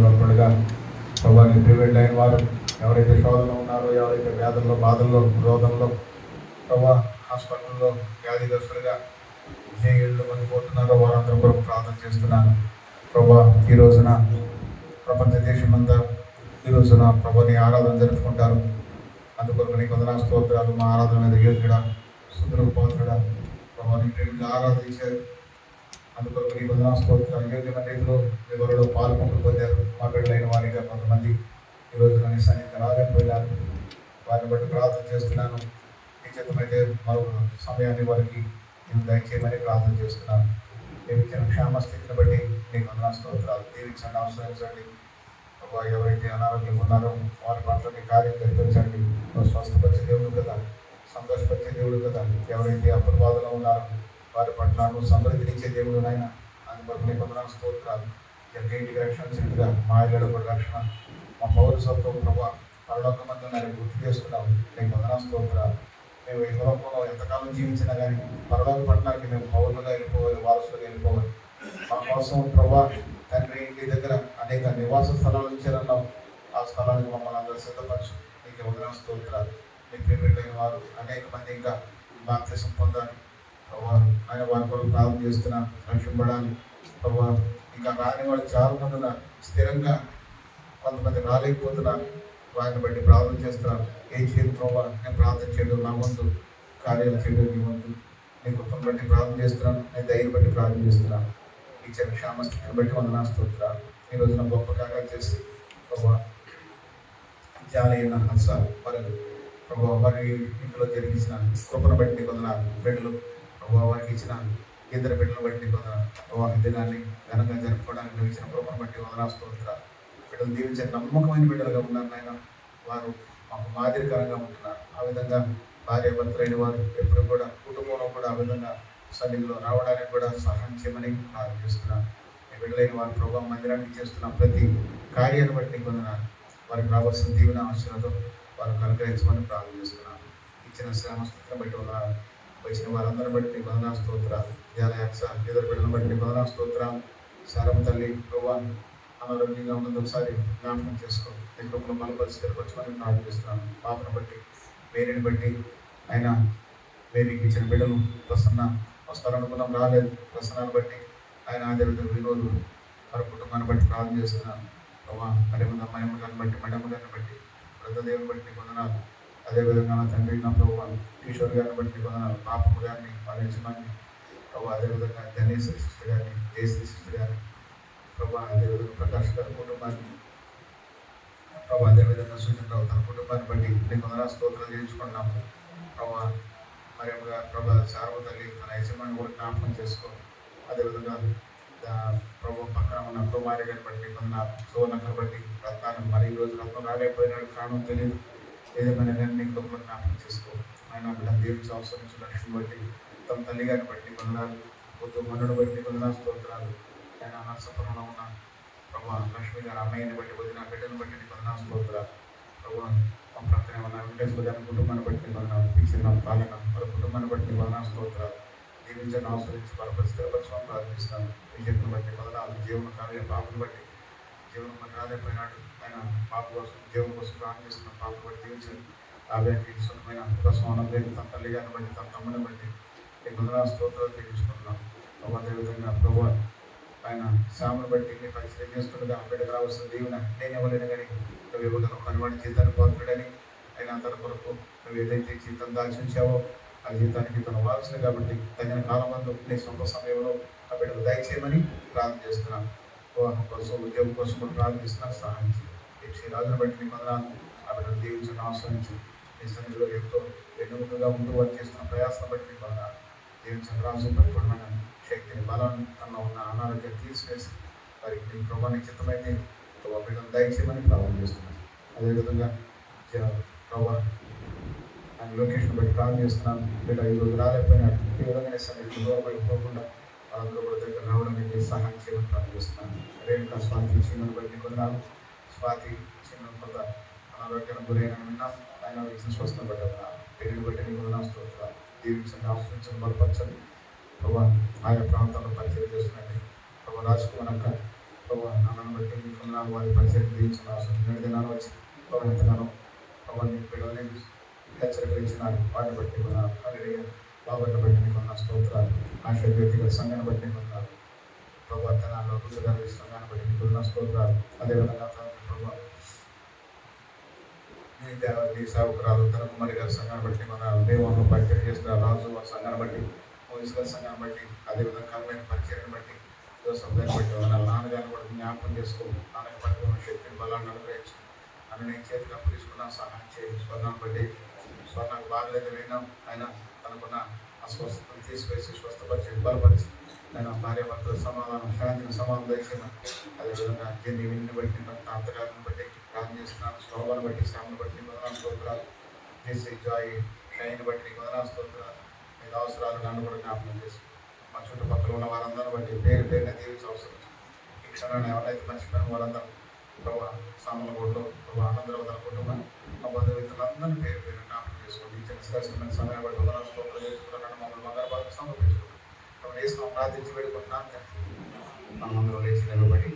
తోడ్పడగా ప్రభా నీ ప్రివెంట్ అయిన వారు ఎవరైతే శోధనలో ఉన్నారో, ఎవరైతే వ్యాధుల్లో, బాధల్లో, రోగంలో, ప్రభా హాస్పిటల్లో వ్యాధిగ్రస్తులుగా జైళ్ళు మనిపోతున్నారో వారందరూ కొరకు ప్రార్థన చేస్తున్నాను. ప్రభా ఈ రోజున ప్రపంచ దేశమంతా ఈ రోజున ప్రభుని ఆరాధన జరుపుకుంటారు. అందుకొరకు నీకు వందనాలు స్తోత్రాలు. మా ఆరాధన మీద యోగ్యుడా, సుందరకు పాత్రుడా ప్రభా నీ ప్రేమిగా ఆరాధించారు. అందుకొరకు నీకు వందనాలు స్తోత్రాలు. యోగ్యమైన రీతిలో మీ వరలో పాల్గొంటూ పొందారు. మా బిడ్డలైన వారిగా కొంతమంది ఈ రోజున నీ సన్నిధికి రాలేకపోయారు. వారిని బట్టి ప్రార్థన చేస్తున్నాను. నీ చేతమైతే మరో సమయాన్ని వారికి నేను దయచేయమని ప్రార్థన చేస్తున్నాను. నేను ఇచ్చిన క్షేమ స్థితిని బట్టి నీకు వందనాలు స్తోత్రాలు. దీవించండి, అవసరించండి. ఎవరైతే అనారోగ్యంగా ఉన్నారో వారి పట్ల నీ కార్యం జరిపించండి. స్వస్థపరిచే దేవుడు కదా, సంతోషపరిచే దేవుడు కదా. ఎవరైతే అప్పుల బాధలో ఉన్నారో వారి పట్ల నువ్వు సమృద్ధినిచ్చే దేవుడు నాయన. అందువల్ల నీకు వందనాలు స్తోత్రాలు. ఇంటికి రక్షించినట్టుగా మా ఇళ్ళలో కూడా రక్షణ, మా పౌరసత్వం ప్రభావ పరలోకమంతా నేను గుర్తు చేసుకున్నావు. నీకు వందనాలు స్తోత్రాలు. మేము ఈ లోకంలో ఎంతకాలం జీవించినా కానీ పరలోక పట్టణానికి మేము పౌరులుగా వెళ్ళిపోవాలి, వారసులుగా వెళ్ళిపోవాలి. మా కోసం ప్రభా తండ్రి ఇంటి దగ్గర అనేక నివాస స్థలాలు ఇచ్చారన్నావు. ఆ స్థలానికి మమ్మల్ని అందరూ సిద్ధపరచు. నీకు వందనాలు స్తోత్రాలు. నీ ప్రియమైన వారు అనేక మంది ఇంకా బాప్తిసం పొందాలి ప్రభా. ఆయన వారి కొరకు ప్రార్థన చేస్తున్నాను, రక్షింపడాలి ప్రభా. ఇంకా రాని వాళ్ళు చాలా మంది ఉన్నారు, స్థిరంగా కొంతమంది రాలేకపోతున్నారు. వారిని బట్టి ప్రార్థన చేస్తున్నాను. ఏం చేయదు ప్రభా, నేను ప్రార్థన చేయడం నా వంతు, కార్యాలు చేయడం నీ వంతు. నీ కృపను బట్టి ప్రార్థన చేస్తున్నాను, నేను ధైర్యం బట్టి ప్రార్థన చేస్తున్నాను. ఇచ్చిన క్షేమస్థితిని బట్టి వందనాలు స్తోత్రాలు. ఈ రోజున గొప్ప కార్యాలు చేసి ప్రభా జాలి అయిన హంస వరకు ప్రభావ వారి ఇంట్లో జరిగించిన కృపను బట్టి కొందనాలు. బిడ్డలు ప్రభావ వారికి ఇచ్చిన ఇద్దరు బిడ్డలు బట్టి కొందనాలు. వివాహ దినాన్ని ఘనంగా జరుపుకోవడానికి నువ్వు ఇచ్చిన కృపను బట్టి వందనాలు స్తోత్రాలు. బిడ్డలు దీవించే నమ్మకమైన బిడ్డలుగా ఉన్నారు నాయన. వారు మాకు మాదిరికరంగా ఉంటున్నారు. ఆ విధంగా భార్య భర్తలైన వారు ఎప్పుడు కూడా కుటుంబంలో కూడా ఆ విధంగా సన్నిధిలో రావడానికి కూడా సహాయం చేయమని ప్రార్థిస్తున్నాను. మీ బిడ్డలైన వారి ప్రభావ మందిరానికి చేస్తున్న ప్రతి కార్యాన్ని బట్టి కొందనాలు. వారికి రావాల్సిన దీవెన ఆశీర్వాదం వారికి అనుగ్రహించమని ప్రార్థన చేస్తున్నాను. ఇచ్చిన శ్రమస్థితిని బట్టి ఉన్నారు. వచ్చిన వారందరిని బట్టి వందనా స్తోత్రాలు. ధ్యానయాక్ష ఇద్దరు బిడ్డలను బట్టి వందనా స్తోత్రాలు. సారమ్మ తల్లి ప్రభావ అనారోగ్యంగా ఉన్నది ఒకసారి జ్ఞాపకం చేసుకో. నీ కృపను బలపరిచి స్థిరపరచమని ప్రార్థన చేస్తున్నాను. పాపను బట్టి మేరీని బట్టి ఆయన మేరీకి ఇచ్చిన బిడ్డలు ప్రసన్న వస్తారనుకున్నాం, రాలేదు. ప్రసన్నాన్ని బట్టి ఆయన అదేవిధంగా వినోదు వారి కుటుంబాన్ని బట్టి ప్రార్థన చేస్తున్నాను. ప్రభావ మరేమన్నా మయమ్మ గారిని బట్టి, మడమ్మ గారిని బట్టి, వృద్ధదేవుని బట్టి కొందనాలు. అదేవిధంగా నా తండ్రి నా ప్రభావ కిషోర్ గారిని బట్టి కొందనాలు. పాపమ్మ గారిని వాళ్ళ యజమాని ప్రభావ, అదేవిధంగా ధనేశ్వరి సిస్టర్ గారిని, జయశ్రీ సిస్టర్ గారిని ప్రభావ, అదేవిధంగా ప్రకాష్ గారి కుటుంబాన్ని ప్రభావ, అదేవిధంగా సుజనరావు తన కుటుంబాన్ని బట్టి నీకు వందనాలు స్తోత్రాలు చేయించుకున్నాము ప్రభావ. మరేమో గారు ప్రభావ శారవ తల్లి తన యజమాని కూడా జ్ఞాపకం చేసుకో. అదేవిధంగా ప్రభు పక్కన ఉన్న కుమారి గారిని బట్టి కొందనాలు. సువర్ణకర్ బట్టి రత్నాన్ని మరి ఈ రోజు రత్నం రాలేకపోయినాడు, కారణం తెలియదు. ఏదేమైనా కానీ నీ కృపను జ్ఞాపకం చేసుకో. ఆయన బిడ్డ దీవించి అవసరించిన లక్ష్మి బట్టి తన తల్లి గారిని బట్టి కొందనాలు. పొద్దు మన్నుడు బట్టి కొందనాలు స్తోత్రాలు. ఆయన నర్సపురంలో ఉన్న ప్రభావ లక్ష్మి గారి అమ్మాయిని బట్టి వదిన బిడ్డను బట్టి కొందనాలు స్తోత్రాలు. ప్రభావ మా ప్రక్కన ఉన్న వెంకటేశ్వర గారి కుటుంబాన్ని బట్టి కొందనాలు. పిచ్చిన పాలన వాళ్ళ కుటుంబాన్ని బట్టి కొందనాలు స్తోత్రాలు. దీవించని అవసరించి వాళ్ళ స్థిరపరచమని ప్రార్థిస్తాను. ఈ చెట్టును బట్టి కొందనాలు. జీవన కార్య పాపను బట్టి జీవనం మరి రాలేకపోయినాడు. ఆయన పాప కోసం జీవనం కోసం ప్రార్థన చేస్తున్న పాపను బట్టి దీవించండి. ఆబ్యాకి సుఖమైన ప్రసవం తన తల్లి గారిని బట్టి, తన తమ్ముని బట్టి ఈ కొందనాలు స్తోత్రాలు తెలియజేసుకుంటున్నాం. అదేవిధంగా ప్రభు ఆయన శ్యామును బట్టి నీ పరిచయం చేస్తుండగా బిడ్డకు రావాల్సిన దీవెన నేను ఇవ్వలేను కానీ నువ్వు ఇవ్వగలవు. పనివాడి జీతాన్ని పాత్రుడని ఆయన తన కొరకు నువ్వు ఏదైతే జీతం దాచి ఉంచావో ఆ జీతానికి తను వాల్సింది కాబట్టి తగిన కాలం మందు నీ సొంత సమయంలో ఆ బిడ్డకు దయచేయమని ప్రార్థన చేస్తున్నాను. వివాహం కోసం, ఉద్యోగం కోసం కూడా ప్రార్థిస్తున్నాను. సహాయం చేయి. రాజును బట్టి నీ వందనాలు. ఆ బిడ్డను దీవించడం ఆశ్రయించి నీ సన్నిధిలో ఎంతో వెన్నుముకగా ఉంటూ వారు చేస్తున్న ప్రయాసం బట్టి నీ వందనాలు. దీవించిన రాజు పరిపూర్ణమైన శక్తిని, బలాన్ని, తనలో ఉన్న అనారోగ్యాన్ని తీసివేసి వారికి నీ ప్రభావానికి చిత్తమైతే ప్రభావ బిడ్డను దయచేయమని ప్రార్థన చేస్తున్నాను. అదేవిధంగా ప్రభావ ఆయన లొకేషన్ బట్టి ప్రార్థన చేస్తున్నాను. బిడ్డ ఈరోజు రాలేకపోయినాడు. ఈ విధంగానే సన్నిధికి దూరపడిపోకుండా వాళ్ళందరూ కూడా దగ్గర రావడానికి సహాయం చేయమని ప్రార్థన చేస్తున్నాను. రేణుకా స్వాతి చిన్నను బట్టి కొందనాలు. స్వాతి చిన్న కొంత అనారోగ్యానికి గురైన విన్నాం. ఆయన విషయం స్వస్థ పడ్డారు. పేరుని బట్టి నీకు వందనాలు స్తోత్రాలు. దీవించండి, ఆశ్రయించండి, బలపరచండి ప్రభావ. ఆయా ప్రాంతాల్లో పరిచయం చేస్తున్నాండి ప్రభావ. రాజకుమార్ అక్క ప్రభావ నాన్నను బట్టి మీకు వందనాలు. వారి పరిచయం తీర్చున్నారు. నేడు దినాలు వచ్చి ప్రభావ ఎంతగానో ప్రభావ నీ బిడ్డల్ని హెచ్చరికలించినారు. వాటిని బట్టి కొన్నారు. హల్లెలూయా. బాబుని బట్టి నీకు వందనాలు, స్తోత్రాలు. ఆశ్రయ వ్యక్తిగత సంఘాన్ని బట్టి నీకు వందనాలు. ప్రవర్తనలో రుచికర సంఘాన్ని బట్టి నీకు వందనాలు, స్తోత్రాలు. అదేవిధంగా ప్రభావ నీ సేవకురాలు తన కుమారి గారి సంఘాన్ని బట్టి నీకు వందనాలు. దేవుని పరిచయం చేస్తున్న రాజు వారి సంఘాన్ని బట్టి, మోయిస్ గారి సంఘాన్ని బట్టి, అదేవిధంగా కలమైన పరిచయాన్ని బట్టి, జోసఫ్ గారిని బట్టి వందనాలు. నాన్నగారిని కూడా జ్ఞాపకం చేసుకో. నాన్నకి పట్టుకున్న శక్తిని బలాన్ని అనుగ్రహించు. నన్ను నేను చేతికి అప్పు తీసుకున్నా సహాయం చేయి. స్వర్ణాన్ని బట్టి స్వర్ణానికి బాగలేదు విన్నాం. ఆయన తనకున్న అస్వస్థతను తీసివేసి స్వస్థపరిచి బలపరిచి ఆయన భార్య భర్తల సమాధానం, శాంతిని సమాధానం దయచేయమని. అదేవిధంగా జన్ని విన్ని బట్టి తాతగారిని బట్టి ప్రార్థన చేస్తున్నాను. శోభను బట్టి శ్యామను బట్టి వదనా స్తోత్రాలు. చేసి జాయి షైని బట్టి వదనా స్తోత్రాలు. మీ అవసరాలు నన్ను కూడా జ్ఞాపకం చేసి మా చుట్టుపక్కల ఉన్న వారందరూ బట్టి పేరు పేరున దీవించ అవసరం. ఈ క్షణాన్ని ఎవరైతే మర్చిపోయిన వారందరూ ప్రభావ సామల గుడ్లో ప్రభావ ఆనందరావు తన కుటుంబాన్ని మా బంధుమిత్రులందరినీ పేరు పేరు జ్ఞాపకం చేసుకోండి. ఈ చిన్న శ్రేష్టమైన సమయం బట్టి వదనా స్తోత్రాలు చేసుకుంటున్నాను. మమ్మల్ని బంగారు సమర్పించుకుంటాం. వేసుకున్నాం, ప్రార్థించి పెట్టుకుంటున్నాను. మనందరూ లేచి నిలబడి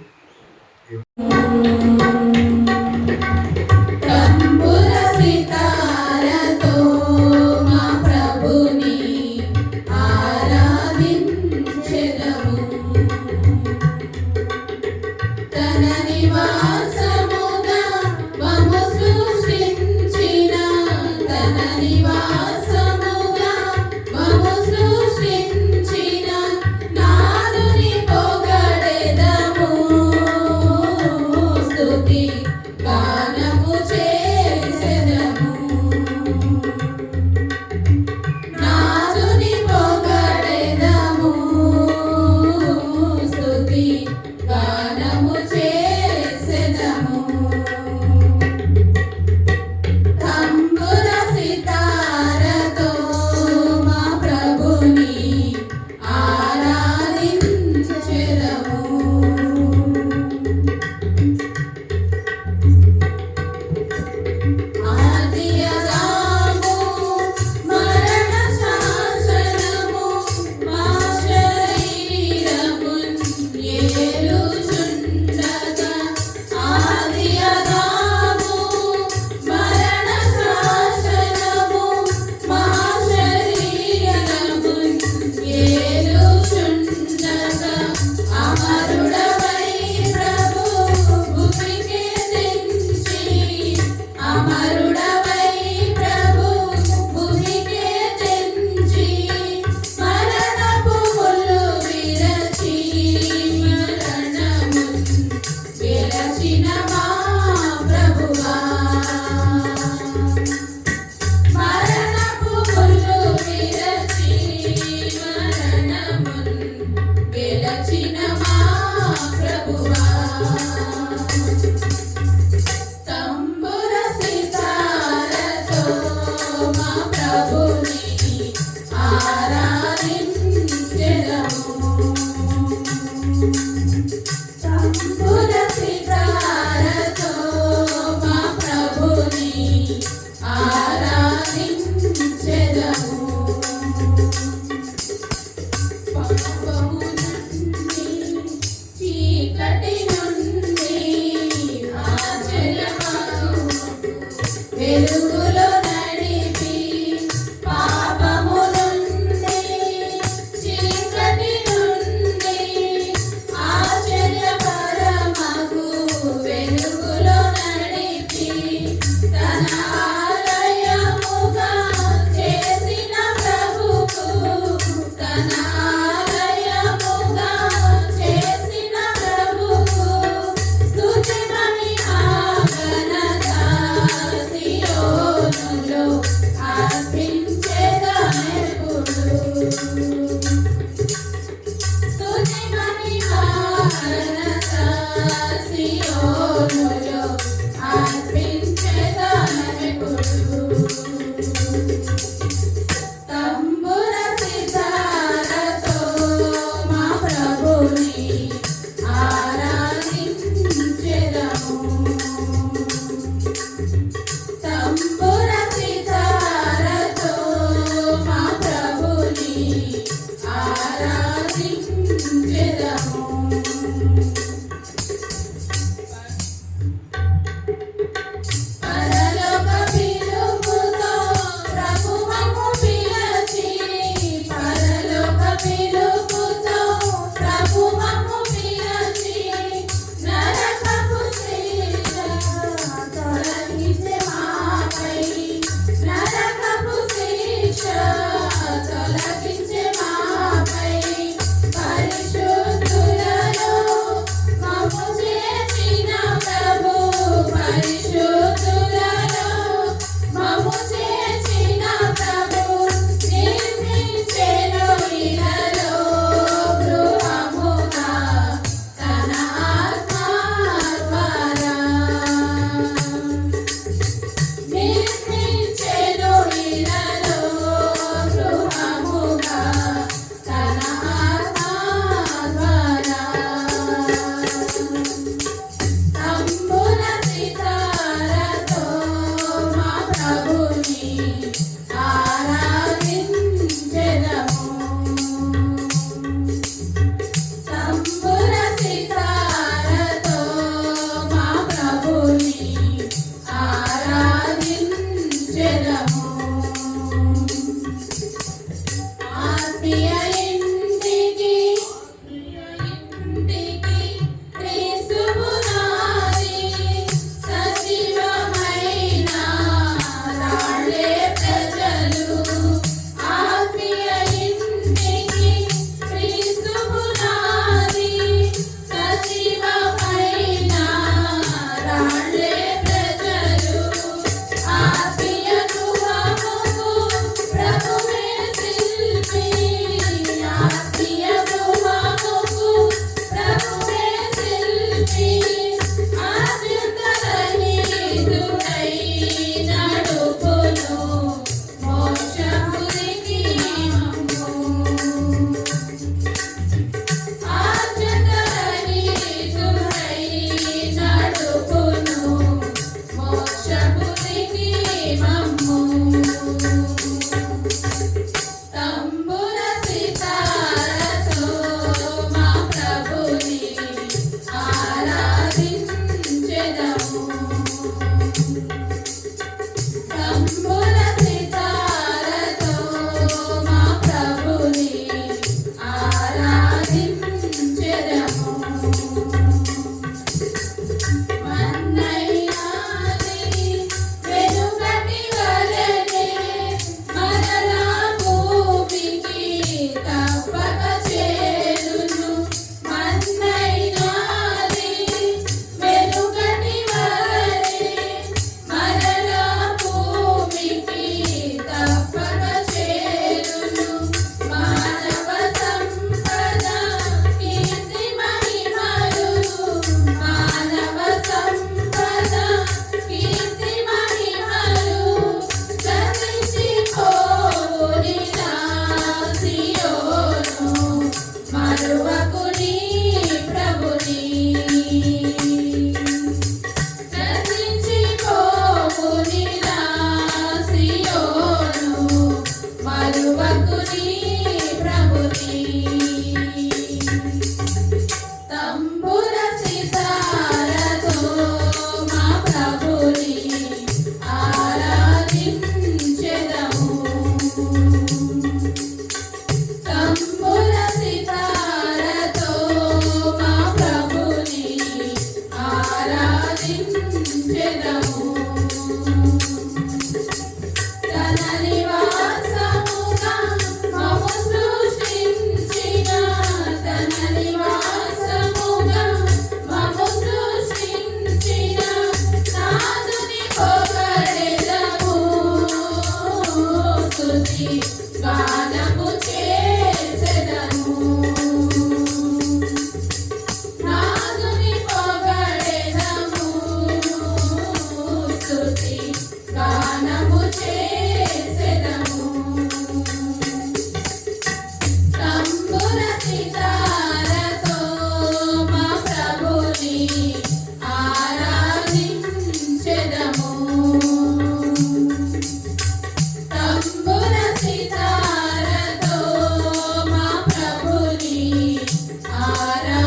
ఆరాధించెదము. తంబుర సితారతో మా ప్రభుని ఆరాధించెదము. ఆత్మీయ ఇంటికి క్రీస్తు పునాది, సజీవమైన రాళ్ళే ప్రజలు. ఆత్మీయ ఇంటికి క్రీస్తు పునాది, సజీవమైన రాళ్ళే ప్రజలు. ఆత్మీయ గృహముకు ప్రభువే శిల్పి, ఆత్మీయ గృహముకు ప్రభువే శిల్పి. ఆద్యంతరహితుడై నడుపును మోక్షపురికి మమ్ము. ఆద్యంతరహితుడై నడుపును మోక్షపురికి మమ్ము. తంబుర సితారతో మా ప్రభుని ఆరాధించెదము. తంబుర సితారతో మా ప్రభుని ఆరాధించెదము. మన్నైనాది వెనుకటి వలెనే మరలా భూమికి తప్పక చేరును. మన్నైనాది వెనుకటి వలెనే మరలా భూమికి తప్పక చేరును. మానవ సంపద కీర్తి మహిమలు, మానవ సంపద కీర్తి మహిమలు గతించిపోవునిలా సియోను, మరువకుని ప్రభుని. గతించిపోవునిలా సియోను, మరువకుని ప్రభుని. తంబుర సితారతో మా ప్రభుని ఆరాధించెదము. తంబుర సితారతో మా ప్రభుని ఆరాధించెదము. తన నివాసముగా మమ్ము సృష్టించిన, తన నివాసముగా మమ్ము సృష్టించిన నాదుని పొగడెదము. స్తుతి గానము చేసెదము. నాదుని పొగడెదము. స్తుతి గానము చేసెదము. తంబుర సితారతో మా ప్రభుని ఆరాధించెదము. తంబుర సితారతో మా ప్రభుని ఆరాధించెదము.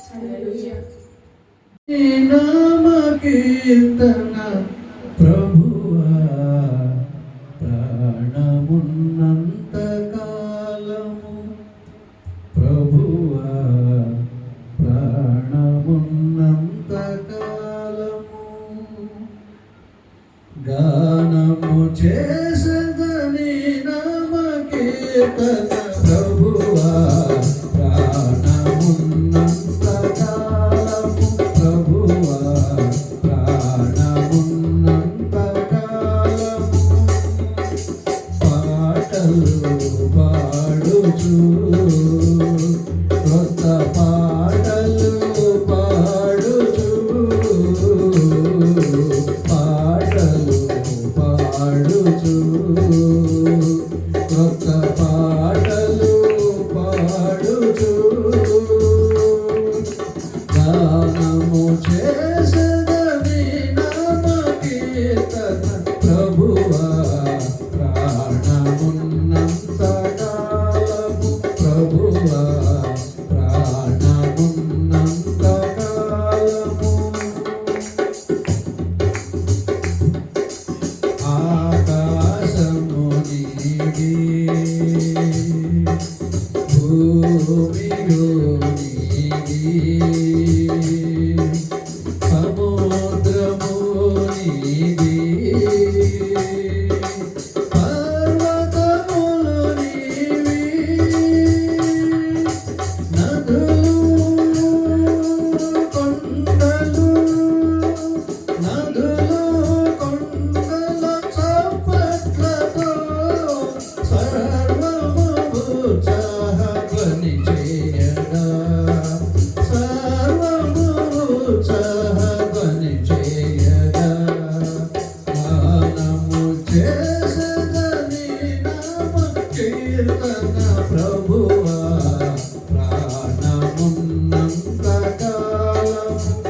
హల్లెలూయా. నీ నామ కీర్తన ప్రభువా, ప్రాణమున్నంత కాలము ప్రభువా, ప్రాణమున్నంత కాలము గానము చేసదని నామ కీర్తన ప్రభువా, ప్రాణమున్నంత కాలము ప్రభువా, ప్రాణమున్నంత కాలము పాటలు పాడుచు కొత్త పాటలు పాడుచు పాటలు పాడుచు కొత్త పాటలు పాడుచు గానము చేసెదను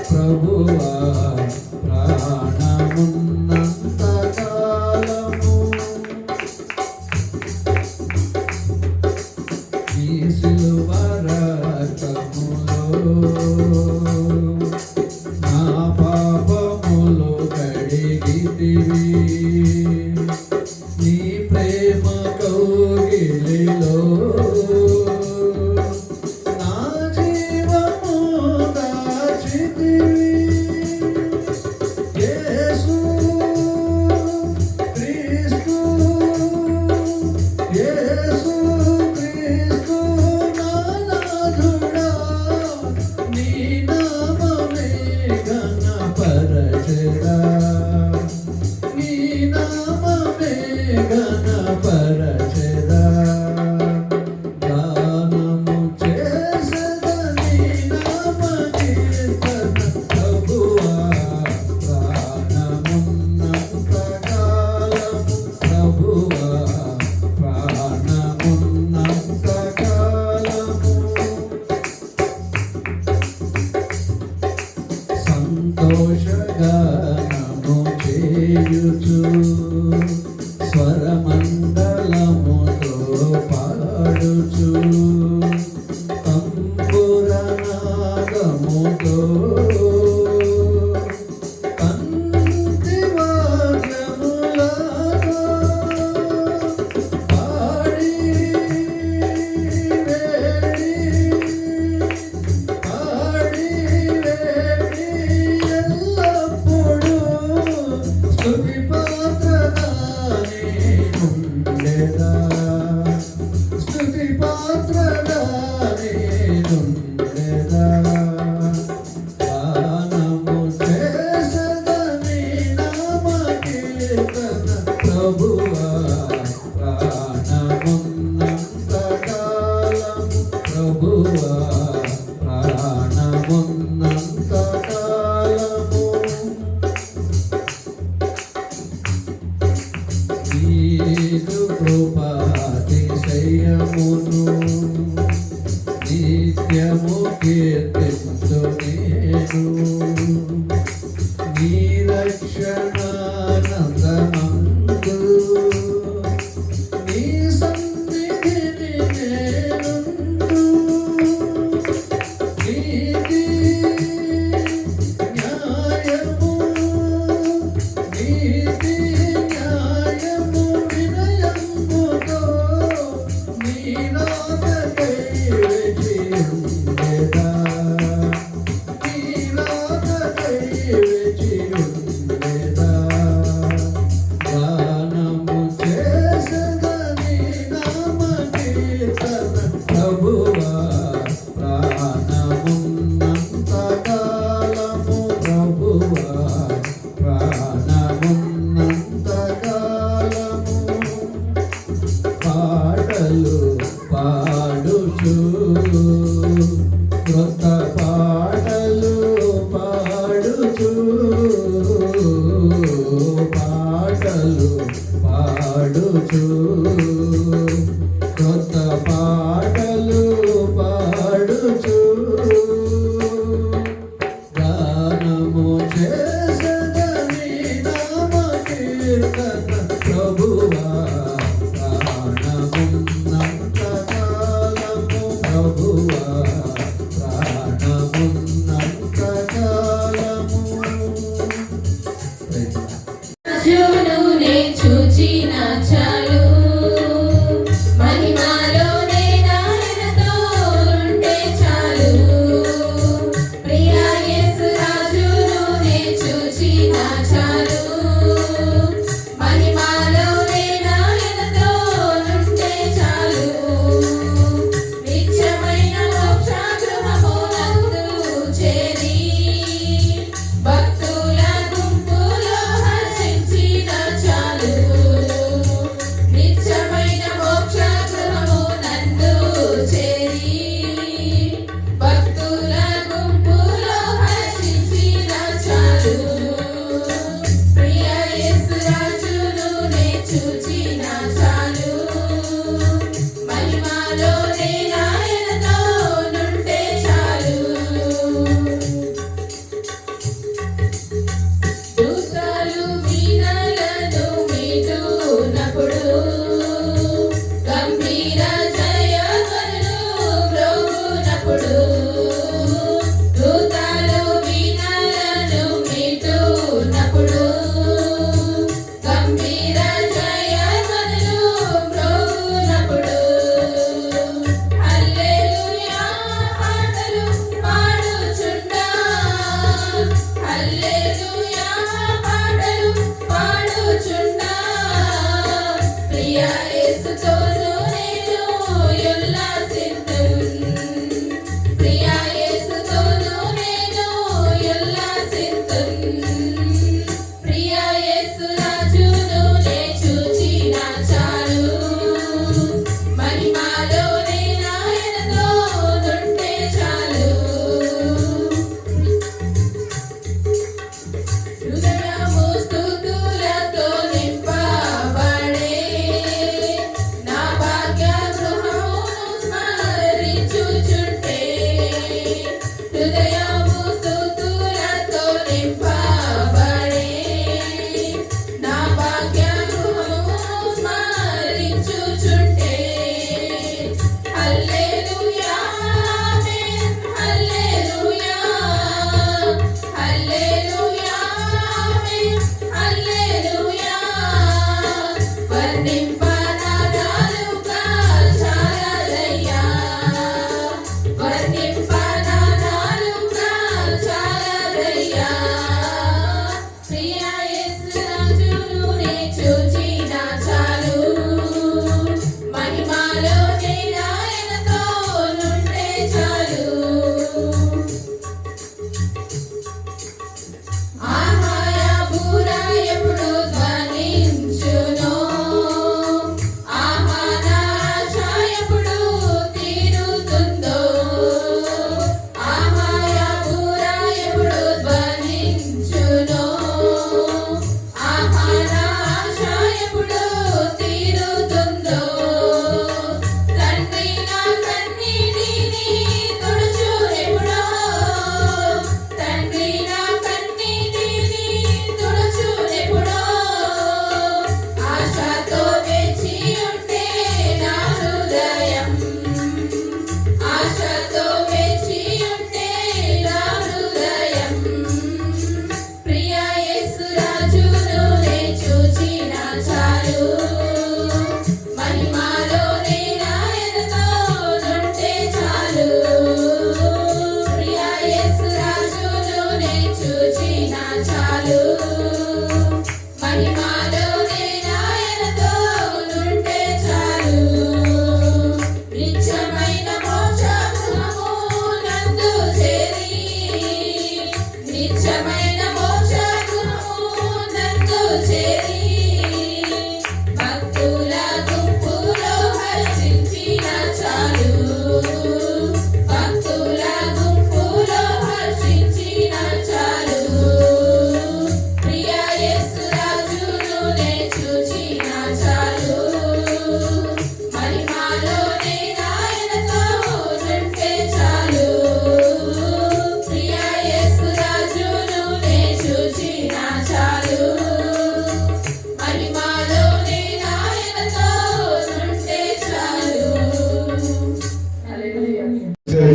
ప్రభువా ప్రాణమున్నంత కాలము ఈ సిలువ రక్తములో నా పాపములు కడిగితివి నీ ప్రేమ కౌగిలిలో నా జీవము దాచితివి యేసు క్రీస్తు యేసు క్రీస్తు నా నాథుడా నీ నామమే ఘనపరచెదా నీ నామమే ఘనపరచెదా గానము చేసెద నీ నామ కీర్తన ప్రభువా ప్రాణమున్నంత కాలము ప్రభువా ప్రాణమున్నంత కాలము సంతోషగానము చేయుచు స్వరమండలముతో పాడుచు తంబురనాదముతో పంక్తివాద్యములతో పాడి వేడి ఎల్లప్పుడూ స్తుతి పాత్రగానే ఉండెదా స్తుతి పాత్రగానే ఉండెదా గానము చేసెద నీ నామ కీర్తన ప్రభువా ప్రాణమున్నంత కాలము ప్రభువా ప్రాణమున్నంత కాలము నీదు కృపాతిశయమును నిత్యము కీర్తింతు నేను నీ రక్షణానందమందు నీ సన్నిధిని నేనుందు నీతి న్యాయము నీతి న్యాయము వినయముతో నీ నామకై వేచి ఉండెదా నీ నామకై వేచి ఉండెదా గానము చేసెద నీ నామ కీర్తన ప్రభువా ప్రాణమున్నంత కాలము ప్రభువా ప్రాణమున్నంత కాలము పాటలు పాడుచు క్రొత్త పాటలు పాడుచు పాటలు పాడుచు క్రొత్త పాటలు పాడుచు గానము చేసెద నీ నామ కీర్తన ప్రభువా ప్రాణమున్నంత కాలము ప్రభువా ప్రాణమున్నంత కాలము చూచినా చాలు మహిమలోనే నాయనతో నుంటే చాలు నిత్యమైన మోక్షము నందు చేరి నిత్యమైన మోక్షము నందు చేరి భక్తుల గుంపులో హర్షించిన చాలు భక్తుల గుంపులో హర్షించిన చాలు ప్రియ యేసు రాజును నే చూచిన చాలు మహిమలోనే నాయనతో నుంటే చాలు ప్రియ యేసు రాజును నే చూచిన చాలు మహిమలోనే నాయనతో నుంటే చాలు హల్లెలూయా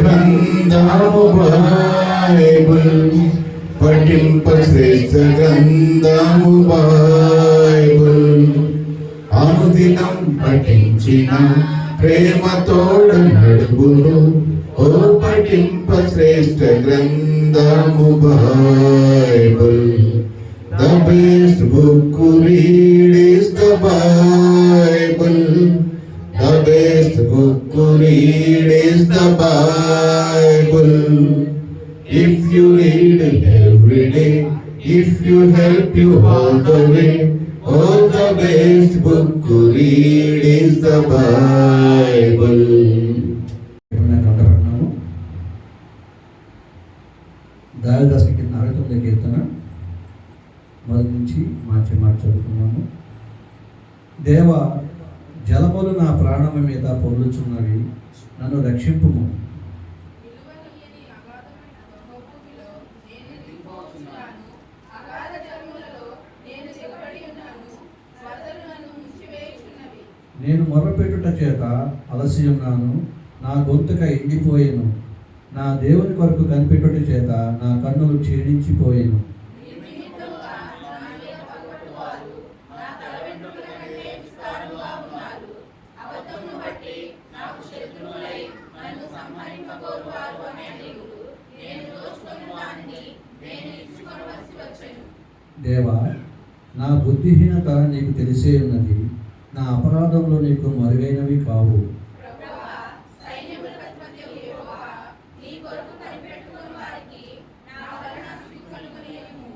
గ్రంథము బైబిల్ పఠింప శ్రేష్ఠ గ్రంథము బైబిల్ అనుదినం పఠించిన ప్రేమతోడు నడుగును ఓ పఠింప శ్రేష్ఠ గ్రంథము Bible the best book read is the Bible The best book to read is the Bible. If you read it every day, if you help you all the way, oh, the best book to read is the Bible. దావిదాసుకి 49 కీర్తన మొదటి నుంచి మార్చి చదువుకున్నాము. దేవా, జలములు నా ప్రాణము మీద పొర్లుచున్నవి, నన్ను రక్షింపుము. విలువనీయని అగాధమైన బహుభూమిలో నేను దిగిపోతున్నాను. అగాధ జలములలో నేను దిగబడి ఉన్నాను. వరదలు నన్ను ముంచివేయుచున్నవి. నేను మొర్రపెట్టుట చేత అలసి ఉన్నాను, నా గొంతుక ఎండిపోయెను. నా దేవుని కొరకు కనిపెట్టుట చేత నా కన్నులు క్షీణించిపోయెను. నిర్నిమిత్తముగా నా మీద పగపట్టువారు నా తల వెంట్రుకల కంటే విస్తారముగా ఉన్నారు. అబద్ధమును బట్టి నాకు శత్రువులై నన్ను సంహరింపగోరువారు అనే దిగులు నేను దోచుకొని వానిని నేను ఇచ్చుకొనవలసి వచ్చెను. దేవా, నా బుద్ధిహీనత నీకు తెలిసే ఉన్నది, నా అపరాధములు నీకు మరుగైనవి కావు. ప్రభువా, సైన్యముల అధిపతియగు యెహోవా, నీ కొరకు కనిపెట్టుకొని వారికి నా వలన స్థితి కలుగనీయము.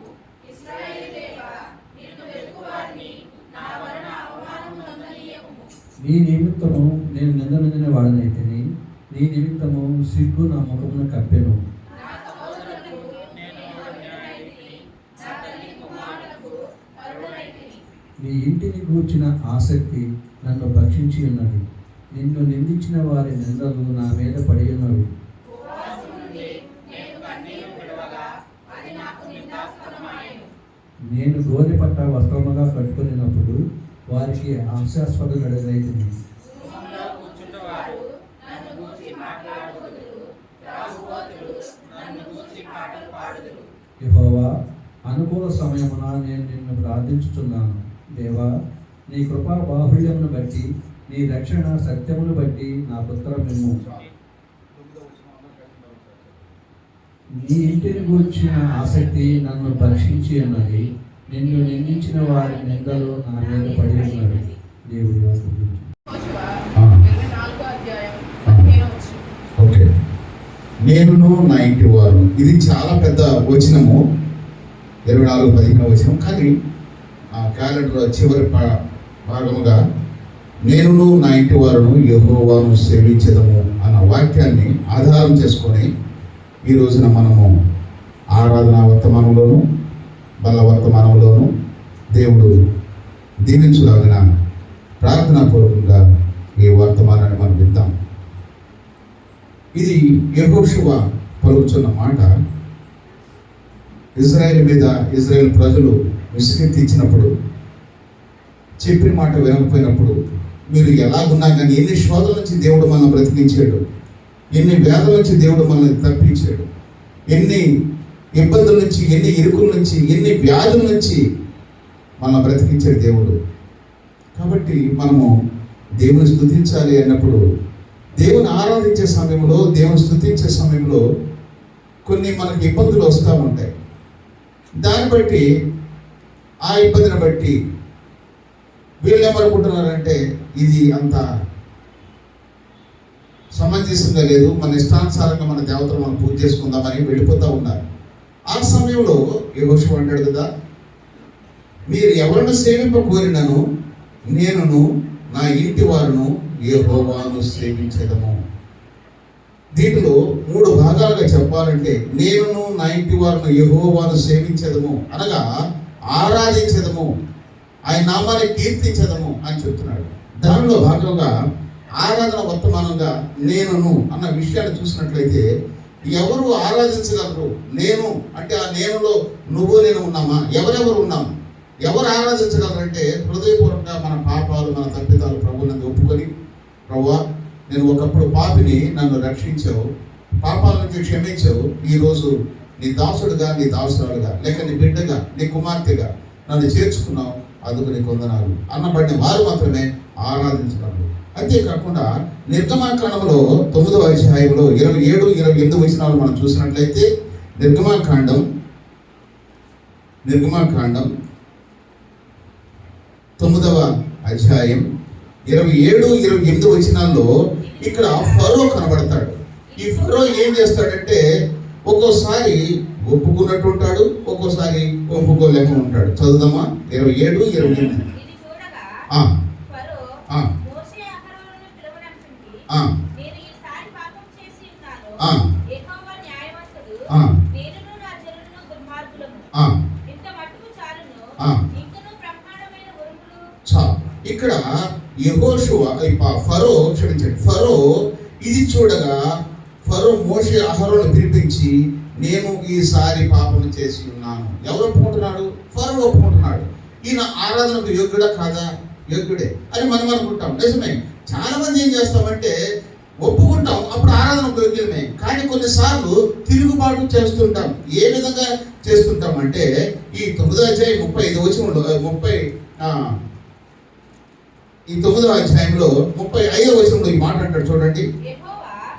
ఇశ్రాయేలు దేవా, నిన్ను వెతుకువారిని నా వలన అవమానము నొందనీయకుము. నీ నిమిత్తము నేను నిందనొందిన వాడనైతిని, నీ నిమిత్తము సిగ్గు నా ముఖమును కప్పెను. నా సహోదరులకు నేను అన్యాయుడిని, నా తల్లి కుమారులకు పరుడనైతిని. నీ ఇంటిని గూర్చిన ఆసక్తి నన్ను భక్షించి ఉన్నది, నిన్ను నిందించిన వారి నిందలు నా మీద పడి ఉన్నవి. ఉపవాసం నుండి నేను కన్నీరు విడవగా అది నాకు నిందాస్పదమాయెను. నేను గోనె పట్ట వస్త్రముగా కట్టుకున్నప్పుడు వారికి హాస్యాస్పదమైనది. భూమిలో కూర్చున్నవారు నన్ను గూర్చి మాట్లాడుకొందురు. త్రాగుబోతులు నన్ను గూర్చి పాటలు పాడుదురు. యెహోవా, అనుకూల సమయమున నేను నిన్ను ప్రార్థించుచున్నాను. దేవా, నీ కృపా బాహుళ్యమును బట్టి, నీ రక్షణ సత్యమును బట్టి నా పుత్రమిమ్ము. నీ ఇంటిని గూర్చిన ఆసక్తి నన్ను భక్షించి ఉన్నది, నిన్ను నిందించిన వారి నిందలు నా మీద పడి ఉన్నవి. దేవుడి వాక్కు. యెహోషువ ఆ. 24వ అధ్యాయం 15వ వచనం. ఓకే, నేనును నా ఇంటి వారు, ఇది చాలా పెద్ద వచనము, 24-15 వచనం. కానీ ఆ క్యాలెండర్ చివరి భాగముగా నేనును నా ఇంటి వారును యెహోవాను సేవించెదము అన్న వాక్యాన్ని ఆధారం చేసుకొని ఈ రోజున మనము ఆరాధన వర్తమానంలోను బల్ల వర్తమానంలోను దేవుడు దీవించులాగిన ప్రార్థనాపూర్వకంగా ఈ వర్తమానాన్ని మనం విందాం. ఇది యెహోషువ పలుకుతున్న మాట. ఇజ్రాయెల్ మీద ఇజ్రాయెల్ ప్రజలు విసుగెత్తించినప్పుడు, చెప్పిన మాట వినకపోయినప్పుడు, మీరు ఎలాగున్నా కానీ ఎన్ని శోధల నుంచి దేవుడు మనల్ని బ్రతికించాడు, ఎన్ని వేదల నుంచి దేవుడు మనల్ని తప్పించాడు, ఎన్ని ఇబ్బందుల నుంచి, ఎన్ని ఇరుకుల నుంచి, ఎన్ని వ్యాధుల నుంచి మనల్ని బ్రతికించాడు దేవుడు. కాబట్టి మనము దేవుని స్తుతించాలి అన్నప్పుడు, దేవుని ఆరాధించే సమయంలో, దేవుని స్తుతించే సమయంలో కొన్ని మనకి ఇబ్బందులు వస్తూ ఉంటాయి. దాన్ని బట్టి ఆ ఇబ్బందిని బట్టి వీళ్ళు ఏమనుకుంటున్నారంటే ఇది అంత సమంజసంగా లేదు, మన ఇష్టానుసారంగా మన దేవతలు మనం పూజ చేసుకుందామని వెళ్ళిపోతూ ఉన్నారు. ఆ సమయంలో యెహోషువ అంటాడు కదా, మీరు ఎవరిని సేవింప కోరినను నేనును నా ఇంటి వారును యెహోవాను సేవించదము. దీంట్లో 3 భాగాలుగా చెప్పాలంటే నేనును నా ఇంటి వారును యెహోవాను సేవించదము అనగా ఆరాధించదము, ఆయన నామాన్ని కీర్తించదము అని చెప్తున్నాడు. దానిలో భాగంగా ఆరాధన వర్తమానంగా నేనును అన్న విషయాన్ని చూసినట్లయితే ఎవరు ఆరాధించగలరు? నేను అంటే ఆ నేనులో నువ్వు నేను ఉన్నామా? ఎవరెవరు ఉన్నాము? ఎవరు ఆరాధించగలరంటే హృదయపూర్వకంగా మన పాపాలు మన తప్పిదాలు ప్రభువుని ఒప్పుకొని, ప్రభువా నేను ఒకప్పుడు పాపిని, నన్ను రక్షించావు, పాపాల నుంచి క్షమించావు, ఈరోజు నీ దాసుడుగా నీ దాసురాలుగా లేక నీ బిడ్డగా నీ కుమార్తెగా నన్ను చేర్చుకున్నావు, అందుకు నీకు వందనాలు అన్నబడిన వారు మాత్రమే ఆరాధించగలరు. అంతేకాకుండా నిర్గమాకాండంలో 9వ అధ్యాయంలో 27, 28 వచనాలు మనం చూసినట్లయితే నిర్గమాకాండం 9వ అధ్యాయం 27, 28 వచనాల్లో ఇక్కడ ఫరో కనబడతాడు. ఈ ఫరో ఏం చేస్తాడంటే ఒక్కోసారి ఒప్పుకున్నట్టు ఉంటాడు, ఒక్కోసారి ఒప్పుకోలేక ఉంటాడు. చదువుదామా 27, 28. ఇక్కడ యెహోషువ ఫరో ఇది చూడగా ఫరో మోషే అహరోను పిలిపించి నేను ఈసారి పాపం చేసి ఉన్నాను. ఎవరు ఒప్పుకుంటున్నాడు? ఫరో ఒప్పుకుంటున్నాడు. ఈయన ఆరాధనకు యోగ్యుడా కాదా? యోగ్యుడే అని మనం అనుకుంటాం. నిజమే. చాలా మంది ఏం చేస్తామంటే ఒప్పుకుంటాం, అప్పుడు ఆరాధనకు యోగ్యమే, కానీ కొన్నిసార్లు తిరుగుబాటు చేస్తుంటాం. ఏ విధంగా చేస్తుంటాం అంటే ఈ 9వ అధ్యాయం 35 వచనంలో 9వ అధ్యాయంలో 35వ వచనంలో ఈ మాట అంటాడు చూడండి.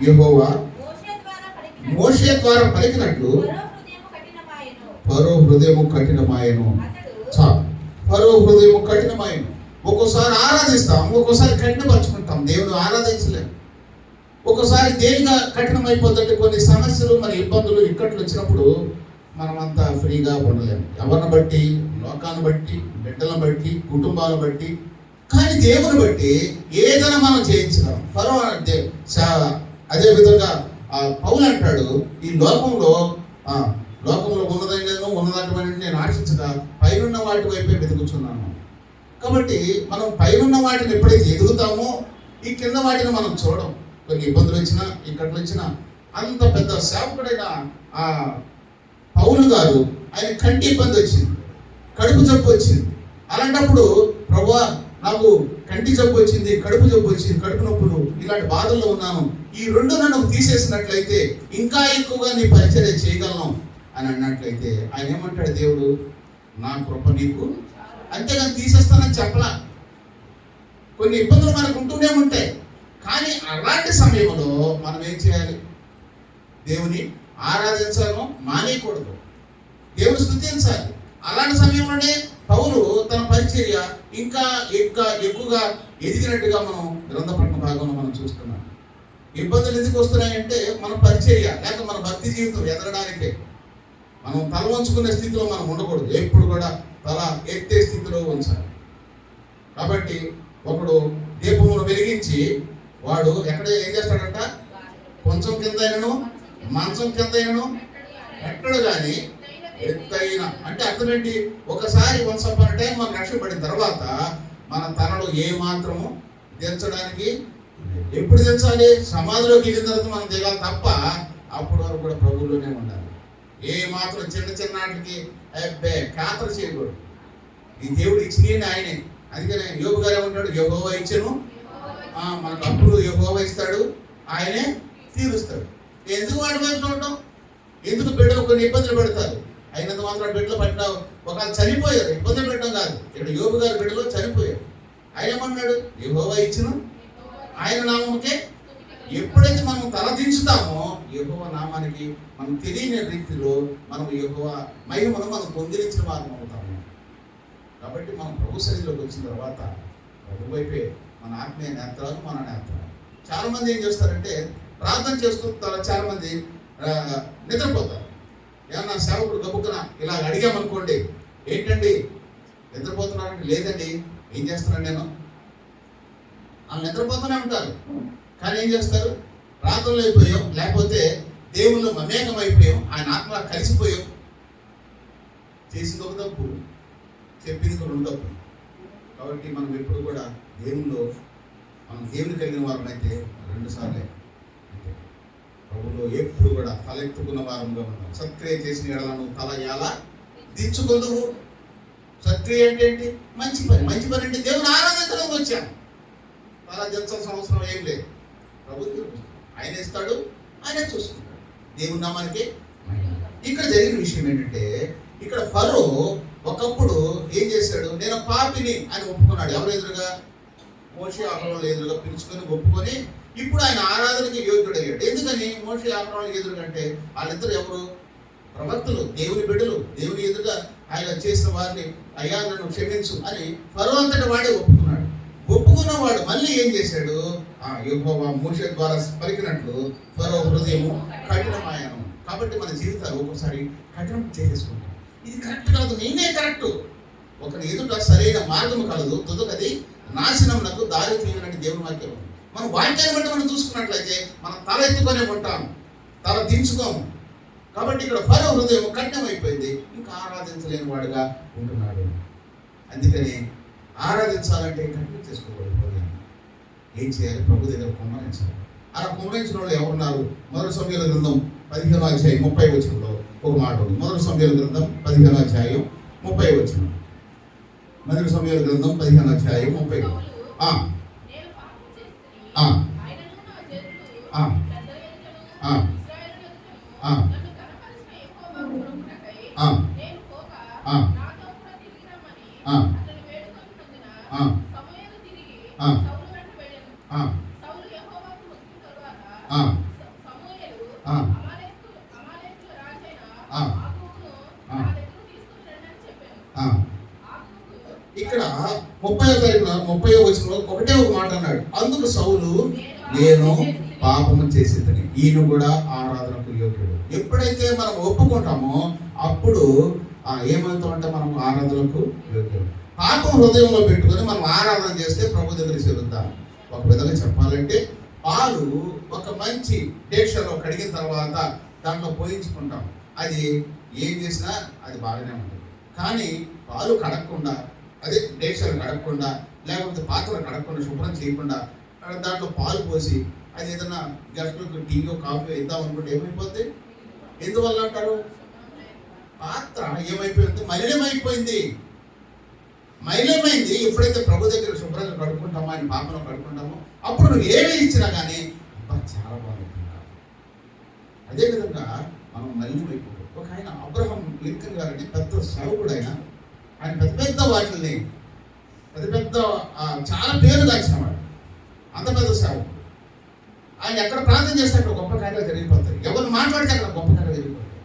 యెహోవా మోషే ద్వారా పలికినట్లు ఫరో హృదయము కఠినమాయెను. ఫరో హృదయము కఠినమాయెను. ఒక్కోసారి ఆరాధిస్తాం, ఒక్కోసారి కఠినపరుచుకుంటాం, దేవుడు ఆరాధించలేము. ఒక్కోసారి దేనిగా కఠినమైపోతుందంటే కొన్ని సమస్యలు మరి ఇబ్బందులు ఇక్కట్లు వచ్చినప్పుడు మనం అంతా ఫ్రీగా ఉండలేము. ఎవరిని బట్టి, లోకాన్ని బట్టి, బిడ్డలను బట్టి, కుటుంబాలను బట్టి, కానీ దేవుని బట్టి ఏదైనా మనం చేయించగలం. ఫరో అంటే అదే విధంగా పౌలు అంటాడు, ఈ లోకంలో ఉన్నదాన్ని నేను ఆశించగా పైనున్న వాటి వైపే వెతుకుతున్నాను. కాబట్టి మనం పైనున్న వాటిని ఎప్పుడైతే ఎదుగుతామో ఈ కింద వాటిని మనం చూడం. కొన్ని ఇబ్బందులు వచ్చినా, ఇక్కట్లు వచ్చినా, అంత పెద్ద సేవకుడైన ఆ పౌలు గారు ఆయన కంటి ఇబ్బంది వచ్చింది, కడుపు జబ్బు వచ్చింది. అలాంటప్పుడు ప్రభువా నాకు కంటి జబ్బు వచ్చింది, కడుపు జబ్బు వచ్చింది, కడుపు నొప్పులు, ఇలాంటి బాధల్లో ఉన్నాను, ఈ 2 నన్ను తీసేసినట్లయితే ఇంకా ఎక్కువగా నీ పరిచర్య చేయగలను అని అన్నట్లయితే ఆయన ఏమంటాడు? దేవుడు నా కృప నీకు, అంతేగాని తీసేస్తానని చెప్పలా. కొన్ని ఇబ్బందులు మనకు ఉంటూనే ఉంటాయి, కానీ అలాంటి సమయంలో మనం ఏం చేయాలి? దేవుని ఆరాధించాలను మానేయకూడదు, దేవుని స్తుతించాలి. అలాంటి సమయంలోనే పౌలు తన పరిచర్య ఇంకా ఎక్కువగా ఎదిగినట్టుగా మనం గ్రంథపట్న భాగంలో మనం చూస్తున్నాం. ఇబ్బందులు ఎందుకు వస్తున్నాయంటే మన పరిచర్య లేక మన భక్తి జీవితం ఎదగడానికే. మనం తల వంచుకునే స్థితిలో మనం ఉండకూడదు, ఎప్పుడు కూడా తల ఎత్తే స్థితిలో ఉంచాలి. కాబట్టి ఒకడు దీపమును వెలిగించి వాడు ఎక్కడ ఏం చేస్తాడంట? కొంచెం కింద అయినను మంచం కింద అయినను ఎక్కడు కానీ ఎత్తైన అంటే అర్థం ఏంటి? ఒకసారి వన్స్ అపాన్ టైం మనం రక్షపడిన తర్వాత మన తనలో ఏ మాత్రము దించడానికి ఎప్పుడు దించాలి? సమాధిలోకి వెళ్ళిన తర్వాత మనం దిగాలి తప్ప అప్పటి వరకు కూడా ప్రభువులోనే ఉండాలి. ఏ మాత్రం చిన్న వాటికి ఖాతరు చేయకూడదు. ఈ దేవుడు ఇచ్చినవి ఆయనే. అందుకనే యోబు గారు ఏమంటాడు? యెహోవా ఇచ్చెను, మనకు అప్పుడు యెహోవా ఇస్తాడు, ఆయనే తీరుస్తాడు. ఎందుకు వాటి మీద చూడటం? ఎందుకు బిడ్డలు కొన్ని ఇబ్బందులు పెడతారు, అయినంత మాత్రం బిడ్డలు పట్టిన ఒకళ్ళు చనిపోయారు, ఇబ్బందులు పెట్టడం కాదు. ఇక్కడ యోబు గారి బిడ్డలు చనిపోయారు. ఆయన ఏమన్నాడు? యెహోవా ఇచ్చెను, ఆయన నామముకే. ఎప్పుడైతే మనం తల దించుతామో యెహోవా నామానికి మనం తెలియని రీతిలో మనం యెహోవా మహిమను మనం పొందించిన వారం అవుతాము. కాబట్టి మనం ప్రభు సన్నిధిలోకి వచ్చిన తర్వాత ప్రభు వైపే మన ఆత్మీయ నేత్రాలు, మన నేత్రాలు. చాలా మంది ఏం చేస్తారంటే ప్రార్థన చేస్తుంటారు, చాలా మంది నిద్రపోతారు. ఏమన్నా సేవకుడు గబుక్కున ఇలా అడిగామనుకోండి, ఏంటండి నిద్రపోతున్నారంటే, లేదండి ఏం చేస్తున్నాను నేను, వాళ్ళు నిద్రపోతూనే ఉంటారు. కానీ ఏం చేస్తారు, ప్రార్థనలు అయిపోయాం, లేకపోతే దేవుళ్ళు మమేకం అయిపోయాం, ఆయన ఆత్మ కలిసిపోయాం. చేసింది ఒక తప్పు, చెప్పింది ఒక రెండు తప్పు. కాబట్టి మనం ఎప్పుడు కూడా దేవుల్లో మనం దేవుని కలిగిన వారం అయితే 2 సార్లే అంటే ప్రభులో ఎప్పుడు కూడా తలెత్తుకున్న వారంగా ఉన్నాం. సత్క్రియ చేసిన ఎడలను తల ఎలా దించుకుందువు. సత్క్రియ అంటే ఏంటి? మంచి పని. మంచి పని అంటే దేవుని ఆరాధించడానికి వచ్చాను. తల దించాల్సిన అవసరం ఏం లేదు. ప్రభు ఆయన ఇస్తాడు, ఆయన చూసుకుంటాడు. దేవుని నామానికి. ఇక్కడ జరిగిన విషయం ఏంటంటే, ఇక్కడ ఫరో ఒకప్పుడు ఏం చేశాడు, నేను పాపిని అని ఒప్పుకున్నాడు. ఎవరు ఎదురుగా? మోషే అహరోనుల ఎదురుగా పిలుచుకొని ఒప్పుకొని ఇప్పుడు ఆయన ఆరాధనకి యోగ్యుడయ్యాడు. ఎందుకని మోషే అహరోనులకు ఎదురుగా అంటే వాళ్ళిద్దరు ఎవరు? ప్రవక్తలు, దేవుని బిడ్డలు. దేవుని ఎదురుగా ఆయన చేసిన వారిని అయ్యా నన్ను క్షమించు అని ఫరో అంతటి వాడే ఒప్పుకున్నాడు. ఒప్పుకున్నవాడు మళ్ళీ ఏం చేశాడు, యెహోవా మోషే ద్వారా పలికినట్లు ఫరో హృదయము కఠినమాయను. కాబట్టి మన జీవితాలు ఒక్కోసారి కఠినం చేసేసుకుంటాం. ఇది కరెక్ట్ కాదు, నేనే కరెక్ట్. ఒకరి ఎదుట సరైన మార్గము కలదు, తుదకది నాశనమునకు దారి తీయనని దేవుని వాక్యం. మనం వాక్యాన్ని బట్టి మనం చూసుకున్నట్లయితే మనం తల ఎత్తుకొనే ఉంటాం, తల దించుకోము. కాబట్టి ఇక్కడ ఫరో హృదయం కఠినమైపోయింది, ఇంకా ఆరాధించలేని వాడుగా ఉంటున్నాడు. అందుకని ఆరాధించాలంటే కఠినం చేసుకోకూడదు. ఏం చేయాలి? ప్రభు దగ్గర కుమ్మరించాలి. అలా కుమ్మరించిన వాళ్ళు ఎవరున్నారు? మొదటి సమయాల గ్రంథం 15వ అధ్యాయం 30వ వచనంలో ఒక మాట ఉంది. మొదటి సమయాల గ్రంథం 15వ అధ్యాయం 30వ వచనం. మొదటి సమయాల గ్రంథం 15వ అధ్యాయం 30. ఇక్కడ 30వ తారీఖున 30వ వచనంలో ఒకటే ఒక మాట అన్నాడు, అందుకు సౌలు నేను పాపము చేసేదని. ఈయన కూడా ఆరాధనకు యోగ్యుడు. ఎప్పుడైతే మనం ఒప్పుకుంటామో అప్పుడు ఏమవుతామంటే మనం ఆరాధనకు యోగ్యుడు. పాపం హృదయంలో పెట్టుకొని మనం ఆరాధన చేస్తే ప్రభు దగ్గర చేరుద్దాం. ఒక విధంగా చెప్పాలంటే పాలు ఒక మంచి డేక్షలో కడిగిన తర్వాత దాంట్లో పోయించుకుంటాం. అది ఏం చేసినా అది బాగానే ఉంటుంది. కానీ పాలు కడగకుండా, అదే డేక్షలు కడగకుండా, లేకపోతే పాత్రలు కడగకుండా, శుభ్రం చేయకుండా దాంట్లో పాలు పోసి అది ఏదైనా గెస్టులకు టీయో కాఫీ ఇద్దాం అనుకుంటే ఏమైపోద్ది? ఎందువల్ల అంటారు? పాత్ర ఏమైపోయింది? మలినమైపోయింది. మైలమైంది. ఎప్పుడైతే ప్రభు దగ్గర శుభ్రంగా కడుక్కుంటామో, ఆయన పాపను కడుక్కుంటామో, అప్పుడు నువ్వు ఏమి ఇచ్చినా కానీ చాలా బాగుంటుంది. అదేవిధంగా మనం మలినమైపోతాం. ఒక ఆయన అబ్రహాం లింకన్ గారని పెద్ద సేవకుడు. ఆయన పెద్ద పెద్ద వాటిని పెద్ద చాలా పేరు దాచినవాడు. అంత పెద్ద సేవకుడు. ఆయన ఎక్కడ ప్రార్థన చేస్తే అక్కడ గొప్ప కార్యాలు జరిగిపోతాయి. ఎవరు మాట్లాడితే అక్కడ గొప్ప కార్యాలు జరిగిపోతాయి.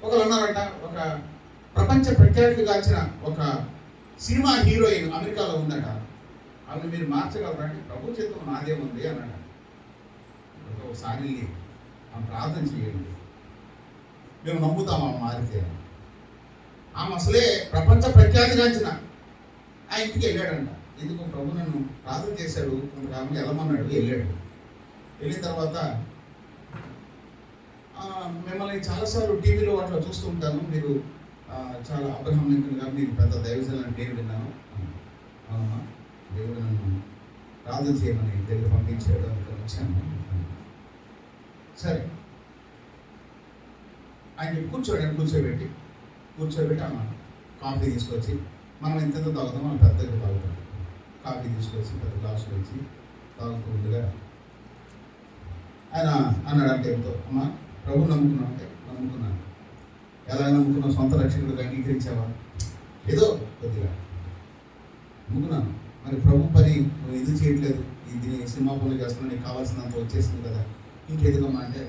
ఒకరు అన్నారంట, ఒక ప్రపంచ ప్రఖ్యాతిగాంచిన ఒక సినిమా హీరోయిన్ అమెరికాలో ఉందట. ఆమె మీరు మార్చగలరంటే ప్రభు చిత్తం నాదేముంది అన్నాడు. ఒకసారి ఆమె ప్రార్థన చేయండి, మేము నమ్ముతాం ఆమె మారితే. ఆమె అసలే ప్రపంచ ప్రఖ్యాతిగాంచిన ఆ ఇంటికి వెళ్ళాడంట. ఎందుకు? ప్రభు నన్ను ప్రార్థన చేశాడు, కొంతకాలం వెళ్ళమన్నాడు. వెళ్ళాడు. వెళ్ళిన తర్వాత మిమ్మల్ని చాలాసార్లు టీవీలో అట్లా చూస్తూ ఉంటాను, మీరు చాలా అబ్రహాం లింకన్ గారు మీకు పెద్ద దైవజనులని పేరు విన్నాను. అవునా, దేవుడు నన్ను ప్రార్థన చేయమని దగ్గర పంపించాడు, అందుకని వచ్చాను. సరే, ఆయన కూర్చోబెట్టి ఆమె కాఫీ తీసుకొచ్చి, మనం ఎంత తాగుతాం, మనం పెద్దగా తాగుతాం. కాఫీ తీసుకొచ్చి పెద్ద గ్లాసులు ఇచ్చి తాగుతూ ఉండగా ఆయన అన్నాడు అంటే ఏమిటో, అమ్మ ప్రభు నమ్ముకున్నావు అంటే నమ్ముకున్నాను. ఎలా నమ్ముకున్నావు? సొంత రక్షకుడిగా అంగీకరించావా? ఏదో కొద్దిగా నమ్ముకున్నాను. మరి ప్రభు పని నువ్వు ఎందుకు చేయట్లేదు? దీన్ని సినిమా పనులు చేస్తున్నా, నీకు కావాల్సినంత వచ్చేసింది కదా, ఇంకెదుగమ్మా అంటే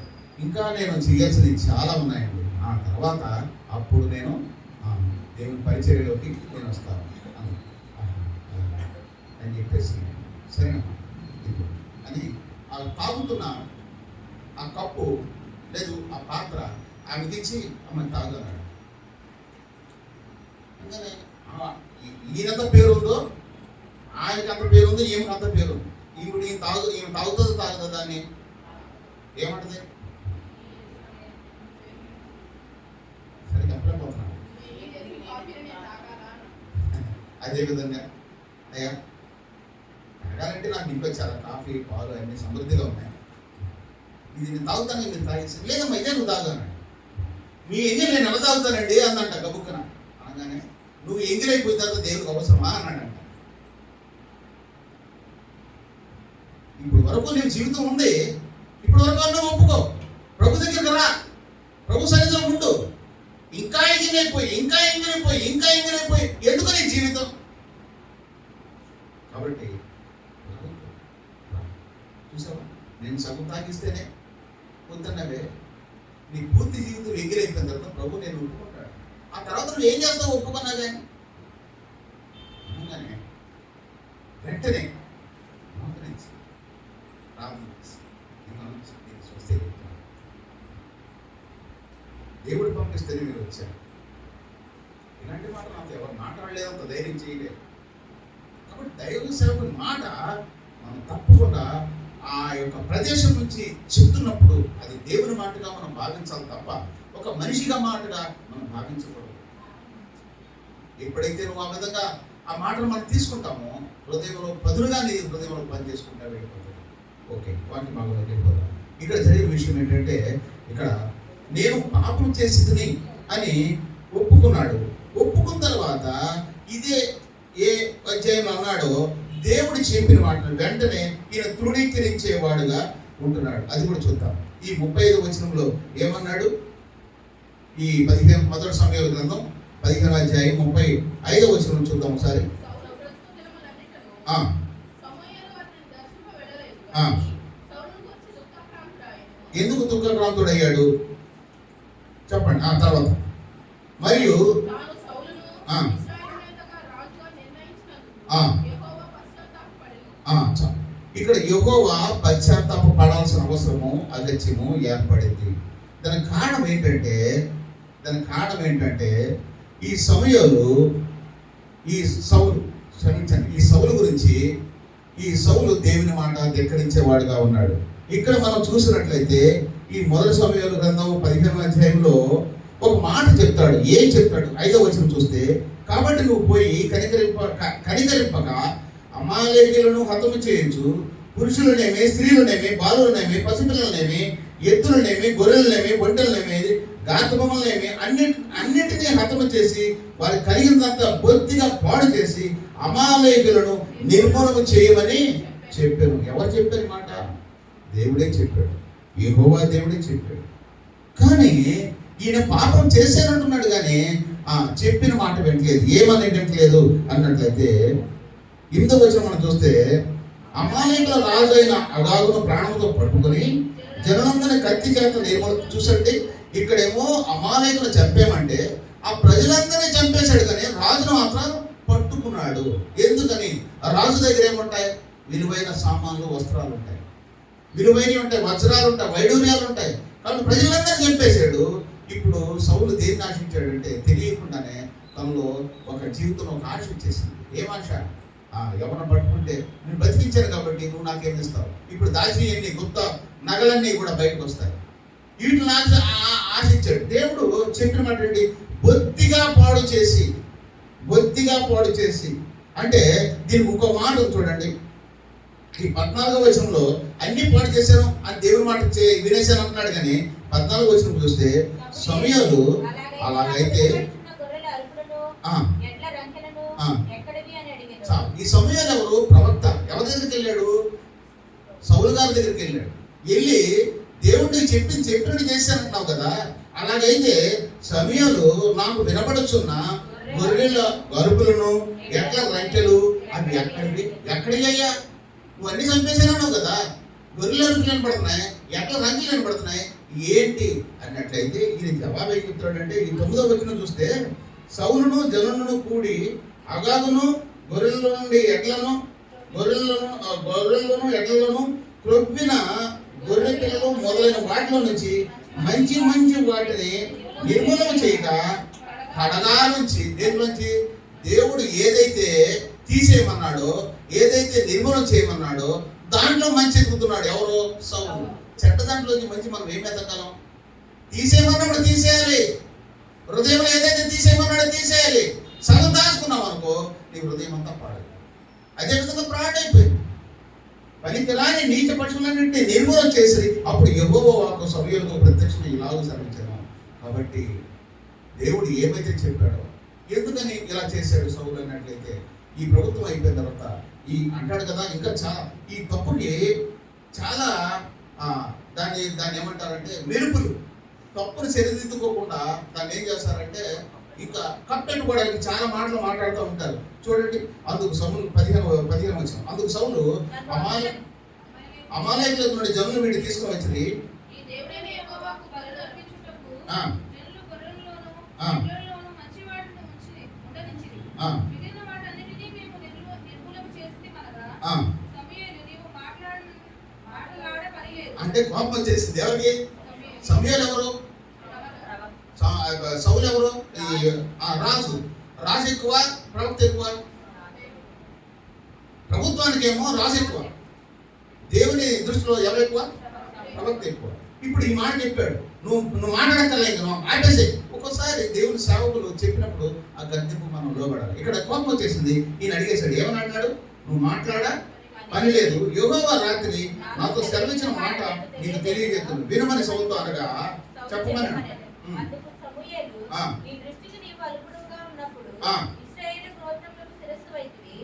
ఇంకా నేను చేయాల్సినవి చాలా ఉన్నాయండి. ఆ తర్వాత అప్పుడు నేను దేవుని పరిచర్యలోకి నేను వస్తాను అని చెప్పేసి సరేనమ్మా ఇదిగో అని ఆ తాగుతున్న ఆ కప్పు లేదు ఆ పాత్ర ఆమె తెచ్చి ఆమె తాగుతున్నాడు. అందుకనే ఈయనంత పేరు ఉందో ఆయనకి అంత పేరు ఉంది, ఈమెకి అంత పేరు ఉంది. ఇప్పుడు ఈమె తాగుతుందా దాన్ని ఏమంటది? సరే చెప్పలేకపోతున్నాను. అదేవిధంగా అయ్యా తాగాలంటే నాకు ఇంట్లో చాలా కాఫీ పాలు అన్నీ సమృద్ధిగా ఉన్నాయి, ఇది నేను తాగుతాను, మీరు తాగేసి లేదమ్మా ఇదే నువ్వు తాగుతానండి. మీ ఎంగిల్ నేను ఎలా తాగుతానండి అందంట గబుక్కున. అనగానే నువ్వు ఎంగిల్ అయిపోయిన తర్వాత దేవుడికి అవసరమా అన్నాడంట. ఇప్పుడు వరకు నీ జీవితం ఉంది, ఇప్పుడు వరకు అన్న ఒప్పుకో, ప్రభు దగ్గరికి రా, ప్రభు సన్నిధిలో ఉండు. ఇంకా ఎంగిలైపోయి ఎందుకు నీ జీవితం? కాబట్టి చూసావా, నేను సగం తాగిస్తేనే వద్దన్నవే, నీ పూర్తి జీవితం ఎంగిలైపోయిన తర్వాత ప్రభు నేను ఒప్పుకుంటాడు. ఆ తర్వాత నువ్వు ఏం చేస్తావు ఒప్పుకున్నా కానీ అనగానే వెంటనే మోకరించి స్వస్తి దేవుడు పంపిస్తేనే మీరు వచ్చారు. ఇలాంటి మాట నాతో ఎవరు మాట్లాడలేదంత ధైర్యం చేయలేదు. కాబట్టి దైవ సేవకుని మాట మనం తప్పకుండా ఆ యొక్క ప్రదేశం నుంచి చెప్తున్నప్పుడు అది దేవుని మాటగా మనం భావించాలి తప్ప ఒక మనిషిగా మాటగా మనం భావించకూడదు. ఎప్పుడైతే నువ్వు ఆ విధంగా ఆ మాటను మనం తీసుకుంటామో హృదయంలో పదులుగా నీ హృదయంలో పని చేసుకుంటా వెళ్ళిపోతుంది. ఓకే, వాటి భాగంలో వెళ్ళిపోతాం. ఇక్కడ జరిగిన విషయం ఏంటంటే, ఇక్కడ నేను పాపం చేసింది అని ఒప్పుకున్నాడు. ఒప్పుకున్న తర్వాత ఇదే ఏ అధ్యాయంలో అన్నాడో దేవుడు చెప్పిన మాటను వెంటనే ఈయన తృణీకరించేవాడుగా ఉంటున్నాడు. అది కూడా చూద్దాం. ఈ 35వ వచనంలో ఏమన్నాడు? ఈ 15 మొదటి సమూయేలు గ్రంథం 15వ అధ్యాయం 35వ వచనం చూద్దాం ఒకసారి. ఎందుకు దుఃఖక్రాంతుడయ్యాడు చెప్పండి. ఆ తర్వాత మరియు ఇక్కడ యెహోవా పశ్చాత్తాప పడాల్సిన అవసరము అగత్యము ఏర్పడింది. దానికి కారణం ఏంటంటే ఈ సమయంలో ఈ సౌలు గురించి ఈ సౌలు దేవుని మాట ధిక్కరించేవాడుగా ఉన్నాడు. ఇక్కడ మనం చూసినట్లయితే ఈ మొదటి సమూయేలు గ్రంథం 15వ అధ్యాయంలో ఒక మాట చెప్తాడు. ఏం చెప్తాడు? 5వ వచనం చూస్తే, కాబట్టి నువ్వు పోయి కనికరింపక అమాలేకీయులను హతము చేయొచ్చు, పురుషులనేమి, స్త్రీలనేమి, బాలులనేమి, పసిపిల్లలనేమి, ఎద్దులనేమి, గొర్రెలనేమి, ఒంటెలనేమి, గాతబొమ్మలనేమి అన్నిటినీ హతము చేసి వారి కలిగినంత బొత్తిగా పాడు చేసి అమాలేకీయులను నిర్మూలన చేయమని చెప్పాను. ఎవరు చెప్పారు మాట? దేవుడే చెప్పాడు, యెహోవా దేవుడే చెప్పాడు. కానీ ఈయన పాపం చేశానంటున్నాడు కానీ చెప్పిన మాట వినట్లేదు. ఏమని వినట్లేదు అన్నట్లయితే 8వ వచనం మనం చూస్తే, అమాలేకుల రాజు అయిన అగాగును ప్రాణంతో పట్టుకుని జనులందరినీ కత్తి చేత చూసండి. ఇక్కడేమో అమాలేకులను చంపేమంటే ఆ ప్రజలందరినీ చంపేశాడు కానీ రాజును మాత్రం పట్టుకున్నాడు. ఎందుకని? ఆ రాజు దగ్గర ఏముంటాయి? విలువైన సామాన్లు, వస్త్రాలు ఉంటాయి, విలువైనవి ఉంటాయి, వజ్రాలు ఉంటాయి, వైడూర్యాలు ఉంటాయి. కాబట్టి ప్రజలందరినీ చంపేశాడు. ఇప్పుడు సౌలు దేన్ని ఆశించాడంటే తెలియకుండానే తనలో ఒక జీవితంలో ఒక ఆశ వచ్చేసింది. ఏం ఆశ? ఎవరిని పట్టుకుంటే నేను బతికించాను కాబట్టి నువ్వు నాకేమి ఇస్తావు, ఇప్పుడు దాచినవన్నీ గుప్త నగలన్నీ కూడా బయటకు వస్తాయి, వీటిని ఆశించాడు. దేవుడు చెప్పిన మాట ఏంటి? బొత్తిగా పాడు చేసి అంటే దీనికి ఇంకో మాట చూడండి. ఈ 14వ వచనంలో అన్ని పాడు చేశాను అని దేవుని మాట వినేశాను అంటున్నాడు. కానీ 14వ వచనం చూస్తే సమయాలు అలాగైతే ఈ సమయాలు ఎవరు? ప్రవక్త. ఎవరి దగ్గరికి వెళ్ళాడు? సౌలు గారి దగ్గరికి వెళ్ళాడు. వెళ్ళి దేవుడిని చెప్పినట్టు చేశానంటున్నావు కదా, అలాగైతే సమయాలు నాకు వినపడుచున్న గొర్రెల గరుపులను, ఎట్ల రంకెలు అవి ఎక్కడయ్యా? నువ్వు అన్ని చంపేసానన్నావు కదా, గొర్రెల అరుపులు కనపడుతున్నాయి, ఎట్ల రంకెలు కనపడుతున్నాయి, ఏంటి అన్నట్లయితే ఈయన జవాబు ఏం చెప్తాడంటే ఈ 9వ వచనం చూస్తే సౌలును జనులను కూడి అగాదును గొర్రెలను ఎడ్లను క్రొవ్విన గొర్రె పిల్లలు మొదలైన వాటిలో నుంచి మంచి మంచి వాటిని నిర్మూలన చేయక కడగా నుంచి దేనిలోంచి దేవుడు ఏదైతే తీసేయమన్నాడో ఏదైతే నిర్మూలన చేయమన్నాడో దాంట్లో మంచి ఎదుగుతున్నాడు. ఎవరు? సౌలు. చెడ్డ దాంట్లోంచి మంచి మనం ఏం ఎదగలం? తీసేయమన్నప్పుడు తీసేయాలి. హృదయంలో ఏదైతే తీసేయమన్నాడో తీసేయాలి. సగం దాచుకున్నాం అనుకో నీ హృదయం అంతా పాడదు. అదేవిధంగా ప్రాణైపోయింది. పనికిరాని నీచ పక్షులన్నింటినీ నిర్మూలన చేసి అప్పుడు యెహోవా వాక్కు సమూయేలుకు ప్రత్యక్షమై ఇలాగ సెలవించాను. కాబట్టి దేవుడు ఏమైతే చెప్పాడో ఎందుకని ఇలా చేశాడు సౌలు అన్నట్లయితే ఈ ప్రభుత్వం అయిపోయిన తర్వాత ఈ అంటాడు కదా ఇంకా చాలా ఈ తప్పుని చాలా దాన్ని ఏమంటారంటే మెరుపులు తప్పుని సరిదిద్దుకోకుండా దాన్ని ఏం చేస్తారంటే ఇంకా కప్పెట్టుకోవడానికి చాలా మాటలు మాట్లాడుతూ ఉంటారు. చూడండి, అందుకు సౌలు 15 వచ్చిన అందుకు సౌలు అమాలేకుల నుండి జనులు వీడిని తీసుకొని వచ్చింది. అంటే కోపం వచ్చేసింది. ఎవరికి? సమూయేలు ఎవరు? సౌలు ఎవరు? రాజు ఎక్కువ, ప్రవక్త ఎక్కువ. ప్రభుత్వానికేమో రాజు ఎక్కువ, దేవుని దృష్టిలో ఎవరు ఎక్కువ? ప్రవక్త ఎక్కువ. ఇప్పుడు ఈ మాట చెప్పాడు, నువ్వు మాట్లాడక్కర్లేదు, నువ్వు ఆపేసే. ఒక్కోసారి దేవుని సేవకులు చెప్పినప్పుడు ఆ గద్దెకు మనం లోబడాలి. ఇక్కడ కోపం వచ్చేసింది. ఈయన అడిగేశాడు, ఏమని అన్నాడు? నువ్వు మాట్లాడా పని లేదు, యెహోవా రాత్రి నాతో సెలవించిన మాట నీకు తెలియజేస్తుంది, వినమని సౌలుతో అనగా చెప్పమని.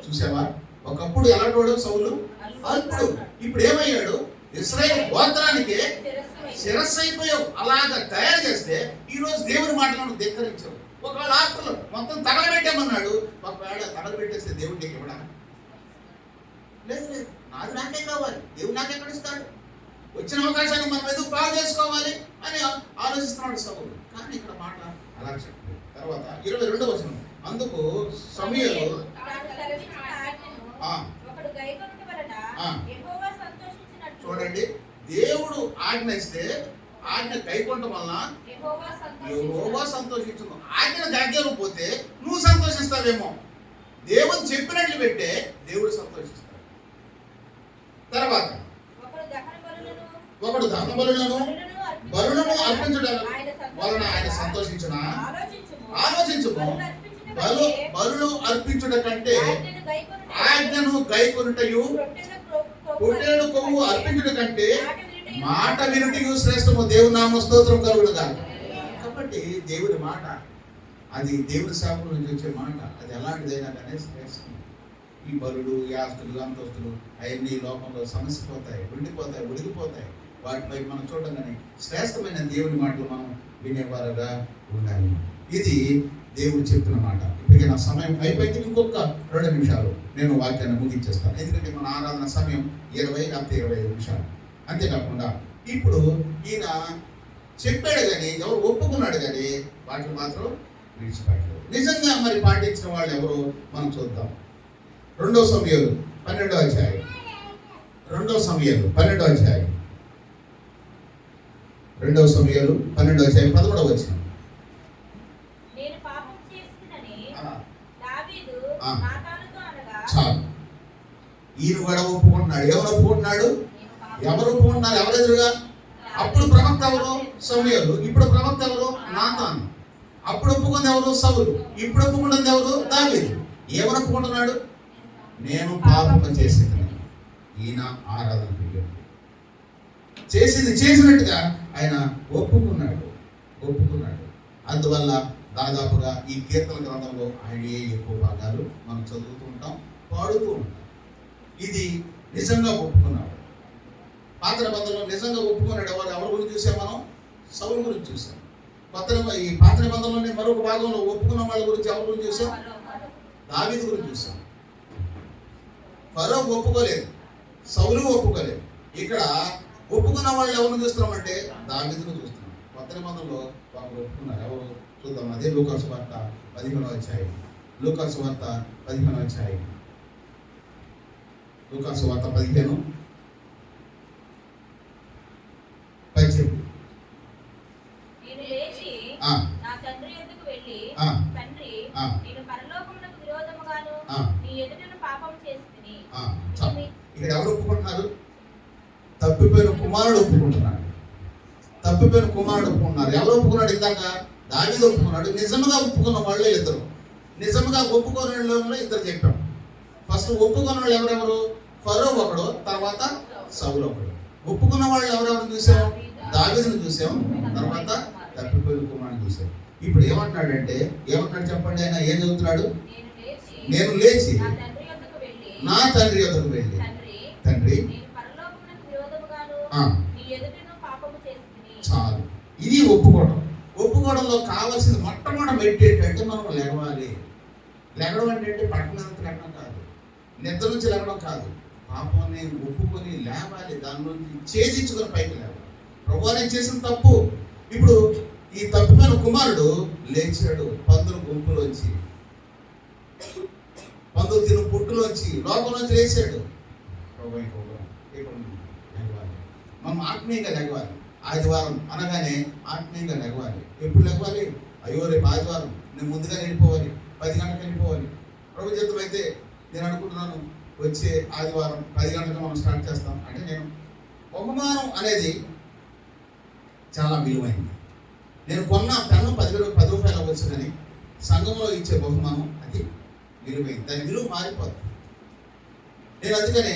చూసావా, ఒకప్పుడు ఎలాంటి సౌలు అల్పుడు, ఇప్పుడు ఏమయ్యాడు? ఇశ్రాయేలు గోత్రానికి శిరస్సు అయిపోయావు. అలాగా తయారు చేస్తే ఈ రోజు దేవుని మాటలను ధిక్కరించావు. ఒకవేళ ఆస్తులు మొత్తం తగలబెట్టామన్నాడు, ఒకవేళ తగలబెట్టేస్తే దేవుడు నీకు ఇవ్వడా? లేదు లేదు, నాది నాకే కావాలి, దేవుడు నాకెక్కడ ఇస్తాడు? వచ్చిన అవకాశాన్ని మనం ఎందుకు బాగు చేసుకోవాలి అని ఆలోచిస్తున్నాడు సౌలు. కానీ ఇక్కడ మాట అలా చెప్పాడు. తర్వాత 22వ వచనం, అందుకు సమూయేలు చూడండి, దేవుడు ఆజ్ఞ ఇస్తే ఆజ్ఞ కైకొనడం వలన యెహోవా సంతోషించును. ఆజ్ఞను దగ్గర పోతే నువ్వు సంతోషిస్తావేమో. దేవుడు చెప్పినట్లు పెట్టే దేవుడు సంతోషిస్తాడు. తర్వాత ఒకడు దహన బలులను అర్పించడం వలన ఆయన సంతోషించునా? ఆలోచించుము. బలులు అర్పించుట కంటే ఆజ్ఞను గైకొనుటయు పొట్టేలు కొవ్వు అర్పించుట కంటే మాట వినుటయు శ్రేష్టము. దేవుని నామ స్తోత్రం కలుగునుగా. కాబట్టి దేవుని మాట, అది దేవుని సేవకుల నుంచి వచ్చే మాట, అది ఎలాంటిదైనా కానీ శ్రేష్టం. ఈ బలులు, ఈ ఆస్తులు, అంతస్తులు అవన్నీ లోకంలో సమస్యపోతాయి, ఉండిపోతాయి, ఉడిగిపోతాయి. వాటిపై మనం చూడగానే శ్రేష్టమైన దేవుని మాటలు మనం వినేవారుగా ఉండాలి. ఇది దేవుడు చెప్పిన మాట. ఇప్పటికే నా సమయం అయిపోయింది. ఇంకొక 2 నిమిషాలు నేను వాక్యాన్ని ముగించేస్తాను. ఎందుకంటే మన ఆరాధన సమయం 20-25 నిమిషాలు. అంతేకాకుండా ఇప్పుడు ఈయన చెప్పాడు కానీ ఎవరు ఒప్పుకున్నాడు కానీ వాటిని మాత్రం విడిచిపెట్టలేదు. నిజంగా మరి పాటించిన వాళ్ళు ఎవరు మనం చూద్దాం. 2వ సమూయేలు 12వ అధ్యాయం. 2వ సమూయేలు 12వ అధ్యాయం. 2వ సమూయేలు 12వ అధ్యాయం 11వ వచనం. చాలు, ఈయన కూడా ఒప్పుకుంటున్నాడు. ఎవరు ఒప్పుకుంటున్నాడు? ఎవరు ఎదురుగా? అప్పుడు ప్రవక్త ఎవరు? సమూయేలు. ఇప్పుడు ప్రవక్త ఎవరు? నాతాను. అప్పుడు ఒప్పుకుంది ఎవరు? సౌలు. ఇప్పుడు ఒప్పుకుంటుంది ఎవరు? దావీదు. ఏమని ఒప్పుకుంటున్నాడు? నేను పాపం చేసింది. ఈయన ఆరాధన చేసినట్టుగా ఆయన ఒప్పుకున్నాడు. అందువల్ల దాదాపుగా ఈ కీర్తన గ్రంథంలో ఆయనే ఎక్కువ భాగాలు మనం చదువుతూ ఉంటాం, పాడుతూ ఉంటాం. ఇది నిజంగా ఒప్పుకున్నాడు. పాత నిబంధనలో నిజంగా ఒప్పుకున్నాడు. ఎవరి గురించి చూసాం మనం? సౌలు గురించి చూసాం. ఈ పాత నిబంధనలోనే మరొక భాగంలో ఒప్పుకున్న వాళ్ళ గురించి ఎవరి గురించి చూసాం? దావీదు గురించి చూసాం. ఫరో ఒప్పుకోలేదు, సౌలు ఒప్పుకోలేదు. ఇక్కడ ఒప్పుకున్న వాళ్ళు ఎవరిని చూస్తున్నామంటే దావీదును చూస్తున్నాం. కొత్త నిబంధనలో వాళ్ళు ఒప్పుకున్నారు. ఎవరు చూద్దాం. అదే లూకాసు వార్త 15వ అధ్యాయం. లూకాసు వార్త 15వ అధ్యాయం. లూకాసు వార్త 15:18. నేను లేచి ఆ. నా తండ్రి యొద్దకు వెళ్ళి, ఆ. తండ్రి, ఆ. నేను పరలోకమునకు విరోధముగాను ఆ. నీ ఎదుటను పాపం చేసితిని. ఇక్కడ ఎవరు ఒప్పుకుంటున్నారు? తప్పిపోయిన కుమారుడు ఒప్పుకుంటున్నాడు. తప్పిపోయిన కుమారుడు ఒప్పుకున్నారు. ఎవరు ఒప్పుకున్నాడు? ఇందాక దావీదు ఒప్పుకున్నాడు. నిజంగా ఒప్పుకున్న వాళ్ళే ఇద్దరు. నిజంగా ఒప్పుకున్న వాళ్ళు ఇద్దరు చెప్పాం. ఫస్ట్ ఒప్పుకున్న వాళ్ళు ఎవరెవరు? ఫరో ఒకడు, తర్వాత సౌలు ఒకడు. ఒప్పుకున్న వాళ్ళు ఎవరెవరు చూసాం? దావీదును చూసాం, తర్వాత తప్పిపోయిన కుమారుడు చూసాం. ఇప్పుడు ఏమంటున్నాడంటే, ఏమంటున్నాడు చెప్పండి? ఆయన ఏం చదువుతున్నాడు? నేను లేచి నా తండ్రి యొద్దకు వెళ్ళి, నా తండ్రి యొద్దకు వెళ్ళి, తండ్రి నేను పరలోకమునకు విరోధముగాను ఆ. నీ ఎదుటను పాపము చేసితిని. చాలు. ఇది ఒప్పుకోవడం. ఒప్పుకోవడంలో కావాల్సింది మొట్టమొదటి మెడిటేట్ అంటే మనం లెగవాలి. లెగడం అంటే పట్టణ లెగడం కాదు, నిద్ర నుంచి లెగడం కాదు. పాపాన్ని ఒప్పుకొని లేవాలి, దాని నుంచి ఛేదించుకొని పైకి లేవాలి. ప్రభువా నేను చేసిన తప్పు. ఇప్పుడు ఈ తప్పిపోయిన కుమారుడు లేచాడు. పందుల గుంపులోంచి, పందులు తిను పుట్టులోంచి, లోకంలోంచి లేచాడు. ప్రభు ఇక్కడ లెగవాలి. మనం ఆత్మీయంగా లెగవాలి. ఆదివారం అనగానే ఆత్మీయంగా లెగవాలి. ఎప్పుడు లెగవాలి? అయ్యో రేపు ఆదివారం, నేను ముందుగా వెళ్ళిపోవాలి, 10 గంటలకు వెళ్ళిపోవాలి. ప్రభు జీవితం అయితే నేను అనుకుంటున్నాను వచ్చే ఆదివారం 10 గంటలకు మనం స్టార్ట్ చేస్తాం అంటే, నేను బహుమానం అనేది చాలా విలువైంది. నేను కొన్న పెన్ను 10 రూపాయలు అవ్వచ్చు, కానీ సంఘంలో ఇచ్చే బహుమానం అది విలువైంది. దాని విలువ మారిపోతుంది. నేను అందుకనే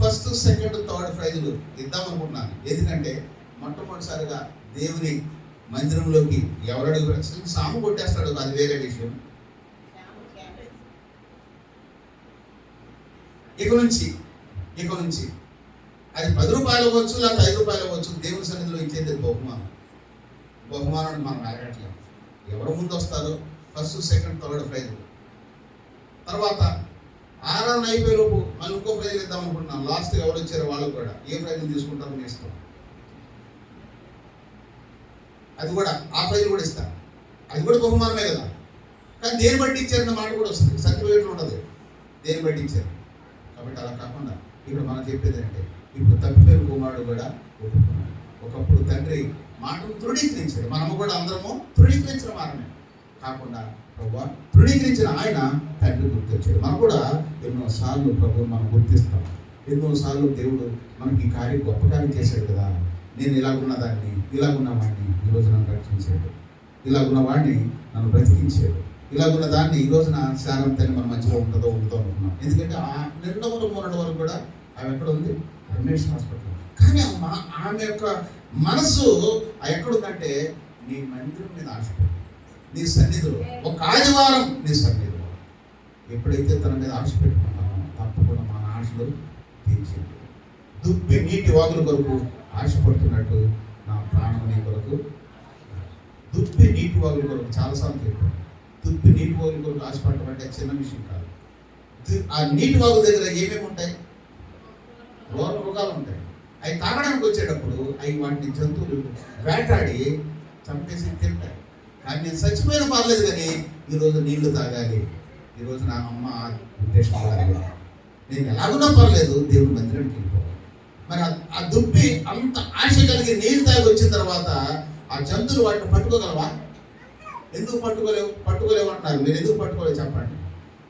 ఫస్ట్, సెకండ్, థర్డ్ ప్రైజులు ఇద్దాం అనుకుంటున్నాను. ఎందుకంటే మొట్టమొదటిసారిగా దేవుని మందిరంలోకి ఎవరు అడుగు సాము కొట్టేస్తాడు, అది వేరే విషయం. ఇక నుంచి అది 10 రూపాయలు అవ్వచ్చు, లేకపోతే 5 రూపాయలు అవ్వచ్చు. దేవుని సన్నిధిలో ఇచ్చేది బహుమానం. బహుమానాన్ని మనం అడగట్లేదు. ఎవరు ముందు వస్తారో ఫస్ట్, సెకండ్, థర్డ్ ప్రైజ్. తర్వాత ఆరాధన అయిపోయేలోపు మళ్ళీ ఇంకో ప్రైజ్ ఇద్దాం అనుకుంటున్నాను. లాస్ట్ ఎవరు వచ్చారో వాళ్ళు కూడా ఏ ప్రైజ్ తీసుకుంటారో మీ ఇష్టం. అది కూడా ఆ ప్రైజ్ కూడా ఇస్తాను. అది కూడా బహుమానమే కదా. కానీ దేని బట్టి ఇచ్చారన్న మాట కూడా వస్తుంది. సర్టిఫికేట్లు ఉండదు దేని బట్టి ఇచ్చారు. కాబట్టి అలా కాకుండా ఇక్కడ మనం చెప్పేది అంటే, ఇప్పుడు తప్పిపోయిన కుమారుడు కూడా ఒప్పుకున్నాడు. ఒకప్పుడు తండ్రి మాటను తృణీకరించాడు. మనము కూడా అందరము తృణీకరించిన వారమే కాకుండా ప్రభు తృణీకరించిన ఆయన తండ్రి గుర్తొచ్చాడు. మనం కూడా ఎన్నోసార్లు ప్రభువుని మనం గుర్తిస్తాం. ఎన్నోసార్లు దేవుడు మనకి ఈ కార్యం, గొప్ప కార్యం చేశాడు కదా. నేను ఇలాగున్న దాన్ని, ఇలాగున్న వాడిని ఈరోజు నన్ను రక్షించాడు, ఇలాగున్న వాడిని నన్ను బ్రతికించాడు, ఇలాగున్న దాన్ని ఈ రోజున శారంతని మన మధ్యలో ఉంటుందో అనుకున్నాం. ఎందుకంటే ఆ 2వ వరకు కూడా ఆమె ఎక్కడ ఉంది? రమేష్ హాస్పిటల్. కానీ ఆమె యొక్క మనసు ఎక్కడుందంటే నీ మందిరం మీద ఆశపడి, నీ సన్నిధిలో ఒక ఆదివారం నీ సన్నిధిలో ఎప్పుడైతే తన మీద ఆశ పెట్టుకున్నామో తప్పకుండా మన ఆశలు తీర్చింది. దుప్పి నీటి వాగుల కొరకు ఆశపడుతున్నట్టు నా ప్రాణం నీ కొరకు. దుప్పి నీటి వాగుల కొరకు చాలాసార్లు చెప్పాను. దుప్పి నీటి వాగుల కొరకు ఆశపడటం అంటే చిన్న విషయం కాదు. ఆ నీటి వాగుల దగ్గర ఏమేమి ఉంటాయి? రోగాలు ఉంటాయి. అవి తాగడానికి వచ్చేటప్పుడు అవి వాటిని జంతువులు వేటాడి చంపేసి తింటాయి. కానీ నేను చచ్చిపోయిన పర్లేదు, కానీ ఈరోజు నీళ్లు తాగాలి, ఈరోజు నా అమ్మ ఉద్దేశం పడాలి, నేను ఎలాగున్నా పర్లేదు దేవుని మందిరానికి వెళ్ళిపోవాలి. మరి ఆ దుప్పి అంత ఆశ కలిగి నీళ్ళు తాగి వచ్చిన తర్వాత ఆ జంతువులు వాటిని పట్టుకోగలవా? ఎందుకు పట్టుకోలేవు అంటున్నారు. మీరు ఎందుకు పట్టుకోలేవు చెప్పండి.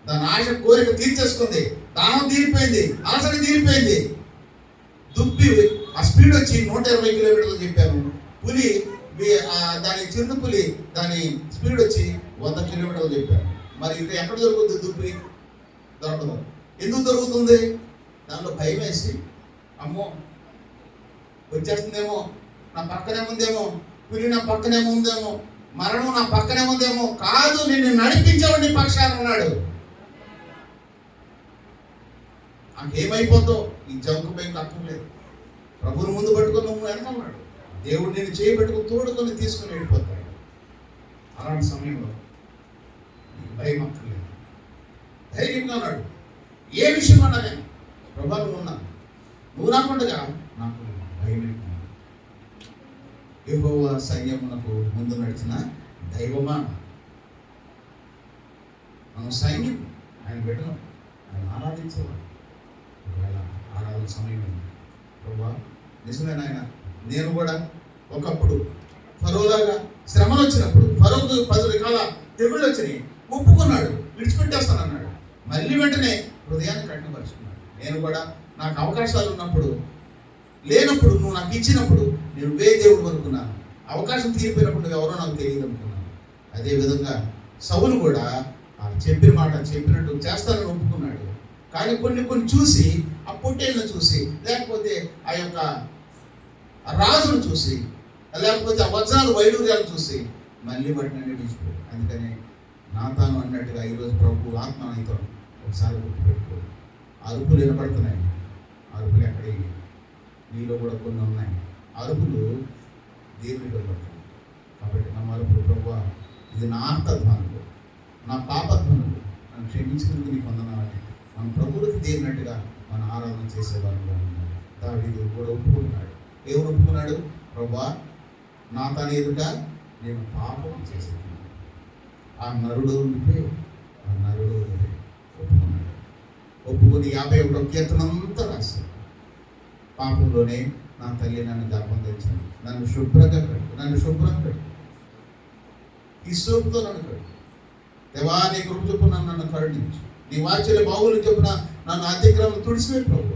దాని ఆశ కోరిక తీర్చేసుకుంది, దాహం తీరిపోయింది, అలసట తీరిపోయింది. దుప్పి ఆ స్పీడ్ వచ్చి 120 కిలోమీటర్లు చెప్పాను. పులి దాని చిన్న పులి దాని స్పీడ్ వచ్చి 100 కిలోమీటర్లు చెప్పాను. మరి ఇక్కడ ఎక్కడ దొరుకుతుంది దుప్పి? దొరకదు. ఎందుకు దొరుకుతుంది? దానిలో భయం వేసి, అమ్మో వచ్చేస్తుందేమో, నా పక్కనే ఉందేమో, పులి నా పక్కనే ఉందేమో, మరణం నా పక్కనే ఉందేమో. కాదు, నిన్ను నడిపించేవాడు నీ పక్షాన ఉన్నాడు. నాకేమైపోతావు? ఈ జంకు పైకి అర్థం లేదు. ప్రభువుని ముందు పట్టుకొని నువ్వు వెనకన్నాడు. దేవుడు నేను చేయబెట్టుకుని తోడుకొని తీసుకుని వెళ్ళిపోతాడు. అలాంటి సమయంలో నీకు భయం అక్కర్లేదు, ధైర్యంగా ఉన్నాడు. ఏ విషయం అన్నా కానీ ప్రభు నువ్వు ఉన్నా, నువ్వు రాకుండా నాకు భయం సైన్యమునకు ముందు నడిచిన దైవమా. మనం సైన్యం, ఆయన బిడ్డలం, ఆయన ఆరాధించేవాడు. ఒకవేళ ఆరాధన సమయం అయింది, ప్రభా నిజమైన ఆయన నేను కూడా ఒకప్పుడు ఫరోలాగా శ్రమలు వచ్చినప్పుడు, ఫరోకు 10 రకాల తెగుళ్ళు వచ్చినాయి, ఒప్పుకున్నాడు, విడిచిపెట్టేస్తానన్నాడు. మళ్ళీ వెంటనే హృదయాన్ని కఠినపరుచుకున్నాడు. నేను కూడా నాకు అవకాశాలు ఉన్నప్పుడు, లేనప్పుడు నువ్వు నాకు ఇచ్చినప్పుడు నేను దేవుడు అనుకున్నాను. అవకాశం తీరిపోయినప్పుడు నువ్వు ఎవరో నాకు తెలియదు అనుకున్నాను. అదేవిధంగా సౌలు కూడా చెప్పిన మాట చెప్పినట్టు చేస్తానని ఒప్పుకున్నాడు. కానీ కొన్ని చూసి, ఆ పొట్టేళ్ళను చూసి, లేకపోతే ఆ యొక్క రాజును చూసి, లేకపోతే ఆ వజ్రాలు వైడూర్యాలు చూసి మళ్ళీ వాటిని విడిచిపోయాడు. అందుకని నాతాను అన్నట్టుగా ఈరోజు ప్రభు ఆత్మ నీతో ఒకసారి గుర్తుపెట్టుకో. అరుపులు వినపడుతున్నాయి, అరుపులు ఎక్కడికి? నీలో కూడా కొన్ని ఉన్నాయి. అరుపులు దేవుని వినపడుతున్నాయి. కాబట్టి నా అరుపులు ప్రభు, ఇది నా ఆర్తధ్వానులు, నా పాపధ్వానులు, నన్ను క్షమించినందుకు నీకు వందనాలని మన ప్రభువులకు దేనినట్టుగా మన ఆరాధన చేసేవాళ్ళుగా ఉన్నారు. దావీదు కూడా ఒప్పుకున్నాడు. ఏమని ఒప్పుకున్నాడు? ప్రభా నా తన ఎదుట నేను పాపం చేసేది. ఆ నరుడు ఒప్పుకున్నాడు. ఒప్పుకొని 51వ కీర్తన అంతా రాశాడు. పాపంలోనే నా తల్లి నన్ను గర్భం తెచ్చాను, నన్ను శుభ్రంగా కట్టు, ఈ సోపుతో నన్ను కట్టు. దేవా నీ కృప చొప్పున నన్ను కరుణించు, నీ వాత్సల్య బాహువుల చొప్పున నన్ను అతిక్రమం తుడిచిపోయి ప్రభు.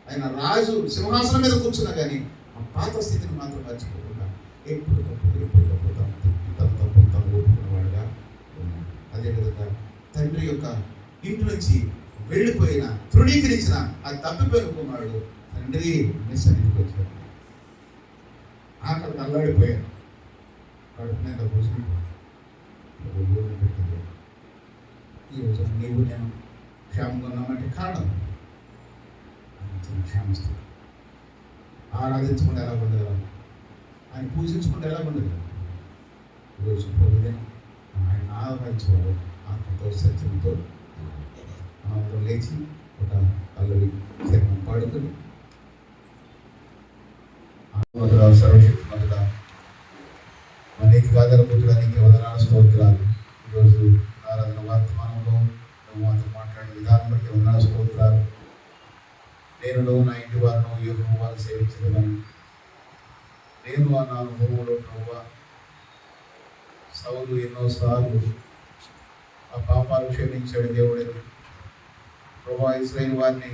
ఆయన రాజు సింహాసనం మీద కూర్చున్నా కానీ ఆ పాత స్థితిని మాత్రం మర్చిపోకుండా ఎప్పుడు తన తప్పును తను ఒప్పుకున్నవాడుగా ఉన్నాడు. అదేవిధంగా తండ్రి యొక్క ఇంటి నుంచి వెళ్ళిపోయిన, తృణీకరించిన ఆ తప్పిపోయిన కుమారుడు తండ్రి సన్నిధికి వచ్చాడు. అక్కడ అల్లాడిపోయాడు. కడుపు మీద కూర్చుని పెట్టింది. ఈరోజు నీవు నేను క్షేమంగా ఉన్నామంటే కారణం క్షేమస్తుంది. ఆరాధించకుండా ఎలా ఉండగలం, ఆయన పూజించకుండా ఎలా ఉండగలం? ఈరోజు ప్రభుదినం ఆయన ఆరాధించేవారు ఆత్మతో సత్యంతో మనం లేచి ఒక పల్లవి శరణం పాడుకుని సర్వశక్తి మొదట మనకి ఆధారపడడానికి వదనాలు స్తోత్రాలు. ఈరోజు ఆరాధన వర్తమానంలో నువ్వు మాతో మాట్లాడిన విధానం బట్టి వందనాలు స్తోత్రాలు. నేను నా ఇంటి వారిను యెహోవాను సేవించదమని నేను నా అనుభవంలో ప్రభువా సౌలు ఎన్నోసార్లు ఆ పాపాలు క్షమించాడు దేవుడని. ప్రభువా ఇశ్రాయేలు వారిని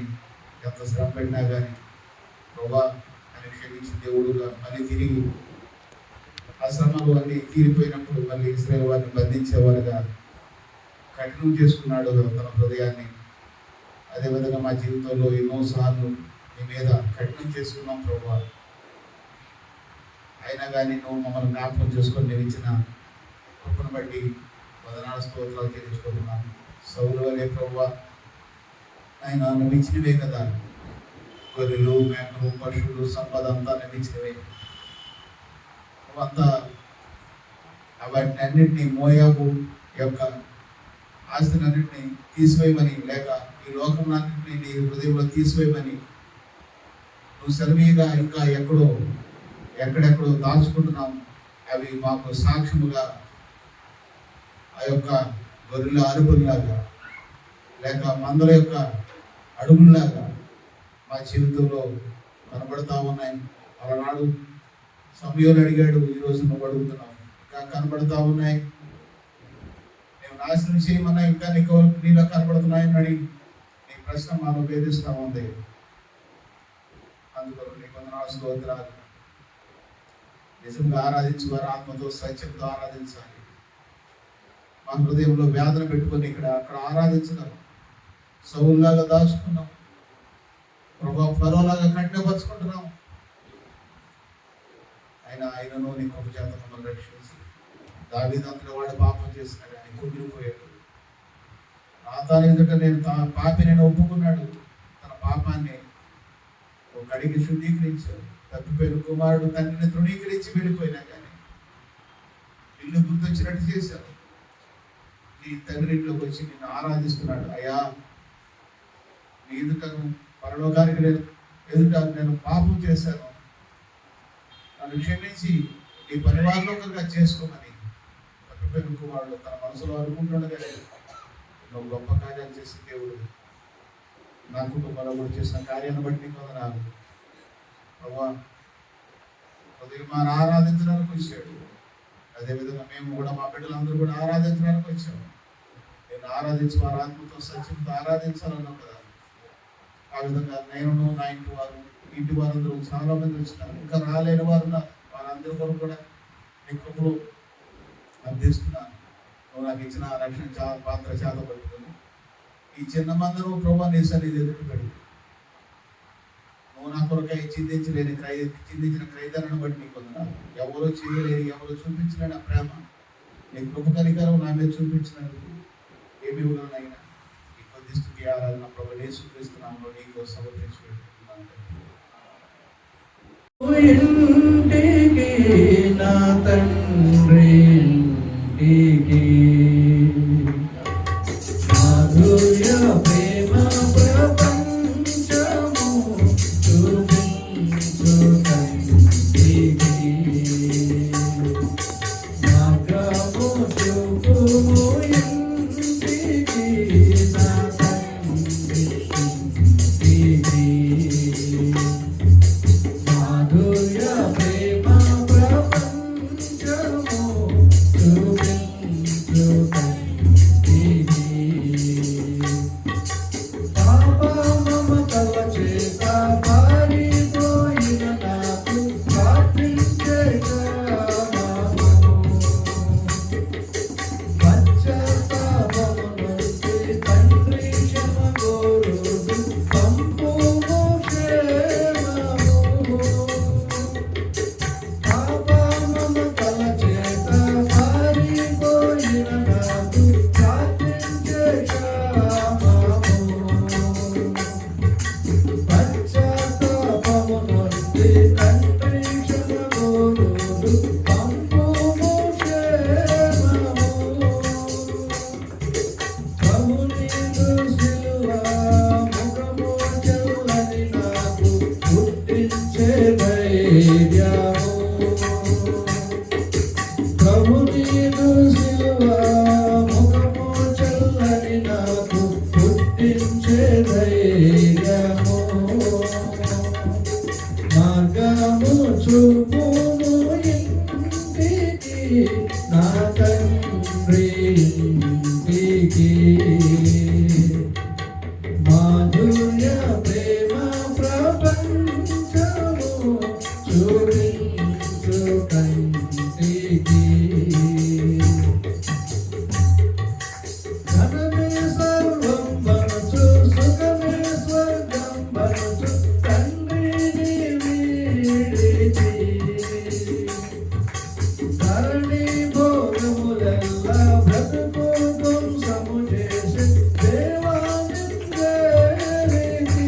ఎంత శ్రమ పెట్టినా కానీ ప్రభువా అని క్షమించిన దేవుడుగా మళ్ళీ తిరిగి ఆ శ్రమలు అన్నీ తీరిపోయినప్పుడు మళ్ళీ ఇశ్రాయేలు వారిని బంధించేవారుగా కఠినం చేసుకున్నాడు తన హృదయాన్ని. అదేవిధంగా మా జీవితంలో ఎన్నోసార్లు నీ మీద కఠినం చేసుకున్నాం ప్రభువా. అయినా కానీ నువ్వు మమ్మల్ని జ్ఞాపకం చేసుకొని నేను ఇచ్చిన కృపను బట్టి వందనాలు స్తోత్రాలు చెల్లించుకుంటున్నాను. సౌలు వలే ప్రభువా ఆయన నువ్వు ఇచ్చినవే కదా, గొర్రెలు మేకలు పశువులు సంపద అంతా నువ్వు ఇచ్చినవే. నువ్వంతా వాటిని అన్నింటినీ మోయాబు యొక్క ఆస్తిని అన్నింటినీ తీసివేయమని, లేక ఈ లోకం అన్నింటినీ నీ హృదయంలో తీసివేయమని నువ్వు సెలవీగా ఇంకా ఎక్కడెక్కడో దాచుకుంటున్నాం. అవి మాకు సాక్ష్యముగా ఆ యొక్క గొర్రెల అరుపుల్లాగా లేక మందల యొక్క అడుగుల్లాగా మా జీవితంలో కనబడతా ఉన్నాయి. అలనాడు సమయంలో అడిగాడు, ఈరోజు నువ్వు అడుగుతున్నావు. ఇంకా కనబడతా ఉన్నాయి. నేను నాశనం చేయమన్నా ఇంకా నీలో కనబడుతున్నాయని అడిగి నీ ప్రశ్న మాలో వేధిస్తూ ఉంది. అందుకొరకు నీకు వందనాలు స్తోత్రాలు. నిజంగా ఆరాధించేవారు ఆత్మతో సత్యంతో ఆరాధించాలి. మా హృదయంలో వేదన పెట్టుకొని అక్కడ ఆరాధించగలం. సౌలులాగా దాచుకున్నాం, ప్రభా ఫరోలాగా కఠినపరుచుకుంటున్నాం. ఆయనను నీ కృప చేత మమ్మల్ని రక్షించి దావీదు అంతలో వాడు పాపం చేసిన కానీ కుమిలిపోయాడు. నాతాను ఎదుట నేను పాపిని ఒప్పుకున్నాడు. తన పాపాన్ని ఒక అడిగి శుద్ధీకరించాడు. తప్పిపోయిన కుమారుడు తండ్రిని తృణీకరించి వెళ్ళిపోయినా కానీ ఇల్లు గుర్తొచ్చినట్టు చేశాడు. నీ తండ్రి ఇంట్లోకి వచ్చి నిన్ను ఆరాధిస్తున్నాడు. అయ్యా నీ ఎదుటను పరలోకానికి ఎదుట నేను పాపం చేశాను, నన్ను క్షమించి నీ పనివారిలో ఒకరిగా చేసుకోమని తప్పిపోయిన కుమారుడు తన మనసులో అనుకుంటుండగా నువ్వు గొప్ప కార్యాలు చేసిన దేవుడు నా కుటుంబంలో కూడా చేసిన కార్యాన్ని బట్టి నీకు వందనాలు. అవ్వా ఉదయం మన ఆరాధించడానికి వచ్చాడు. అదేవిధంగా మేము కూడా మా బిడ్డలందరూ కూడా ఆరాధించడానికి వచ్చాము. నేను ఆరాధించి వారి ఆత్మతో సత్యంతో ఆరాధించాలన్నాం కదా. ఆ విధంగా నేను నా ఇంటి వారందరూ చాలా మంది వచ్చినారు. ఇంకా రాలేని వారు ఉన్నారు. వారందరూ కూడా నీ కృపలో అర్థిస్తున్నాను. నువ్వు నాకు ఇచ్చిన రక్షణ పాత్ర చేత పట్టుకుని ఈ చిన్న మందరూ ప్రభా నీ సన్నిధి ఎదుటి పెడుతుంది. నువ్వు నా కొరకై చిందించిన క్రైదాలను బట్టి నీకు వందనాలు. ఎవరో చేయలేని ఎవరో చూపించలేని ఆ ప్రేమ నీ కృప కనికరం నా మీద చూపించినందుకు ఏమి ఇవ్వగలనైనా ఈ కొద్ది స్థుతి ఆరాధన ప్రభు యేసుక్రీస్తునామములో నీకు సమర్పించుకుంటున్నాను. ఇంటికి నా తండ్రి ఇంటికి మాధుర్య ప్రేమ ప్రపంచము చూపించు తండ్రికి మార్గము చూపుము ఇంటికి నా తండ్రి ఇంటికి మాధుర్య ప్రేమ ప్రపంచము చూపించు తండ్రికి పాప మమతల చేత పారిపోయిన నాకు ప్రార్థించే క్షమాపణము పశ్చాత్తాపము నుండి తండ్రి క్షమ కోరుదు పంపుము క్షేమము పాప మమతల చేత పారిపోయిన నాకు ప్రార్థించే క్షమాపణము పశ్చాత్తాపము నుండి తండ్రి క్షమ కోరుదు పంపుము క్షేమము ప్రభునీదు సిలువ ముఖము చల్లని నాకు పుట్టించే ధైర్యము ప్రభునీదు సిలువ ముఖము చల్లని నాకు పుట్టించే ధైర్యము మార్గము చూపుము ఇంటికి నా తండ్రి ఇంటికి మాధుర్య ప్రేమ ప్రపంచము చూపించు కంటికి ధనమే సర్వం బనుచు సుఖమే స్వర్గం బనుచు తండ్రిని వీడిచి ధరణి భోగములెల్లా బ్రతుకు ధ్వంసము చేసి దేవానిందేరికి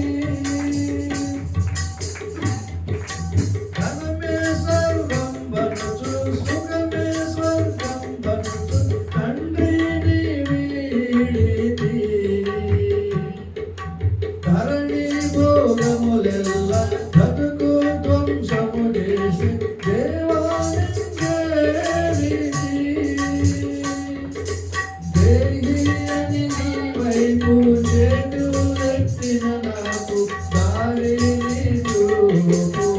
ధనమే సర్వం బనుచు సుఖమే స్వర్గం బనుచు తండ్రిని వీడితి ధరణి భోగములెల్లా బ్రతుకు ధ్వంసము చేసి దేవానిందేరికి దేహి అని నీ వైపు చేతులెత్తిన నాకు దారిని చూపుము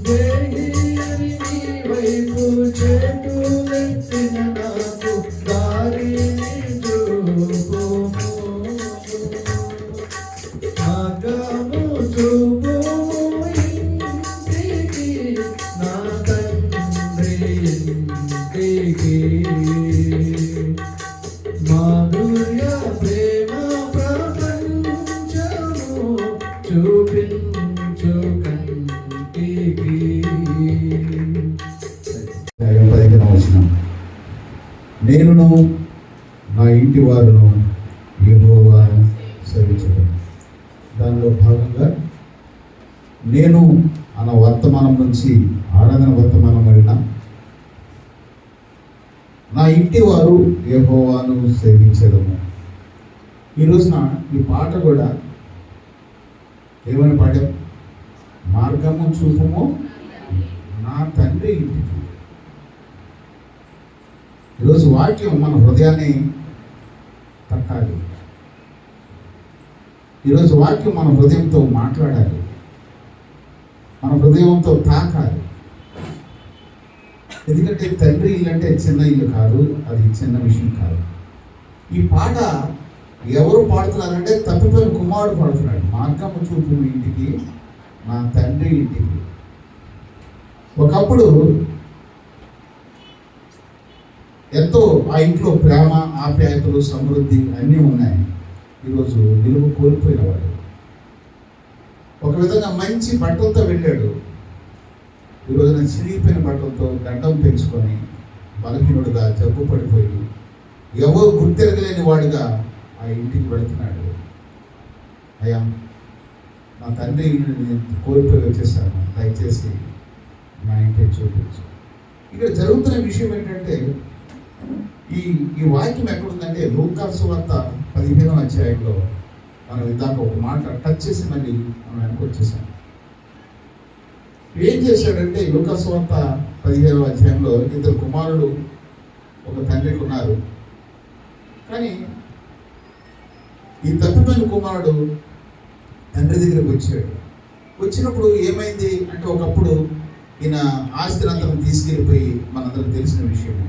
దేహి అని నీ వైపు చేతులెత్తిన నాకు దారిని చూపుము మార్గము చూపుము ఇంటికి నా తండ్రి ఇంటికి మాధుర్య ప్రేమ ప్రపంచము చూపించు కంటికి. 15వ వచనం. నేనును నా ఇంటి వారును యెహోవాను సేవించడం. దానిలో భాగంగా నేను అన్న వర్తమానం నుంచి ఆరాధన వర్తమానం అయిన నా ఇంటి వారు యెహోవాను సేవించడము. ఈ రోజున ఈ పాట కూడా ఏమని పాడాం? మార్గము చూపుము నా తండ్రి ఇంటికి. ఈరోజు వాక్యం మన హృదయాన్ని తట్టాలి. ఈరోజు వాక్యం మన హృదయంతో మాట్లాడాలి, మన హృదయంతో తాకాలి. ఎందుకంటే తండ్రి ఇల్లు అంటే చిన్న ఇల్లు కాదు, అది చిన్న విషయం కాదు. ఈ పాట ఎవరు పాడుతున్నారంటే తప్పిపోయిన కుమారుడు పాడుతున్నాడు. మార్గము చూపు ఇంటికి, నా తండ్రి ఇంటికి. ఒకప్పుడు ఎంతో ఆ ఇంట్లో ప్రేమ, ఆప్యాయతలు, సమృద్ధి అన్నీ ఉన్నాయి. ఈరోజు విలువ కోల్పోయిన వాడు. ఒక విధంగా మంచి బట్టలతో వెళ్ళాడు, ఈరోజున చిరిగిపోయిన బట్టలతో గడ్డం పెంచుకొని బలహీనుడుగా జబ్బు పడిపోయి ఎవరు గుర్తెరగలేని వాడిగా ఆ ఇంటికి వెళుతున్నాడు. అయ్యా, మా తండ్రి నేను కోల్పోయి వచ్చేసాను, దయచేసి నా ఇంటికి చూపించు. ఇక్కడ జరుగుతున్న విషయం ఏంటంటే ఈ వాక్యం ఎక్కడుందంటే లూకా సువార్త 15వ అధ్యాయంలో మనం ఇందాక ఒక మాట టచ్ చేసి మళ్ళీ మనం వెనక్కి వచ్చేసాం. ఏం చేశాడంటే లూకా సువార్త 15వ అధ్యాయంలో ఇద్దరు కుమారులు ఒక తండ్రికి ఉన్నారు. కానీ ఈ తప్పిపోయిన కుమారుడు తండ్రి దగ్గరికి వచ్చాడు. వచ్చినప్పుడు ఏమైంది అంటే ఒకప్పుడు ఈయన ఆస్తినంతరం తీసుకెళ్ళిపోయి మనందరికి తెలిసిన విషయమే.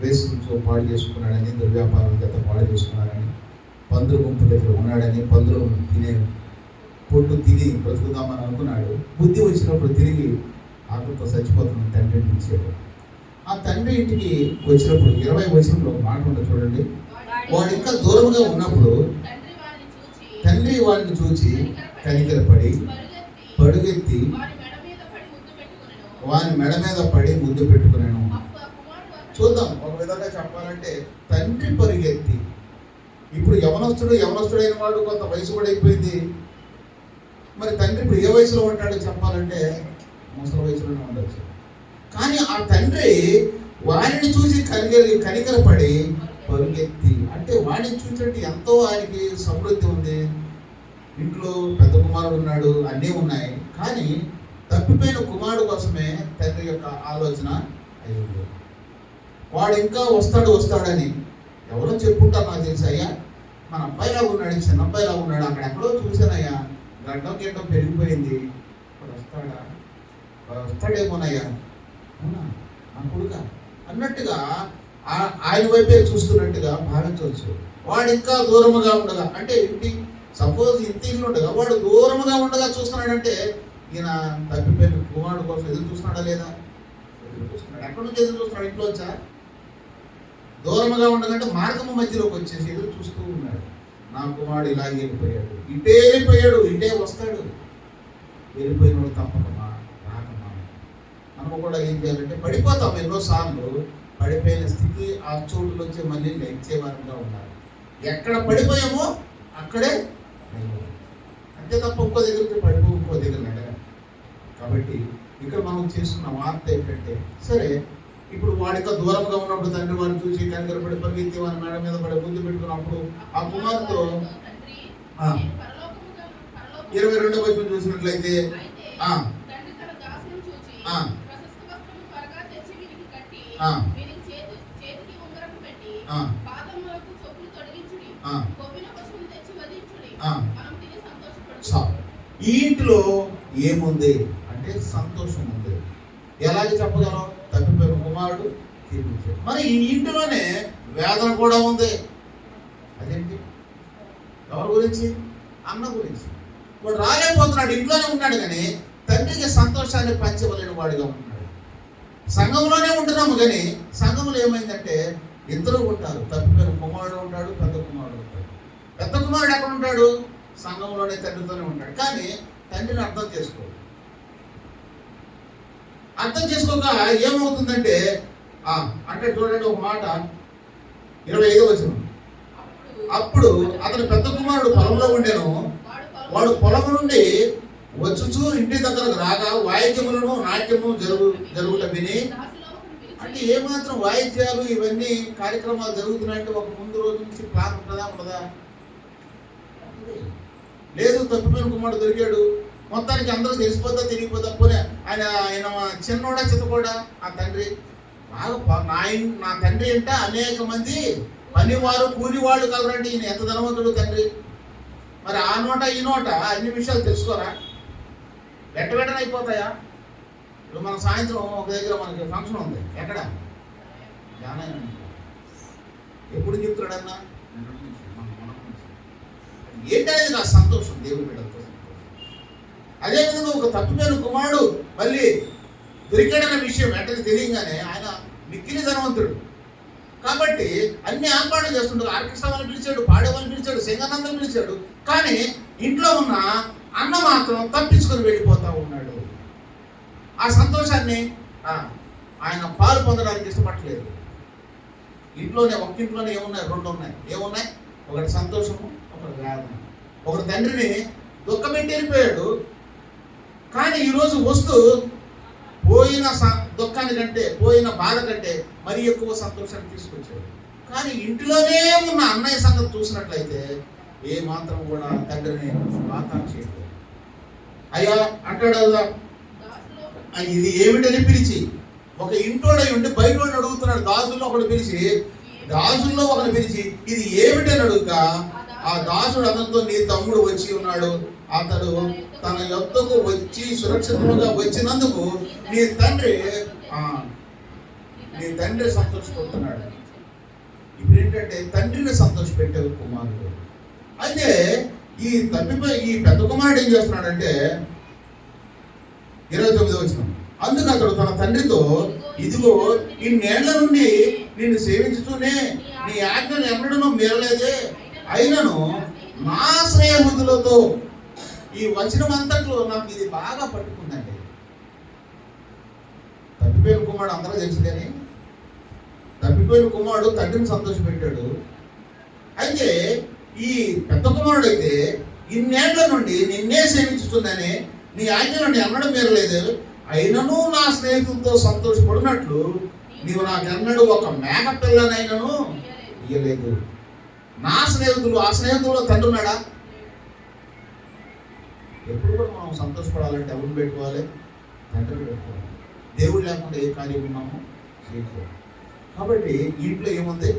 వేసుకుంటూ పాడు చేసుకున్నాడని, దుర్వ్యాపారం చేత పాడు చేసుకున్నాడని, పందుల గుంపు దగ్గర ఉన్నాడని, పందులు తినే పొట్టు తిని బ్రతుకుదామని అనుకున్నాడు. బుద్ధి వచ్చినప్పుడు తిరిగి ఆకులతో చచ్చిపోతున్న తండ్రి ఇంటికి ఇచ్చాడు. ఆ తండ్రి ఇంటికి వచ్చినప్పుడు 20వ వచనంలో ఒక మాట ఉంటుంది చూడండి. వాడు ఇంకా దూరంగా ఉన్నప్పుడు తండ్రి వాడిని చూచి కనికరపడి పరుగెత్తి వాని మెడ మీద పడి ముద్దు పెట్టుకున్నాను. చూద్దాం, ఒక విధంగా చెప్పాలంటే తండ్రి పరిగెత్తి, ఇప్పుడు యవనస్తుడైన వాడు కొంత వయసు కూడా అయిపోయింది. మరి తండ్రి ఇప్పుడు ఏ వయసులో ఉంటాడో చెప్పాలంటే ముసలి వయసులోనే ఉండొచ్చు. కానీ ఆ తండ్రి వాడిని చూసి కనికరపడి పరుగెత్తి, అంటే వాడిని చూసినట్టు ఎంతో ఆయనకి సమృద్ధి ఉంది, ఇంట్లో పెద్ద కుమారుడు ఉన్నాడు, అన్నీ ఉన్నాయి. కానీ తప్పిపోయిన కుమారుడు కోసమే తండ్రి యొక్క ఆలోచన అయ్యింది. వాడు ఇంకా వస్తాడని ఎవరో చెప్పుంటారు నాకు తెలుసు. అయ్యా, మన అబ్బాయిలాగా ఉన్నాడు, చిన్న అబ్బాయిలాగా ఉన్నాడు, అక్కడెక్కడో చూశానయ్యా, గడ్డం పెరిగిపోయింది, వాడు వస్తాడేమోనయ్యా, అవునా నా కొడుక అన్నట్టుగా ఆయన వైపే చూస్తున్నట్టుగా భావించవచ్చు. వాడు ఇంకా దూరముగా ఉండగా, అంటే సపోజ్ ఇంటి ఇల్లు ఉండగా వాడు దూరముగా ఉండగా చూస్తున్నాడంటే ఈయన తప్పిపోయిన కుమారుడు కోసం ఎదురు చూస్తున్నాడా లేదా? ఎదురు చూస్తున్నాడు. ఎక్కడి నుంచి ఎదురు చూస్తున్నాడు? ఇంట్లోంచా? దూరముగా ఉండకంటే మార్గము మధ్యలోకి వచ్చేసి ఎదురు చూస్తూ ఉన్నాడు. నా కుమారుడు ఇలా వెళ్ళిపోయాడు, ఇటే వస్తాడు. వెళ్ళిపోయినోడు తప్పకమా రాకమా. మనము కూడా ఏం చేయాలంటే పడిపోతాం ఎన్నోసార్లు. పడిపోయిన స్థితి ఆ చోటులోంచి మళ్ళీ లేచేవారంగా ఉన్నారు. ఎక్కడ పడిపోయామో అక్కడే అంతే తప్ప ఇంకో దగ్గరికి పడిపో, ఇంకో దగ్గర నడగా. కాబట్టి ఇక్కడ మనం చేసుకున్న వార్త ఏంటంటే, సరే ఇప్పుడు వాడితో దూరంగా ఉన్నప్పుడు తండ్రి వాడిని చూసి కనికరపడి పరిగెత్తి వాడి మేడ మీద పడి ముందు పెట్టుకున్నప్పుడు ఆ కుమార్తో 22వ వచనం చూసినట్లయితే ఈ ఇంటిలో ఏముంది అంటే సంతోషం ఉంది. ఎలాగే చెప్పగలం? తప్పిపోయిన కుమారుడు తీర్పించాడు. మరి ఈ ఇంటిలోనే వేదన కూడా ఉంది. అదేంటి? ఎవరి గురించి? అన్న గురించి. వాడు రాలేకపోతున్నాడు, ఇంట్లోనే ఉన్నాడు, కానీ తండ్రికి సంతోషాన్ని పంచవలేని వాడిగా ఉంటున్నాడు. సంఘంలోనే ఉంటున్నాము, కానీ సంఘంలో ఏమైందంటే ఇద్దరు ఉంటారు. తప్పిపోయిన కుమారుడు ఉంటాడు, పెద్ద కుమారుడు ఉంటాడు. పెద్ద కుమారుడు ఎక్కడ ఉంటాడు? సంఘంలోనే తండ్రితోనే ఉంటాడు. కానీ తండ్రిని అర్థం చేసుకోడు. అర్థం చేసుకోక ఏమవుతుందంటే అంటే చూడండి ఒక మాట 25వ వచనం. అప్పుడు అతని పెద్ద కుమారుడు పొలంలో ఉండేను. వాడు పొలం నుండి వచ్చుచూ ఇంటి దగ్గరకు రాగా వాయిద్యములను నాట్యము జరుగుట విని, అంటే ఏమాత్రం వాయిద్యాలు ఇవన్నీ కార్యక్రమాలు జరుగుతున్నాయంటే ఒక ముందు రోజు నుంచి ప్లాన్ ఉండదా? లేదు. తప్పిపోయిన కుమారుడు దొరికాడు, మొత్తానికి అందరూ తెలిసిపోతా తెలియపోతా పోనీ ఆయన ఆయన చిన్నోడా చిత్తకోడా ఆ తండ్రి బాగా నా తండ్రి అంటే అనేక మంది పనివారు కూలివాళ్ళు కలరండి. ఈయన ఎంత ధనవంతుడు తండ్రి. మరి ఆ నోట ఈ నోట అన్ని విషయాలు తెలుసుకోరా? వెంటనే అయిపోతాయా? ఇప్పుడు మన సాయంత్రం ఒక దగ్గర మనకి ఫంక్షన్ ఉంది. ఎక్కడ? జానయ్య ఎప్పుడు చెప్తున్నాడన్నా? ఏంటనేది నా సంతోషం, దేవుని బిడ్డలతో సంతోషం. అదేవిధంగా ఒక తప్పిపోయిన కుమారుడు మళ్ళీ దొరికాడన్న విషయం వెంటనే తెలియగానే ఆయన మిక్కిలి ధనవంతుడు కాబట్టి అన్ని ఏర్పాట్లు చేస్తుంటారు. ఆర్కెస్ట్రా వాళ్ళని పిలిచాడు, పాడేవాళ్ళని పిలిచాడు, సింగనందరిని పిలిచాడు. కానీ ఇంట్లో ఉన్న అన్న మాత్రం తప్పించుకొని వెళ్ళిపోతా ఉన్నాడు. ఆ సంతోషాన్ని ఆయన పాలు పొందడానికి ఇష్టపడలేదు. ఒక్కింట్లోనే ఏమున్నాయి? రెండు ఉన్నాయి. ఏమున్నాయి? ఒకటి సంతోషము, ఒకటి వేదన. ఒకటి తండ్రిని దుఃఖపెట్టి వెళ్ళిపోయాడు. కానీ ఈరోజు వస్తూ పోయిన దుఃఖానికంటే, పోయిన బాధ కంటే మరీ ఎక్కువ సంతోషాన్ని తీసుకొచ్చాడు. కానీ ఇంటిలోనే ఉన్న అన్నయ్య సంగతి చూసినట్లయితే ఏ మాత్రం కూడా తండ్రిని మాత్రం చేయలేదు. అయ్యా అంటాడు కదా, ఇది ఏమిటని పిలిచి, ఒక ఇంటోడై ఉండి బయట అడుగుతున్నాడు. దాసుల్లో ఒకటి పిలిచి ఇది ఏమిటని అడుగుతా, ఆ దాసుడు అతనితో నీ తమ్ముడు వచ్చి ఉన్నాడు, అతడు తన యొద్దకు వచ్చి సురక్షితంగా వచ్చినందుకు నీ తండ్రి సంతోషపడుతున్నాడు. ఇప్పుడు ఏంటంటే తండ్రిని సంతోషపెట్టే కుమారుడు. అయితే ఈ పెద్ద కుమారుడు ఏం చేస్తున్నాడంటే 29వ వచనం, అందుకు అతడు తన తండ్రితో, ఇదిగో ఇన్నేళ్ల నుండి నిన్ను సేవించుతూనే నీ ఆజ్ఞను ఎన్నడూ మీరలేదే, అయినను నా స్నేహితులతో. ఈ వచనం అంతట్లో నాకు ఇది బాగా పట్టుకుందండి. తప్పిపోయిన కుమారుడు అందరూ తెలుసు, కానీ తప్పిపోయిన కుమారుడు తండ్రిని సంతోషపెట్టాడు. అయితే ఈ పెద్ద కుమారుడు అయితే ఇన్నేళ్ల నుండి నిన్నే సేవించుతుందని నీ ఆజ్ఞలను ఎన్నడూ మీరలేదు, అయినను నా స్నేహితులతో సంతోషపడినట్లు నీవు నాకెన్నడూ ఒక మేక పిల్లనైనను ఇయ్యలేదు. నా స్నేహితులు, ఆ స్నేహితుల్లో తండ్రి ఉన్నాడా? ఎప్పుడు కూడా మనం సంతోషపడాలంటే ఎవరు పెట్టుకోవాలి? తండ్రిని పెట్టుకోవాలి. దేవుడు లేకుండా ఏ కార్యం ఉన్నామో చేయకూడదు. కాబట్టి ఇంట్లో ఏముంది?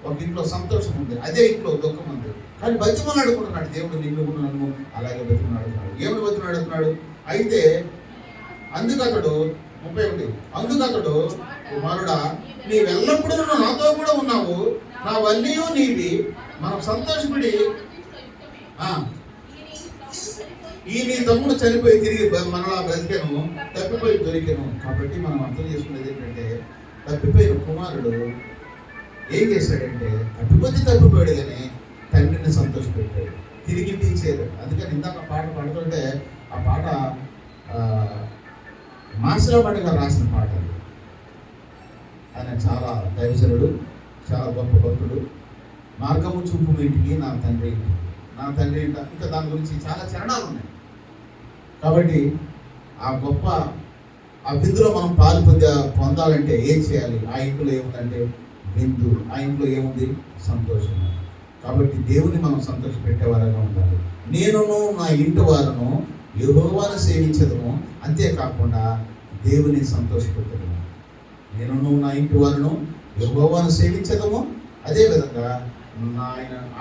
ఒక ఇంట్లో సంతోషం ఉంది, అదే ఇంట్లో దుఃఖం ఉంది. కానీ బతిమని అడుగుతున్నాడు దేవుడు, నిన్ను నన్ను అలాగే బతిమని అడుగుతున్నాడు. ఏమని బతిమని అడుగుతున్నాడు? అయితే అందుకతడు 31, అందుకతడు కుమారుడా నీవెల్లప్పుడూ నాతో కూడా ఉన్నావు, నావన్నీ నీవి, మనం సంతోషపడి ఈ నీ తమ్ముడు చనిపోయి తిరిగి మనలా బ్రతికాను, తప్పిపోయి దొరికాను. కాబట్టి మనం అర్థం చేసుకునేది ఏంటంటే, తప్పిపోయిన కుమారుడు ఏం చేశాడంటే, తప్పిపోయాడు కానీ తండ్రిని సంతోషపెట్టాడు, తిరిగి తీసేది. అందుకని ఇందాక పాట పాడుతుంటే ఆ పాట మాసిరాబాటి గారు రాసిన పాట. ఆయన చాలా దైవజనుడు, చాలా గొప్ప భక్తుడు. మార్గము చూపు ఇంటికి నా తండ్రి ఇంట, ఇంకా దాని గురించి చాలా చరణాలు ఉన్నాయి. కాబట్టి ఆ విందులో మనం పాలు పొందాలంటే ఏం చేయాలి? ఆ ఇంట్లో ఏముందంటే విందు, ఆ ఇంట్లో ఏముంది? సంతోషం. కాబట్టి దేవుని మనం సంతోషపెట్టేవారుగా ఉండాలి. నేనును నా ఇంటి వారును యెహోవాను సేవించదము, అంతేకాకుండా దేవుని సంతోషపెట్టదము. నేనును నా ఇంటి వారును యెహోవాను సేవించదము, అదేవిధంగా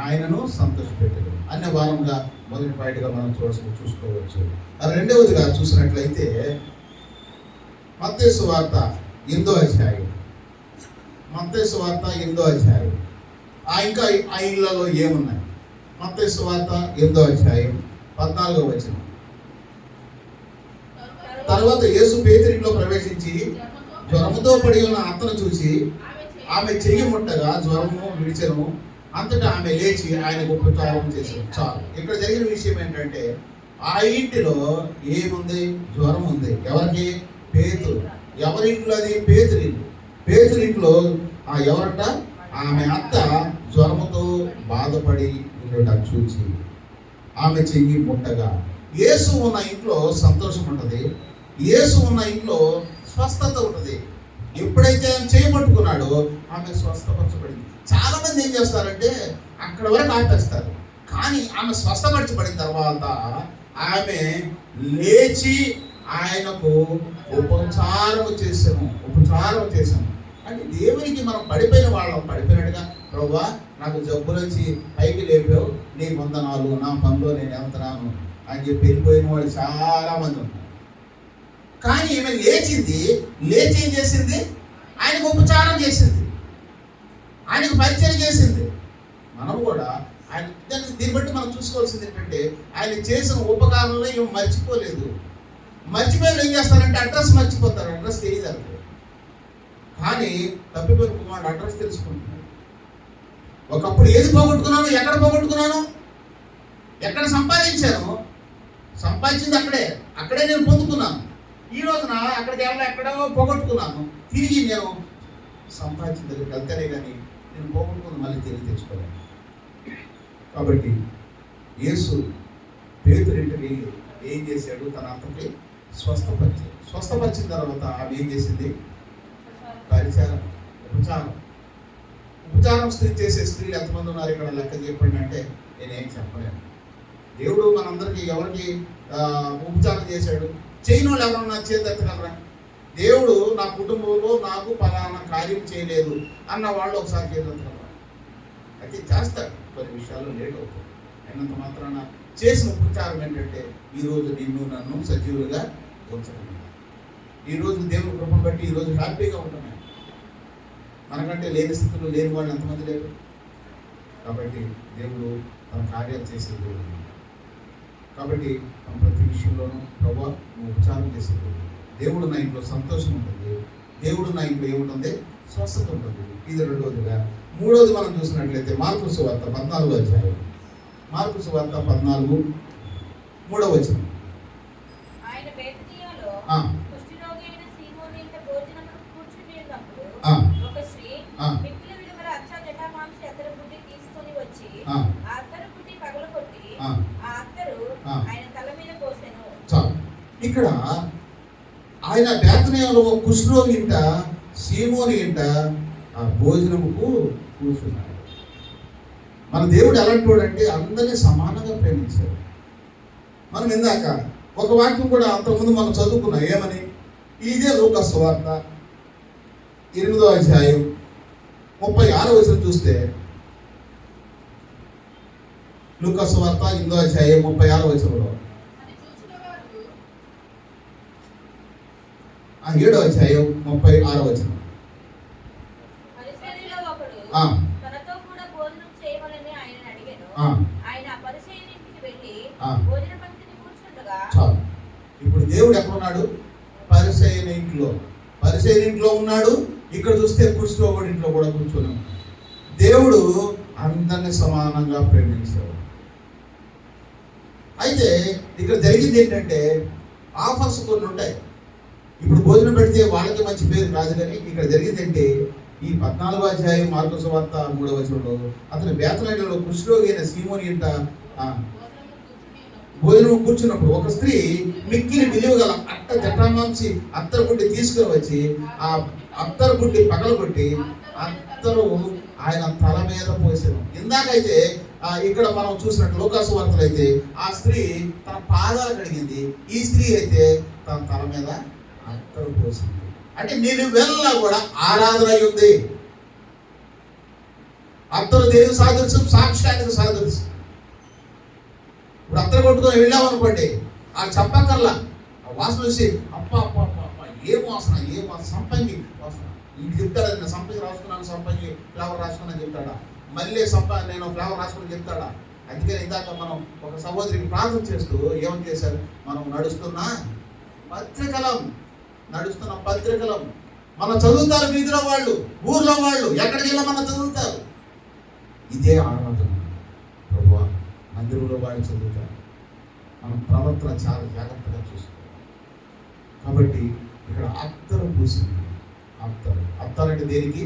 ఆయనను సంతోషపెట్టదము అనే వారంగా మొదటి పాయింట్గా మనం చూసుకోవచ్చు. రెండవదిగా చూసినట్లయితే మత్తయి సువార్త 8వ అధ్యాయం, మత్తయి సువార్త 8వ అధ్యాయం. ఇంకా ఆ ఇళ్లలో ఏమున్నాయి? మత్తయి సువార్త 8వ అధ్యాయం 14వ వచనం. తర్వాత యేసు పేతురింట్లో ప్రవేశించి జ్వరముతో పడి ఉన్న అత్తను చూసి ఆమె చెయ్యి ముట్టగా జ్వరము విడిచెను, అంతటా ఆమె లేచి ఆయనకు ఉపచారం చేశారు. చాలు. ఇక్కడ జరిగిన విషయం ఏంటంటే, ఆ ఇంటిలో ఏముంది? జ్వరం ఉంది. ఎవరికి? పేతురు. ఎవరింట్లో అది? పేతురింట్లో. పేతురింట్లో ఎవరంట? ఆమె అత్త జ్వరముతో బాధపడి ఉండటం చూచి ఆమె చెయ్యి ముట్టగా. యేసు ఉన్న ఇంట్లో సంతోషం ఉంటుంది, యేసు ఉన్న ఇంట్లో స్వస్థత ఉంటుంది. ఎప్పుడైతే ఆయన చేయబట్టుకున్నాడో ఆమె స్వస్థపరచబడింది. చాలా మంది ఏం చేస్తారంటే అక్కడ వరకు ఆపేస్తారు, కానీ ఆమె స్వస్థపరచబడిన తర్వాత ఆమె లేచి ఆయనకు ఉపచారం చేశాము. అంటే దేవునికి మనం పడిపోయినట్టుగా, ప్రభువా నాకు జబ్బు నుంచి పైకి లేపావు, నీ వందనాలు, నా పనిలో నేను వెళ్తున్నాను అని చెప్పి వెళ్ళిపోయిన వాళ్ళు చాలా మంది ఉన్నారు. కానీ ఈమె లేచి ఏం చేసింది? ఆయనకు ఉపచారం చేసింది, ఆయనకు పరిచయం చేసింది. మనం కూడా ఆయన దీన్ని బట్టి మనం చూసుకోవాల్సింది ఏంటంటే, ఆయన చేసిన ఉపకారంలో ఈమె మర్చిపోలేదు. మర్చిపోయి ఏం చేస్తారంటే అడ్రస్ మర్చిపోతారు, అడ్రస్ తెలియదు. కానీ తప్పిపోయిన కుమారుడు అడ్రస్ తెలుసుకుంటున్నాడు. ఒకప్పుడు ఏది పోగొట్టుకున్నాను, ఎక్కడ పోగొట్టుకున్నాను, ఎక్కడ సంపాదించింది అక్కడే నేను పొందుకున్నాను. ఈ రోజున అక్కడికి ఎక్కడో పోగొట్టుకున్నాను, తిరిగి నేను సంపాదించిన దగ్గరికి వెళ్తేనే కానీ నేను పోగొట్టుకుని మళ్ళీ తిరిగి తెచ్చుకోలేను. కాబట్టి యేసు పేతురింటికి ఏం చేశాడు? తన అంతకి స్వస్థపరిచిన తర్వాత ఆమె ఏం చేసింది? ఉపచారం చేసే స్త్రీలు ఎంతమంది ఉన్నారు ఇక్కడ లెక్క చెప్పండి అంటే నేనేం చెప్పలేను. దేవుడు మనందరికీ ఎవరికి ఉపచారం చేశాడు? చేయని వాళ్ళు ఎవరన్నా చేతెత్తగలరా? దేవుడు నా కుటుంబంలో నాకు పలానా కార్యం చేయలేదు అన్న వాళ్ళు ఒకసారి చేతెత్తగలరా? అయితే చేస్తాడు, కొన్ని విషయాల్లో లేట్ అవుతుంది. అయినంత మాత్రాన చేసిన ఉపచారం ఏంటంటే ఈరోజు నిన్ను నన్ను సజీవులుగా ఉంచడం. ఈరోజు దేవుని కృపను బట్టి ఈరోజు హ్యాపీగా ఉంటున్నాయి. మనకంటే లేని స్థితిలో లేని వాళ్ళు ఎంతమంది లేరు. కాబట్టి దేవుడు తన కార్యాలు చేసే దేవుడు. కాబట్టి ప్రతి విషయంలోనూ ప్రభువా నువ్వు ఉపచారం చేసే దేవుడు నా ఇంట్లో సంతోషం ఉంటుంది, దేవుడు నా ఇంట్లో ఏముంటుంది? స్వస్థత ఉంటుంది. ఇది రెండవదిగా. మూడవది మనం చూసినట్లయితే మార్కు సువార్త 14వ అధ్యాయం, మార్కు సువార్త 14:3 ఆయన బేతనియాలో కుష్ఠరోగి అయిన సీమోను ఇంట భోజనమునకు కూర్చునిన్నప్పుడు ఒక స్త్రీ మిక్కిలి విలువల అచ్చ జటామాంసి అత్తరు బుడ్డి తీసుకొని వచ్చి ఆ అత్తరు బుడ్డి పగలగొట్టి ఆ అత్తరు ఆయన తల మీద పోసెను. ఇక్కడ ఆయన బేతనియాలో కుష్ఠరోగి ఇంట సీమోను ఇంట ఆ భోజనముకు కూర్చున్నాడు. మన దేవుడు ఎలాంటి వాడు అంటే అందరినీ సమానంగా ప్రేమించాడు. మనం ఇందాక ఒక వాక్యం కూడా అంతకుముందు మనం చదువుకున్నాం. ఏమని? ఇదే లూకా సువార్త 8వ అధ్యాయం 36వ వచనం చూస్తే, లూకా సువార్త 8వ అధ్యాయం 36వ వచనంలో, 7వ అధ్యాయం 36వ వచనం, తనతో కూడా భోజనం చేయమని ఆయన అడిగాను. ఆయన పరిసయ్యుని ఇంటికి వెళ్ళి భోజన పంక్తిని కూర్చుండగా. ఇప్పుడు దేవుడు ఎక్కడ ఉన్నాడు? పరిసయ్యుని ఇంట్లో ఉన్నాడు. ఇక్కడ చూస్తే కుష్ఠరోగి ఇంట్లో కూడా కూర్చొని ఉన్నాడు. దేవుడు అందరినీ సమానంగా ప్రేమించాడు. అయితే ఇక్కడ జరిగింది ఏంటంటే ఆఫర్స్ కొన్ని ఉంటాయి. ఇప్పుడు భోజనం పెడితే వాళ్ళకి మంచి పేరు కాదు. కానీ ఇక్కడ జరిగిందంటే ఈ 14వ అధ్యాయం మార్కు సువార్త 3వ వచనంలో అతను బేతనియాలో కుష్ఠరోగి అయిన సీమోను ఇంట భోజనం కూర్చున్నప్పుడు ఒక స్త్రీ మిక్కిలి విలువగల అట్ట జటామాంసి అత్తరు బుడ్డి తీసుకుని వచ్చి ఆ అత్తరు బుడ్డి పగలగొట్టి అత్తరు ఆయన తల మీద పోసాను. ఇందాకైతే ఇక్కడ మనం చూసినట్టు లూకా సువార్తలో అయితే ఆ స్త్రీ తన పాదాలు కడిగింది, ఈ స్త్రీ అయితే తన తల మీద అత్తరు పోసింది. అంటే నేను వెళ్ళ కూడా ఆరాధన ఉంది. అత్తరు దేనికి సాదృశ్యం? సాక్ష్యానికి సాదృశ్యం. ఇప్పుడు అత్తరు కొట్టుకొని వెళ్ళామనుకోండి, ఆ చెప్పక్కర్లా వాసన చూసి అప్ప ఏం వాసన సంపంగి వాసన ఇంటి చెప్తాడా? నేను సంపంగి రాసుకున్నాను, సంపంగి ఫ్లేవర్ రాసుకున్నాను చెప్తాడా? మళ్ళీ నేను ఫ్లేవర్ రాసుకుని చెప్తాడా? అందుకని ఇందాక మనం ఒక సహోదరికి ప్రార్థన చేస్తూ ఏమని చేశారు? మనం నడుస్తున్న పత్రికలం మన చదువుతారు. వీధిలో వాళ్ళు, ఊర్లో వాళ్ళు, ఎక్కడికి వెళ్ళా మన చదువుతారు. ఇదే ఆరాధన. ప్రభువా మందిరంలో వాళ్ళు చదువుతారు. మన ప్రవర్తన చాలా జాగ్రత్తగా చూసుకోవాలి. కాబట్టి ఇక్కడ అత్తరు పూసింది. అత్తరు అంటే దేనికి?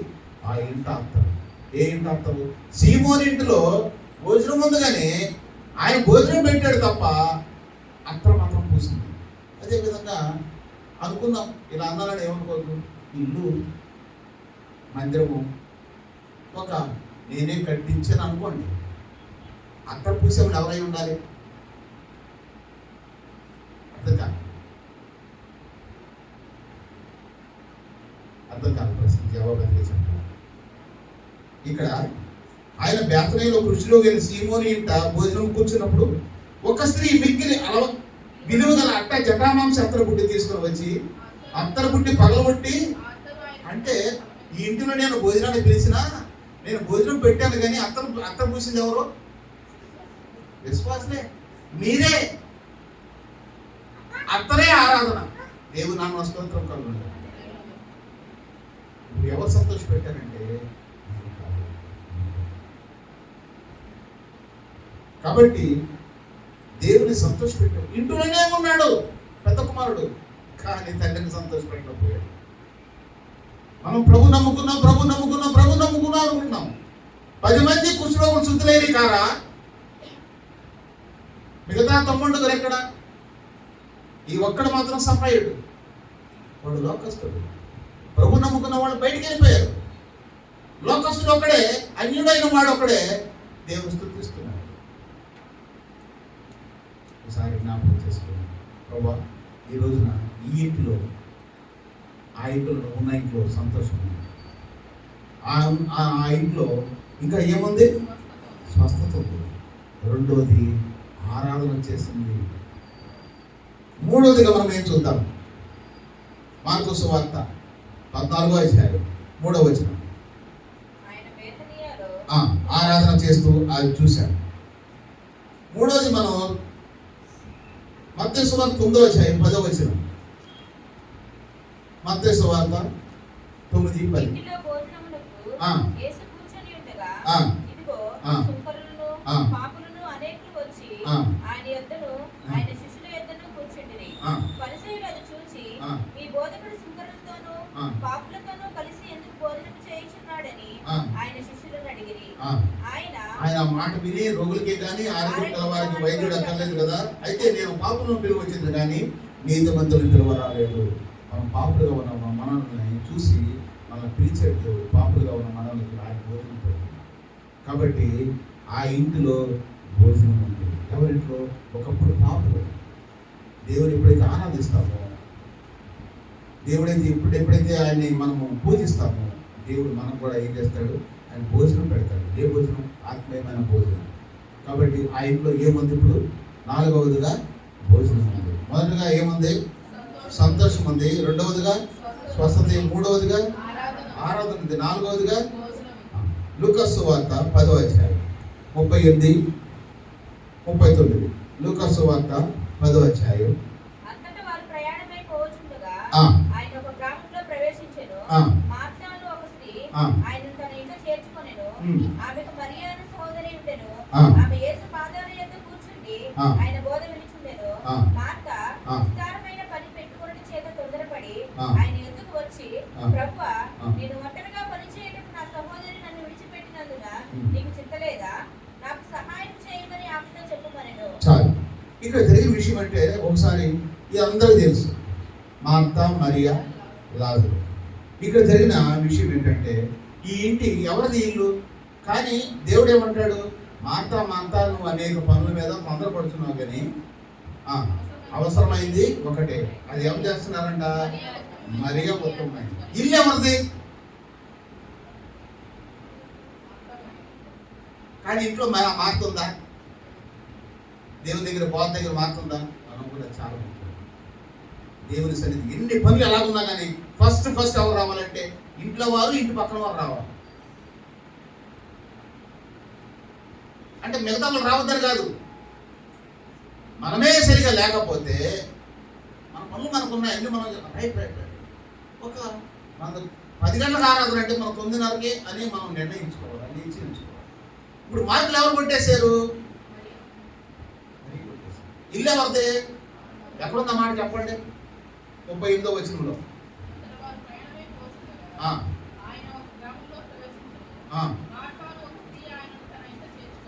ఆ ఇంట అత్తరు. ఏ ఇంట అత్తరు? సీమోని ఇంటిలో భోజనం ముందుగానే ఆయన భోజనం పెట్టాడు తప్ప అత్తరు మాత్రం పూసింది. అదేవిధంగా అనుకుందాం, ఇలా అన్నారని ఏమనుకోవద్దు. ఇల్లు మందిరము ఒక నేనే కట్టించాను అనుకోండి, అత్తరు పూసేవాడు ఎవరై ఉండాలి? ఇక్కడ ఆయన బేతనీలో కృషిలో వెళ్ళి సీమోని ఇంట భోజనం కూర్చున్నప్పుడు ఒక స్త్రీ మిక్కిలి విలువ గల అట్ట జటామాంస అత్తర బుడ్డి తీసుకొని వచ్చి అత్తర బుడ్డి పగలబొట్టి, అంటే ఈ ఇంటిలో నేను భోజనాన్ని పిలిచినా నేను భోజనం పెట్టాను కానీ అత్తర పూసింది ఎవరు? విశ్వాసలే, మీరే. అత్తరే ఆరాధన. దేవుని నామ స్తోత్రం కలుగును. ఎవరు సంతోష పెట్టారంటే, కాబట్టి దేవుని సంతోష పెట్టాడు. ఇంట్లోనే ఉన్నాడు పెద్ద కుమారుడు, కానీ తండ్రిని సంతోష పెట్టకపోయాడు. మనం ప్రభు నమ్ముకున్నాం అనుకుంటున్నాం. 10 మంది కుష్ఠరోగులు శుద్ధులేని కారా? మిగతా 9 ఎక్కడ? ఈ ఒక్కడు మాత్రం సఫాయుడు, వాడు లోకస్తుడు. ప్రభు నమ్ముకున్న వాళ్ళు బయటికి వెళ్ళిపోయారు. లోకస్తుడు ఒక్కడే, అన్యుడైన వాడు ఒక్కడే దేవుని స్తుతిస్తున్నాడు. ఒకసారి జ్ఞాపకం చేసుకున్నాను, ప్రభా ఈ రోజున ఈ ఇంట్లో ఆ ఇంట్లో ఉన్న ఇంట్లో సంతోషం ఉంది, ఆ ఇంట్లో ఇంకా ఏముంది? స్వస్థత ఉంది. రెండోది ఆరాధన చేసింది. మూడోదిగా మనం ఏం చూద్దాం? మార్కు సువార్త 14వ అధ్యాయం 3వ వచనం. ఆరాధన చేస్తూ అది చూశాను. మూడోది మనం మత్తయి సువార్త 9వ అధ్యాయం 10వ వచనం. మత్తయి సువార్త 9:10. ఆయన యొద్దను ఆయన శిష్యుల యొద్దను కూర్చుండిరి. పరిసయ్యులు అది చూచి, మీ బోధకుడు సుంకరులతోనూ పాపులతోనూ కలిసి ఎందుకు భోజనం చేయుచున్నాడని ఆయన శిష్యులను అడిగిరి. ఆయన మాట విని రోగులకే కానీ ఆరోగ్యం గల వారికి వైద్యుడు అక్కర్లేదు కదా, అయితే నేను పాపులను పిలువచ్చింది కానీ నీతిమంతులను పిలువరాలేదు. మనం పాపులుగా ఉన్న మనల్ని చూసి మనం పిలిచాడు. పాపులుగా ఉన్న మనల్ని ఆయన భోజనం పెడుతుంది. కాబట్టి ఆ ఇంటిలో భోజనం ఉంది. ఎవరింట్లో? ఒకప్పుడు పాపులు. దేవుడు ఎప్పుడైతే ఆరాధిస్తామో, దేవుడైతే ఎప్పుడైతే ఆయన్ని మనము పూజిస్తామో, దేవుడు మనం కూడా ఏం చేస్తాడు? ఆయన భోజనం పెడతాడు. ఏ భోజనం? ఆత్మీయమైన భోజనం. కాబట్టి ఆ ఇంట్లో ఏముంది? ఇప్పుడు 4వదిగా భోజనం ఉంది. మొదటిగా ఏముంది? సంతోషం ఉంది. రెండవదిగా స్వస్థత. 3వదిగా ఆరాధన ఉంది. 4వదిగా లూకాసు వార్త 10వ అధ్యాయం 38, 39. లూకాసు వార్త 10వ అధ్యాయం. అంతటా వారు ప్రయాణమై పోవచుండగా ఆయన ఒక గ్రామంలో ప్రవేశించెను. మార్తాను ఒక స్త్రీ ఆయనను తన ఇంట చేర్చుకొనెను. ఆమెకు మరియ అను సహోదరి ఉండెను. ఆమె యేసు పాదాల యొద్ద కూర్చుండి ఆయన బోధ వినుచుండెను. మార్త విస్తారమైన పని పెట్టుకొనుట చేత తొందరపడి ఆయన యొద్దకు వచ్చి, ప్రభువా, నేను ఒంటరిగా పని చేయటకు నా సహోదరి నన్ను విడిచిపెట్టినందున నీకు చింతలేదా? నాకు సహాయం చేయమని ఆమెతో చెప్పమనెను. చాలు. ఇక్కడ జరిగిన విషయం అంటే, ఒకసారి ఇది అందరికీ తెలుసు, మార్త, మరియా, లాజరు. ఇక్కడ జరిగిన విషయం ఏంటంటే, ఈ ఇంటి ఎవరిది? ఇల్లు. కానీ దేవుడు ఏమంటాడు? మార్త నువ్వు అనేక పనుల మీద తొందరపడుతున్నావు, కానీ అవసరమైంది ఒకటే. అది ఏం చేస్తున్నారంట? మరియా ఉత్తమమైంది. ఇల్లు ఎవరిది? కానీ ఇంట్లో మారుతుందా? దేవుని దగ్గర, బోధ దగ్గర మారుతుందా? మనం కూడా చాలా ముఖ్యం. దేవుని సన్నిధి ఎన్ని పనులు ఎలాగున్నా కానీ ఫస్ట్ ఎవరు రావాలంటే ఇంట్లో వారు, ఇంటి పక్కన వారు రావాలి. అంటే మిగతా వాళ్ళు రావద్దని కాదు, మనమే సరిగా లేకపోతే మన పనులు మనకున్నాయి అన్ని మనం రైట్. ఒక మన 10 గంటలకు ఆరాధన అంటే మనం 9:30కి అని మనం నిర్ణయించుకోవాలి, నిశ్చయించుకోవాలి. ఇప్పుడు మార్కులు ఎవరు కొట్టేశారు? ఇల్లు ఎవరిది? ఎక్కడుందా మాట చెప్పండి. 38వ వచనంలో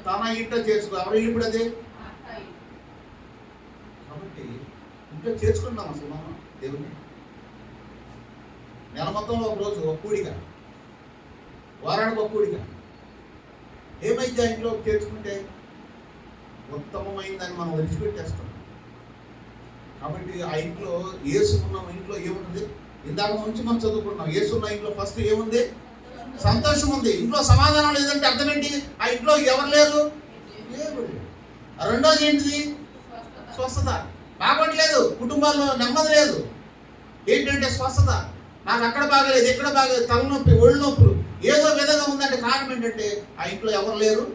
తన ఇంట్లో చేర్చుకో. ఎవరి ఇల్లు ఇప్పుడు అది? కాబట్టి ఇంట్లో చేర్చుకుంటాం అసలు మనం దేవుని. నెల మొత్తంలో ఒక రోజు ఒక కూడిక, వారానికి ఒక కూడిక. ఏమైంది ఆ ఇంట్లో చేర్చుకుంటే? ఉత్తమమైందని మనం విడిచిపెట్టేస్తాం. కాబట్టి ఆ ఇంట్లో యేసు ఉన్న ఇంట్లో ఏముంటుంది? ఇందాక నుంచి మనం చదువుకుంటున్నాం. యేసు ఉన్న ఇంట్లో ఫస్ట్ ఏముంది? సంతోషం ఉంది. ఇంట్లో సమాధానం లేదంటే అర్థం ఏంటి? ఆ ఇంట్లో ఎవరు లేరు? లేరు. రెండోది ఏంటిది? స్వస్థత. బాగోట్లేదు, కుటుంబాల్లో నెమ్మది లేదు. ఏంటంటే స్వస్థత. నాకు అక్కడ బాగలేదు, ఎక్కడ బాగలేదు, తలనొప్పి, ఒళ్ళు నొప్పులు, ఏదో విధంగా ఉందంటే కారణం ఏంటంటే ఆ ఇంట్లో ఎవరు లేరు.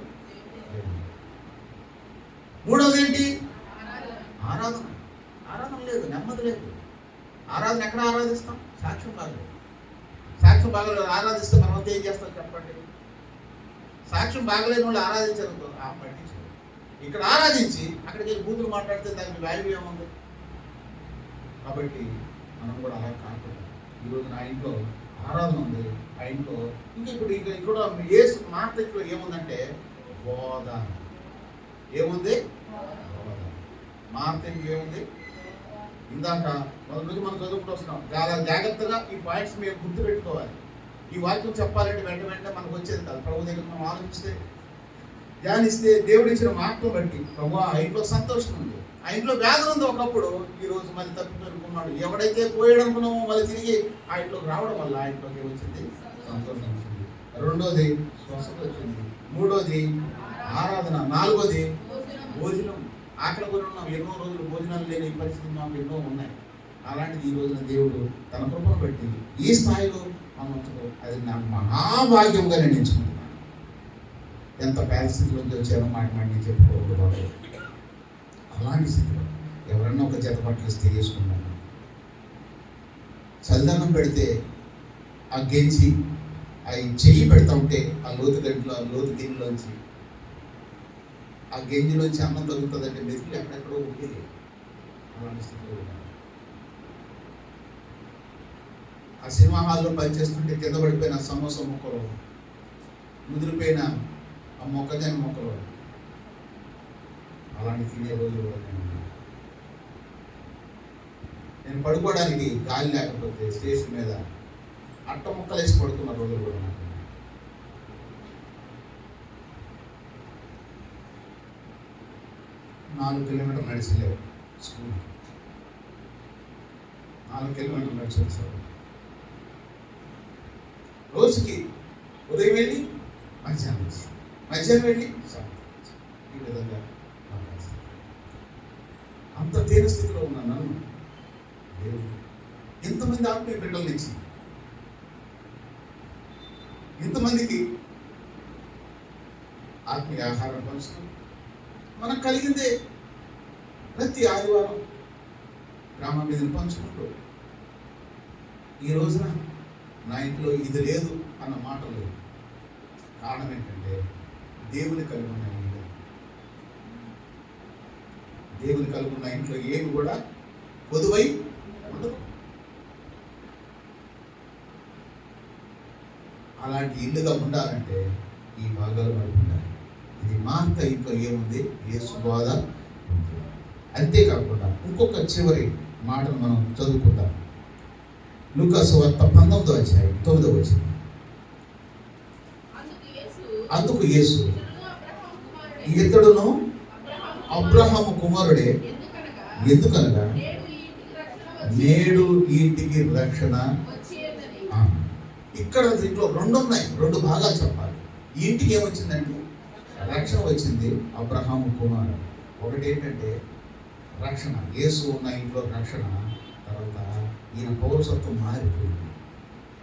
మూడోది ఏంటి? ఆరాధన. ఆరాధన లేదు, నెమ్మది లేదు. ఆరాధన ఎక్కడ ఆరాధిస్తాం? సాక్ష్యం బాగలేదు. సాక్ష్యం బాగలేదు ఆరాధిస్తే మనం ఏం చేస్తాం చెప్పండి? సాక్ష్యం బాగలేని వాళ్ళు ఆరాధించారు పట్టించారు. ఇక్కడ ఆరాధించి అక్కడికి వెళ్ళి బూతులు మాట్లాడితే దానికి వాల్యూ ఏముంది? కాబట్టి మనం కూడా అలా కాకుండా ఈరోజు నా ఇంట్లో ఆరాధన ఉంది, ఆ ఇంట్లో ఇక్కడ ఏ మాట ఇంట్లో ఏముందంటే బోధ. ఏముంది? బోధ. మాట ఏముంది? ఇందాక మొదటి నుంచి మనం చదువుకుంటూ వస్తున్నాం. చాలా జాగ్రత్తగా ఈ పాయింట్స్ మీరు గుర్తుపెట్టుకోవాలి. ఈ వాక్యం చెప్పాలంటే వెంటనే మనకు వచ్చేది కాదు. ప్రభు దగ్గర మనం ఆలోచిస్తే, ధ్యానిస్తే, దేవుడు ఇచ్చిన మాటను బట్టి ప్రభు ఆ ఇంట్లో సంతోషం ఉంది, ఆ ఇంట్లో వ్యాధులు ఉంది. ఒకప్పుడు ఈ రోజు మళ్ళీ తప్పిపోనుకున్నాడు. ఎవడైతే పోయాడు అనుకున్నామో మళ్ళీ తిరిగి ఆ ఇంట్లోకి రావడం వల్ల ఆ ఇంట్లోకి వచ్చింది సంతోషం వచ్చింది. రెండోది స్వస్థత వచ్చింది. మూడోది ఆరాధన. నాలుగోది భోజనం. ఆకలి కొని ఉన్నాం, ఎన్నో రోజులు భోజనాలు లేని పరిస్థితులు మాకు ఎన్నో ఉన్నాయి. అలాంటిది ఈ రోజున దేవుడు తన కృపను బట్టి ఈ స్థాయిలో మనం ఉంచడం అది నాకు మహాభాగ్యంగా నేను ఎంచుకుంటున్నాను. ఎంత పేద స్థితిలోకి వచ్చానో మాట నేను చెప్పుకోకూడదు. అలాంటి స్థితిలో ఎవరన్నా ఒక జత బట్టలు ఇస్తే వేసుకున్నాను. చలిదన్నం పెడితే ఆ గెంచి అవి చెయ్యి పెడతా ఉంటే ఆ లోతు గిన్నెలోంచి ఆ గెంజిలోంచి అన్నం తగ్గుతుందంటే మెతుకులు ఎక్కడెక్కడో ఉండేది. అలాంటి స్థితిలో ఉన్నాను. ఆ సినిమా హాల్లో పనిచేస్తుంటే కింద పడిపోయిన సమోసా మొక్కలు, ముదిరిపోయిన ఆ మొక్కజొన్న మొక్కలు, అలాంటి తినే రోజులు కూడా నేను పడుకోవడానికి గాలి లేకపోతే స్టేషన్ మీద అట్ట ముక్కలు వేసి పడుకున్న రోజులు కూడా నాకు 4 కిలోమీటర్లు నడిచలేవు స్కూల్. 4 కిలోమీటర్లు నడిచి వచ్చారు. రోజుకి ఉదయం వెళ్ళి మధ్యాహ్నం వెళ్ళి ఈ విధంగా అంత తీర స్థితిలో ఉన్న నన్ను దేవుడు ఎంతమంది ఆత్మీయ బిడ్డల నుంచి ఎంతమందికి ఆత్మీయ ఆహారం పంచుతూ మనకు కలిగిందే ప్రతి ఆదివారం గ్రామం మీద పంచుకుంటూ ఈ రోజున నా ఇంట్లో ఇది లేదు అన్న మాట లేదు. కారణం ఏంటంటే దేవుని కలిగి ఉన్న ఇంట్లో, దేవుని కలిగి ఉన్న ఇంట్లో ఏమి కూడా పొదువై ఉండదు. అలాంటి ఇల్లుగా ఉండాలంటే ఈ భాగాలు మనకు ఉండాలి. ఇది మార్త ఇంట్లో ఏముంది? యేసు బోధ ఉంది. అంతేకాకుండా ఇంకొక చివరి మాటను మనం చదువుకుందాం. లూకా సువార్త 19వ అధ్యాయం 9వ వచనం. అందుకు యేసు ఇతడును అబ్రహాము కుమారుడే, ఎందుకనగా నేడు ఈ ఇంటికి రక్షణ. ఇక్కడ దీంట్లో 2 ఉన్నాయి, 2 భాగాలు చెప్పాలి. ఈ ఇంటికి ఏమొచ్చిందంటే రక్షణ వచ్చింది. అబ్రహాము కుమారుడు. ఒకటి ఏంటంటే రక్షణ, యేసు ఉన్న ఇంట్లో రక్షణ. తర్వాత ఈయన పౌరసత్వం మారిపోయింది.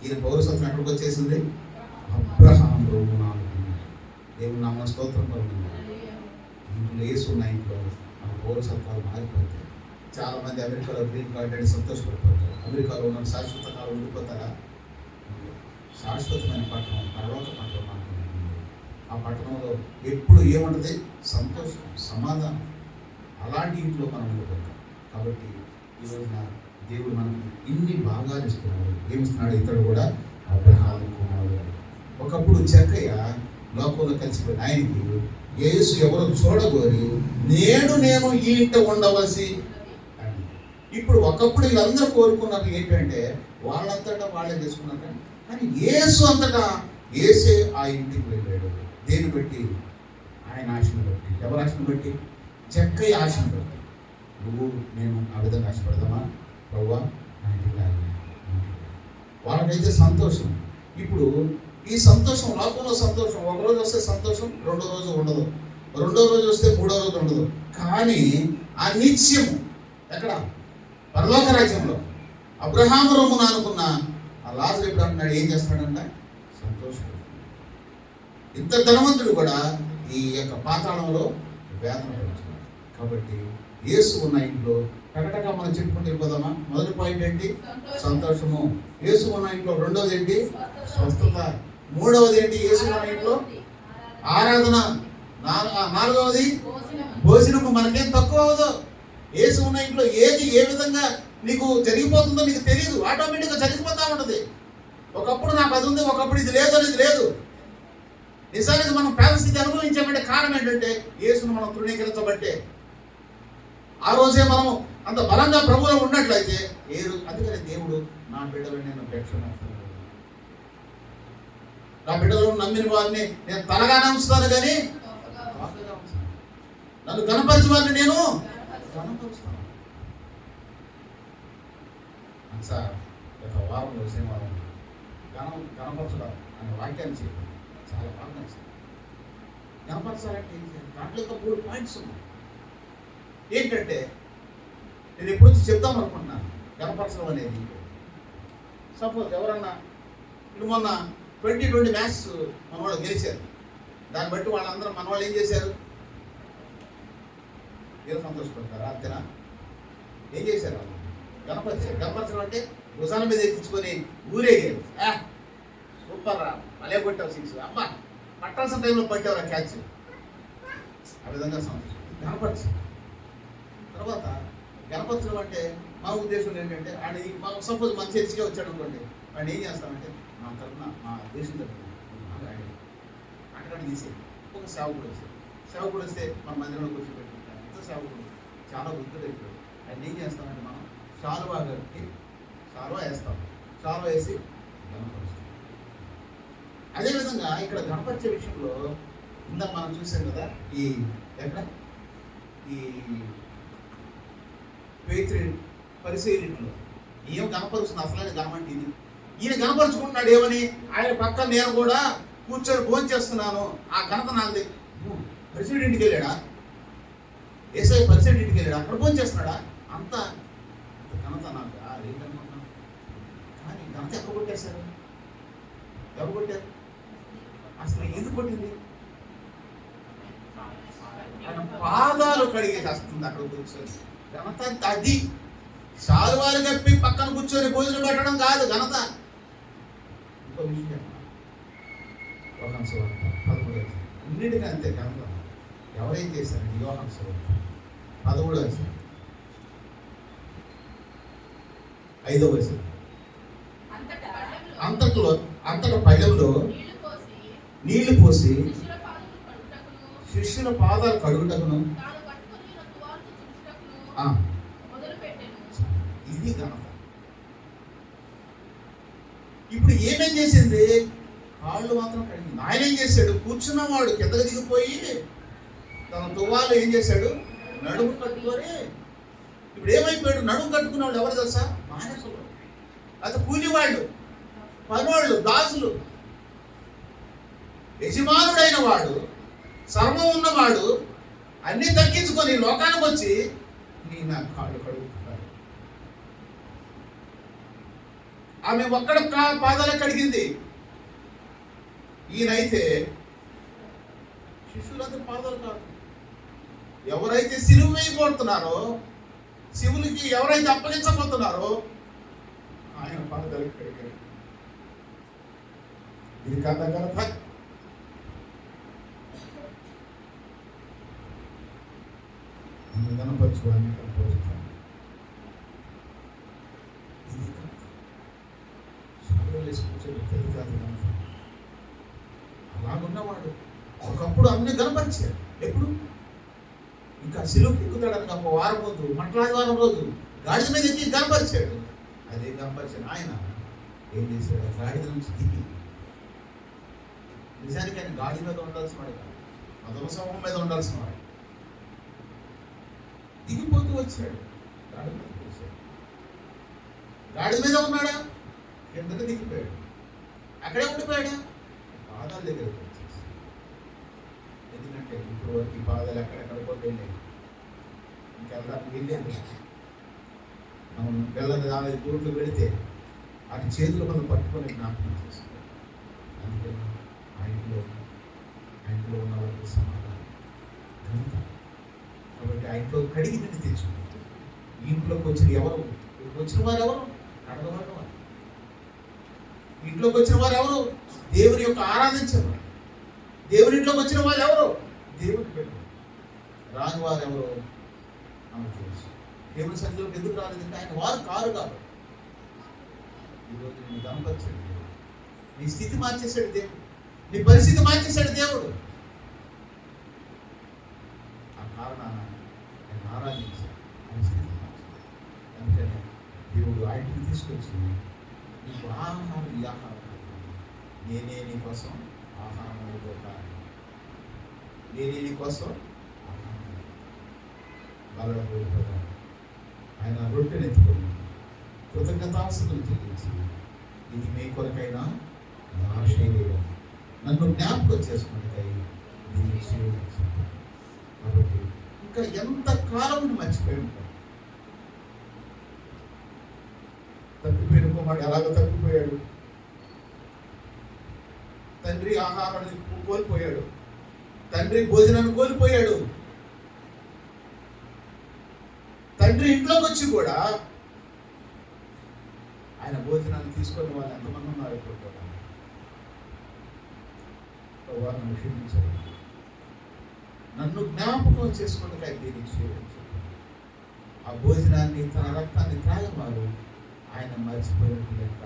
ఈయన పౌరసత్వం ఎక్కడికి వచ్చేసింది? అబ్రహాము రోగునాలు. దేవుని నామ స్తోత్రం కలుగుతుంది. ఇంట్లో యేసు ఉన్న ఇంట్లో మన పౌరసత్వాలు మారిపోతాయి. చాలామంది అమెరికాలో గ్రీన్ కార్డ్ అని సంతోషపడిపోతారు. అమెరికాలో ఉన్న శాశ్వత కాలం ఉండిపోతారా? శాశ్వతమైన పట్టణం, పరలోక పట్టణం మాత్రమే. ఆ పట్టణంలో ఎప్పుడు ఏముంటుంది? సంతోషం, సమాధానం. అలాంటి ఇంట్లో మనం ఉండిపోతాం. కాబట్టి ఈరోజున దేవుడు మనకి ఇన్ని భాగాలు ఇస్తున్నాడు. ఏమిస్తున్నాడు? ఇతడు కూడా అబ్రహాము కుమారుడు. ఒకప్పుడు చెక్కయ్య లోకంలో కలిసిపోయిన ఆయనకి యేసు ఎవరో చూడగోరి నేడు నేను ఈ ఇంట ఉండవలసి అని. ఇప్పుడు ఒకప్పుడు వీళ్ళందరూ కోరుకున్నారు ఏంటంటే వాళ్ళంతటా వాళ్ళే చేసుకున్నారు. కానీ యేసు అంతటా యేసే ఆ ఇంటికి వెళ్ళాడు. దేన్ని బట్టి? ఆయన ఆశను బట్టి. ఎవరి ఆశను బట్టి? చెక్కయ్య ఆశను బట్టి. నువ్వు నేను ఆ విధంగా ఆశపడదామా? ప్రభువా నా ఇంటికి వాళ్ళకైతే సంతోషం. ఇప్పుడు ఈ సంతోషం లోకంలో సంతోషం ఒక రోజు వస్తే సంతోషం, రెండో రోజు ఉండదు, రెండో రోజు వస్తే మూడో రోజు ఉండదు. కానీ ఆ నిత్యము ఎక్కడ? పరలోక రాజ్యంలో. అబ్రహాము రొమ్మున అనుకున్న ఆ లాజరు ఎప్పుడు అంటున్నాడు, ఏం చేస్తాడంట? సంతోషం. ఇంత ధనవంతుడు కూడా ఈ యొక్క పాతాళంలో వేదన పడుతున్నాడు. కాబట్టి యేసు ఉన్న ఇంట్లో టకటక మనం చెప్పుకుంటూ వెళ్ళిపోదామా? మొదటి పాయింట్ ఏంటి? సంతోషము. యేసు ఉన్న ఇంట్లో రెండవది ఏంటి? స్వస్థత. మూడవది ఏంటి? యేసు ఉన్న ఇంట్లో ఆరాధన. నాలుగవది భోజనము. మనకేం తక్కువ అవ్వదు. యేసు ఉన్న ఇంట్లో ఏది ఏ విధంగా నీకు జరిగిపోతుందో నీకు తెలియదు, ఆటోమేటిక్గా జరిగిపోతూ ఉంటుంది. ఒకప్పుడు నాకు అది ఉంది, ఒకప్పుడు ఇది లేదు అనేది లేదు. నిజానికి మనం పేద స్థితి అనుభవించామంటే కారణం ఏంటంటే యేసును మనం తృణీకరించబట్టే. ఆ రోజే మనము అంత బలంగా ప్రభువులో ఉన్నట్లయితే అందుకని దేవుడు నా బిడ్డలు నేను రక్షణ, నా బిడ్డలు నమ్మిన వారిని నేను తలగానే ఉంచుతాను కానీ నన్ను గణపరిచిన వారిని నేను గణపరుస్తాను. సార్ ఒక వారంలో శనివారం గణపరచడం అనే వాక్యాన్ని చెప్పి చాలా బాగా నచ్చింది. గణపరచాలంటే ఏం చేయాలి? దాంట్లో ఒక 3 పాయింట్స్ ఉన్నాయి. ఏంటంటే నేను ఎప్పుడు చెప్దాం అనుకుంటున్నాను గణపరచడం అనేది. సపోజ్ ఎవరన్నా ఇప్పుడు మొన్న 2020 మ్యాచ్ మన వాళ్ళు గెలిచారు. దాన్ని బట్టి వాళ్ళందరూ మన వాళ్ళు ఏం చేశారు? ఏదో సంతోషపడతారా? అంతేనా? ఏం చేశారు? వాళ్ళు గణపరిచారు. గణపరచడం అంటే భుజాల మీద ఎక్కించుకొని ఊరేగారు. సూపర్ రా, మళ్ళీ కొట్టావు 6, అమ్మా పట్టాల్సిన టైంలో పట్టావు క్యాచ్. ఆ విధంగా సంతోషం గణపరిచారు. తర్వాత గణపరచడం అంటే మా ఉద్దేశం ఏంటంటే ఆయన మాకు సపోజ్ మన చర్చిగా వచ్చాడు అనుకోండి, ఆయన ఏం చేస్తామంటే మా తరఫున మా దేశం తరఫున అక్కడ తీసే ఒక సేవకుడు వస్తాడు. సేవకుడు వస్తే మన మందిరంలో కూర్చోబెట్టుకుంటాం. ఇంత సేవకుడు చాలా గుర్తుడైపోయాడు. ఆయన ఏం చేస్తామంటే మనం శాలువా కట్టి శాలువా వేస్తాం. శాలువా వేసి గణపరుస్తాం. అదేవిధంగా ఇక్కడ గణపరిచే విషయంలో ఇందాక మనం చూసాం కదా, ఈ ఎక్కడ ఈ పరిశీలింట్లో ఏం కనపరుస్తుంది అసలైన గణమంటే ఇది. ఈయన కనపరుచుకుంటున్నాడు ఏమని? ఆయన పక్కన నేను కూడా కూర్చొని భోజనం చేస్తున్నాను, ఆ ఘనత నాకు. పరిశీలి ఇంటికి వెళ్ళాడా? ఏసఐ పరిశీలి ఇంటికి వెళ్ళాడా? అక్కడ భోజనం చేస్తున్నాడా? అంత ఘనత నాకు ఏంటనుకుంటున్నాను. కానీ ఘనత ఎక్కడ కొట్టేశారు? ఎవరు కొట్టారు? అసలు ఎందుకు కొట్టింది? ఆయన పాదాలు కడిగేసేస్తుంది అక్కడ కూర్చొని. ఘనత అది. శాలువాలు కప్పి పక్కన కూర్చొని భోజనం పెట్టడం కాదు ఘనత. ఇంకో విషయం యోహాను సువార్త 13వ అన్నిటికీ అంతే ఘనత. ఎవరేం చేశారండి? యోహాను సువార్త 13వ అధ్యాయం 5వ వచనం. అంతటా పళ్ళెంలో నీళ్లు పోసి శిష్యుల పాదాలు కడుగుటకును. ఇది ఘనత. ఇప్పుడు ఏమేం చేసింది? కాళ్ళు మాత్రం కడిగింది. ఆయన ఏం చేశాడు? కూర్చున్నవాడు కిందకు దిగిపోయి తన తువ్వాలు ఏం చేశాడు? నడుము కట్టుకొని. ఇప్పుడు ఏమైపోయాడు? నడుము కట్టుకున్నవాడు ఎవరు తెలుసా? మానసులు, అది కూలివాళ్ళు, పనోళ్ళు, దాసులు. యజమానుడైన వాడు, సర్వం ఉన్నవాడు అన్ని తగ్గించుకొని లోకానికి వచ్చి నీ నా కాళ్ళు కడుగుతున్నాడు. ఆమె ఒక్కడ పాదాలు కడిగింది. ఈయనైతే శిష్యులందరూ పాదాలు కాదు. ఎవరైతే సిలువ వేయబోతున్నారో, శివునికి ఎవరైతే అప్పగించబోతున్నారో ఆయన పాదాలు కడిగాడు. ఇది కథ. గణపరచువాన్ని కనపరుస్తాను. ఇది కూర్చోబెట్టేది కాదు గణప. అలాగున్నవాడు ఒకప్పుడు అన్ని గణపరిచారు. ఎప్పుడు? ఇంకా సిలువకి ఎక్కుతాడని ఒక వారం రోజు, మట్లాదివారం రోజు గాడిద మీద ఎక్కి గణపరిచాడు. అదే గణపరిచిన ఆయన ఏం చేశాడు? గాడిద నుంచి దిగి, నిజానికి ఆయన గాడి మీద ఉండాల్సిన వాడు కాదు, మధుర సమూహం మీద ఉండాల్సిన వాడు. దిగిపోతూ వచ్చాడు. గాడి మీద ఉన్నాడా? కిందకి దిగిపోయాడు. అక్కడే ఉండిపోయాడా? పాదాల దగ్గరకు వచ్చేసి, ఎందుకంటే ఇప్పుడు వరకు ఈ పాదాలు ఎక్కడెక్కడికో వెళ్ళాయి, ఇంకెళ్ళడానికి వెళ్ళేది. మనం వెళ్ళని 4 కోట్లు పెడితే వాటి చేతులు మనం పట్టుకొని జ్ఞాపకం చేసుకోవాలి. అందుకని ఆ ఇంట్లో ఉన్న వాళ్ళకి సమాధానం ఘనత. కాబట్టి ఆ ఇంట్లో కడిగి నిండి తెచ్చుకుంటారు. ఈ ఇంట్లోకి వచ్చిన ఎవరు? వచ్చిన వారు ఎవరు? అడగవారు. ఇంట్లోకి వచ్చిన వారు ఎవరు? దేవుని యొక్క ఆరాధించేవారు. దేవుని ఇంట్లోకి వచ్చిన వాళ్ళు ఎవరు? దేవుని బిడ్డలు. రాని వారు ఎవరు? మనకు తెలుసు. దేవుని సన్నిధిలోకి ఎందుకు రాలేదంటే ఆయన వారు కారు కాదు. ఈరోజు నేను గమనించాడు దేవుడు. నీ స్థితి మార్చేశాడు దేవుడు, నీ పరిస్థితి మార్చేశాడు దేవుడు. ఆ కారణాన నేను ఆరాధించాను, ఆయన స్థితి మార్చాడు. అందుకని దేవుడు ఆయనకి తీసుకొచ్చి నీకు ఆహారం, ఈ ఆహారం నేనే నీ కోసం ఆహారం అయిపోతాను, నేనే నీ కోసం ఆహారం బలపడిపోతాను. ఆయన రొట్టెను ఎత్తుకొని కృతజ్ఞతాస్తుతులు చెల్లించి, ఇది మీ కొరకైనా నా శరీరం, నన్ను జ్ఞాపకం చేసుకున్నకై దీన్ని చేయించాను. కాబట్టి ఇంకా ఎంత కాలం మర్చిపోయి ఉంటాను. తప్పిపోయిన కుమారుడు ఎలాగో తప్పిపోయాడు. తండ్రి ఆహారాన్ని కోల్పోయాడు, తండ్రి భోజనాన్ని కోల్పోయాడు. తండ్రి ఇంట్లోకి వచ్చి కూడా ఆయన భోజనాన్ని తీసుకొని వాళ్ళు ఎంతమంది ఉన్నారు ఇప్పుడు కూడా. వాళ్ళని క్షమించారు, నన్ను జ్ఞాపకం చేసుకుని దీనికి చేయించారు. ఆ భోజనాన్ని, తన రక్తాన్ని త్రాగవారు ఆయన మర్చిపోయినట్టు లెక్క.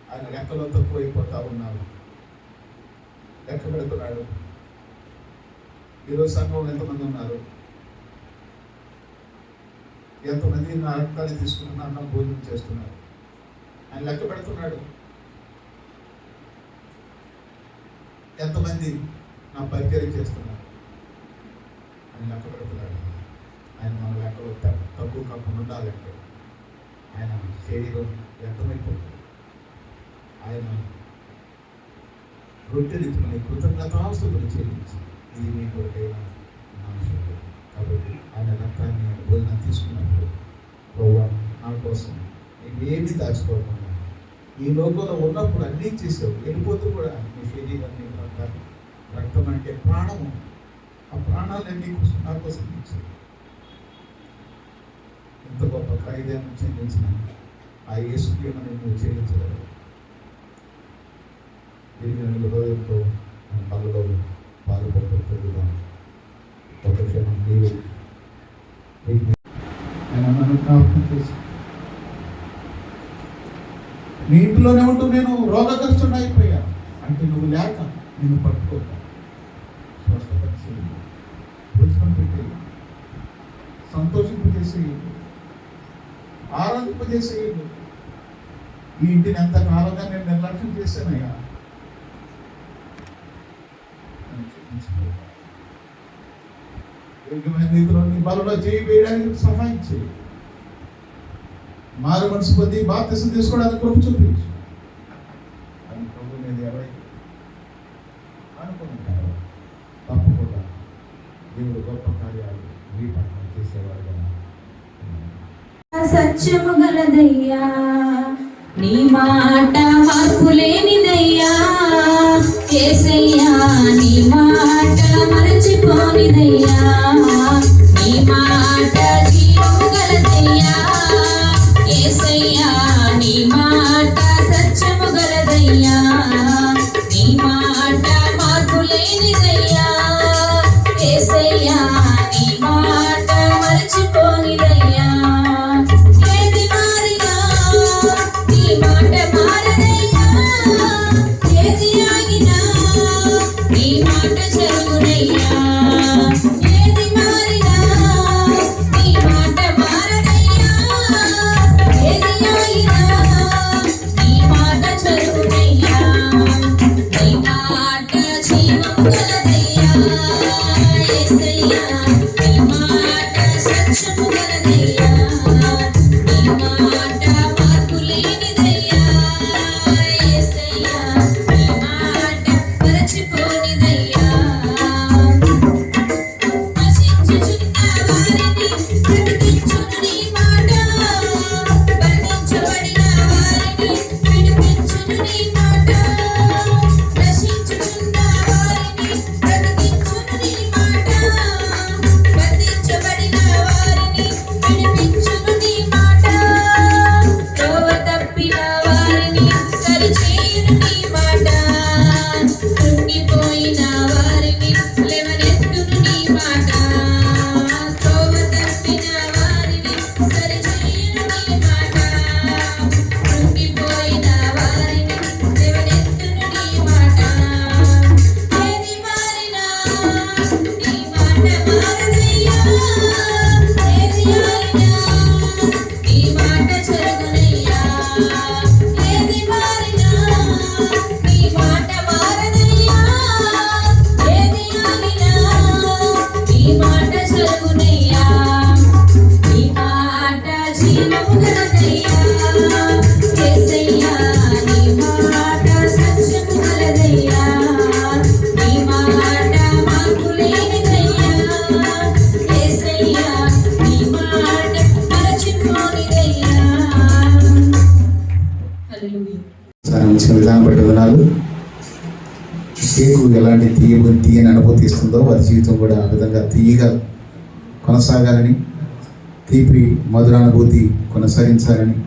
ఆయన లెక్కలో తక్కువ అయిపోతా ఉన్నారు. లెక్క పెడుతున్నాడు. ఈరోజు సంఘంలో ఎంతమంది ఉన్నారు? ఎంతమంది నా రక్తాన్ని తీసుకుంటున్నారు, నా భోజనం చేస్తున్నారు? ఆయన లెక్క పెడుతున్నాడు. ఎంతమంది నా పరిచయం చేస్తున్నారు? ఆయన లెక్క పెడుతున్నాడు. ఆయన మన లెక్కలో తక్కువ కాకుండా ఉండాలంటే ఆయన శరీరం వ్యర్థమైపోతుంది. ఆయన రొట్టెని కృతజ్ఞతాస్తుతులు చెల్లించి, ఇది మీ కొరకైనా నా శరీరం. కాబట్టి ఆయన రక్తాన్ని, ఆయన భోజనం తీసుకున్నప్పుడు ప్రభువా నా కోసం ఏమీ దాచుకోకుండా ఈ లోకంలో ఉన్నప్పుడు అన్నీ చేసావు, వెళ్ళిపోతూ కూడా నీ శరీరాన్ని, రక్తం అంటే ప్రాణము, ఆ ప్రాణాలన్నీ నా కోసం ఇచ్చావు. ఇంత గొప్ప ఖరీదాన్ని చెల్లించిన ఆ యేసుకి మనం నువ్వు చెల్లించగలవు. తిరిగిన హృదయంతో మన పనులో పాల్పడుతుందిగా ఒక క్షణం నీవు నన్ను జ్ఞాపకం చేసి, నీ ఇంట్లోనే ఉంటూ నేను రోగగ్రస్తుడు అయిపోయాను అంటే నువ్వు లేక నిన్ను పట్టుకోక స్వస్థపరిచి భోజనం పెట్టి సంతోషింపజేసి ఆనందింపజేసి, ఈ ఇంటిని ఎంత కాలంగా నేను నిర్లక్ష్యం చేశానయ్యా. రీతిలో నీ బలలో చేయి వేయడానికి సహాయం చేయి. మారు మనసు పొంది బాప్తిసం తీసుకోవడానికి కృప చూపించు. అది ప్రభు మీద ఎవరైతే అనుకుంటారో తప్పకుండా దేవుడు గొప్ప కార్యాలు మీ పట్ల చేసేవారుగా. సత్యము గలదయ్యా, నీ మాట మార్పు లేనిదయ్యా. యేసయ్యా నీ మాట మరచిపోనిదయ్యా. నీ మాట జీవము గలదయ్యా. యేసయ్యా నీ మాట సత్యము గలదయ్యా. నీ మాట మార్పు లేనిదయ్యా. యేసయ్యా నీ మాట మరచిపోనిదయ్యా. ఏది మారినా నీ మాట మారదయ్యా. ఏది ఆగినా నీ మాట జరుగునయ్యా. ఏది మారినా నీ మాట మారదయ్యా. ఏది ఆగినా నీ మాట జరుగునయ్యా. నీ మాట జీవము గలదయ్యా. యేసయ్యా నీ మాట సత్యము గలదయ్యా. నీ మాట మార్పు లేనిదయ్యా. యేసయ్యా తీయని అనుభూతి ఇస్తుందో వారి జీవితం కూడా ఆ విధంగా తీయగా కొనసాగాలని, తీపి మధురానుభూతి కొనసాగించాలని,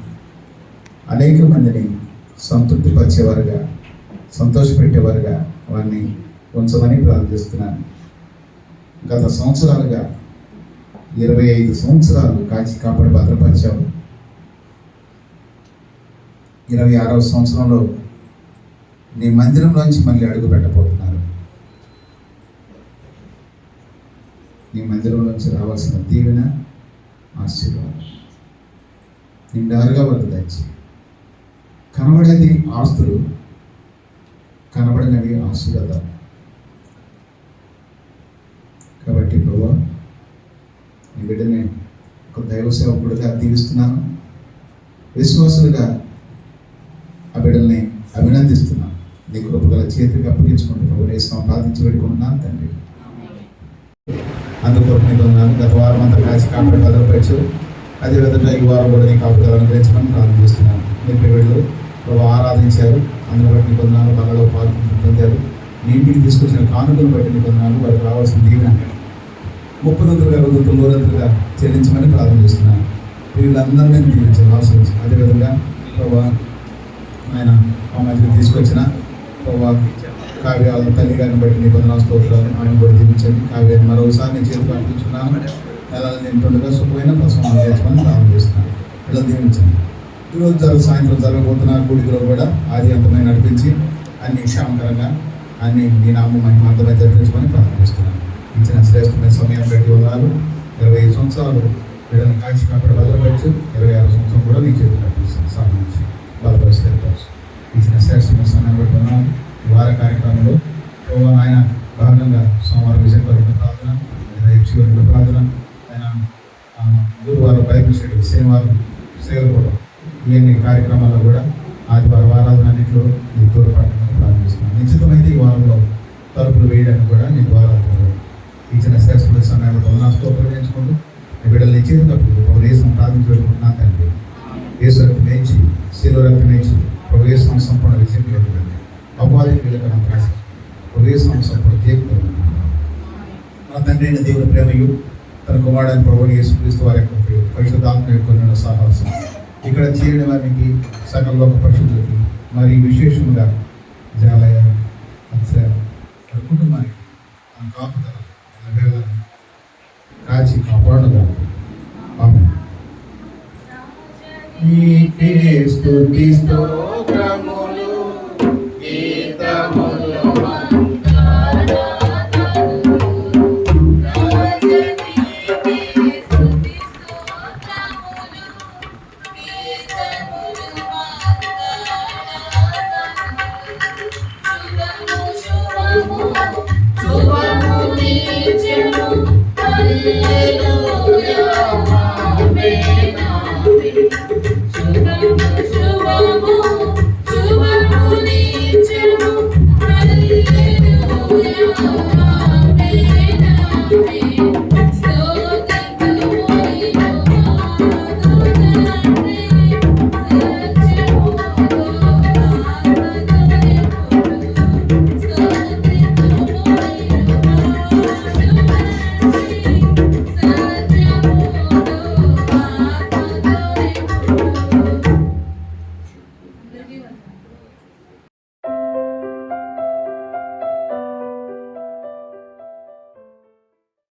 అనేక మందిని సంతృప్తిపరిచేవారుగా, సంతోషపెట్టేవారుగా వారిని ఉంచమని ప్రార్థిస్తున్నాను. గత సంవత్సరాలుగా 25 సంవత్సరాలు కాచి కాపాడి భద్రపరిచావు. 26వ సంవత్సరంలో నీ మందిరంలోంచి మళ్ళీ అడుగు పెట్టబోతున్నారు. నీ మందిరంలోంచి రావాల్సిన దీవెన, ఆశీర్వాదం నిండారుగా వారికి దయచి. కనబడేది ఆస్తులు, కనబడినవి ఆశీర్వాదాలు. కాబట్టి ప్రభువా, ఈ బిడ్డని ఒక దైవ సేవకుడిగా దీవిస్తున్నాను. విశ్వాసులుగా ఆ బిడ్డల్ని అభినందిస్తున్నాను. నీ కృపగల చేతికి అప్పగించుకుంటూ ప్రభు యేసునామమున ప్రార్థించి పెట్టుకుంటున్నాను తండ్రి. అందుకొరకు నీకు వందనాలు. గత వారం అంతా కాచి కాపాడి భద్రపరచు. అదేవిధంగా ఈ వారం కూడా నీ కాపుదల అనుగ్రహించమని ప్రార్థిస్తున్నాను. నీ పిల్లలు ప్రభు ఆరాధించారు, అందులో బట్టి నీకు వందనాలు. బలలో పాలు పొందారు. నీ ఇంటికి తీసుకొచ్చిన కానుకలు బట్టి నీకు వందనాలు. వారికి రావాల్సిన దీవెన 30 60 చెల్లించమని ప్రారంభిస్తున్నాను. వీళ్ళందరినీ దీవించండి, ఆశ్రయించి. అదేవిధంగా ప్రభు ఆయన మా మధ్యకి తీసుకొచ్చిన ప్రభు కావ్య తల్లి గారిని బట్టి నీ వందనాలు, స్తోత్రాలు. ఆయన కూడా దీవించండి. కావ్యాన్ని మరోసారి నీ చేతికి అర్పించున్నాను. నెలలు నింటుండగా సుఖమైన ప్రసవం చేర్చమని ప్రారంభిస్తున్నాను. ఇలా దీవించండి. ఈరోజు సాయంత్రం జరగబోతున్న గుడిలో కూడా ఆది అంతమైన నడిపించి అన్ని క్షేమకరంగా అన్ని నీ నామం మహిమార్థమై జరిపించమని ప్రారంభిస్తున్నాను. ఇచ్చిన శ్రేష్టమైన సమయం బట్టి వందనాలు. 25 సంవత్సరాలు వీళ్ళని కాచి కాపాడి భద్రపరచు. 26వ సంవత్సరం కూడా నీ చేతులు నడిపిస్తాను. సాధించి బలపరిచి ఇచ్చిన శ్రేష్టమైన సమయం బట్టి వందనాలు. ఈ వార కార్యక్రమంలో ఆయన భాగంగా సోమవారం విజయపూర్వక ప్రార్థన, శివరిక ప్రార్థన, ఆయన గురువారం బైబిల్ స్టడీ, శనివారం సేవలు, ఇవన్నీ కార్యక్రమాల్లో కూడా ఆదివారం ఆరాధన అన్నింటిలో నీ తోడ్పాటును ప్రారంభిస్తున్నాను. నిశ్చితమైతే ఈ వారంలో తలుపులు వేయడానికి కూడా నీ ద్వారా ఇచ్చిన శ్రేష్ఠ సమయంలో వందనాలు, స్తోత్రం చేయించుకుంటూ నీ బిడ్డలు నీ చేతున్నప్పుడు ప్రభు యేసును ప్రార్థించి పెట్టుకుంటున్నాను తండ్రి. యేసు రక్తం నేర్చి, శిలువ రక్తం నేర్చి ప్రభు యేసును సంపూర్ణ విజయం పెట్టుకుంటుంది. అపవాదికి వీళ్ళకన్నా కాసి ప్రభు యేసును సంపూర్ణ తీర్పు. మన తండ్రి అయిన దేవుని ప్రేమయు, తన కుమారుడైన ప్రభువుని యేసుక్రీస్తు వారి యొక్క పరిశుద్ధాత్మ యొక్క సాహసం ఇక్కడ చేరిన వారికి, సకల లోక పరిశుద్ధులకి, మరి విశేషంగా జాలయ అక్షర కుటుంబానికి తన కాపుదల కాచి కాపాడుగా. నీకే స్తుతి స్తోత్రం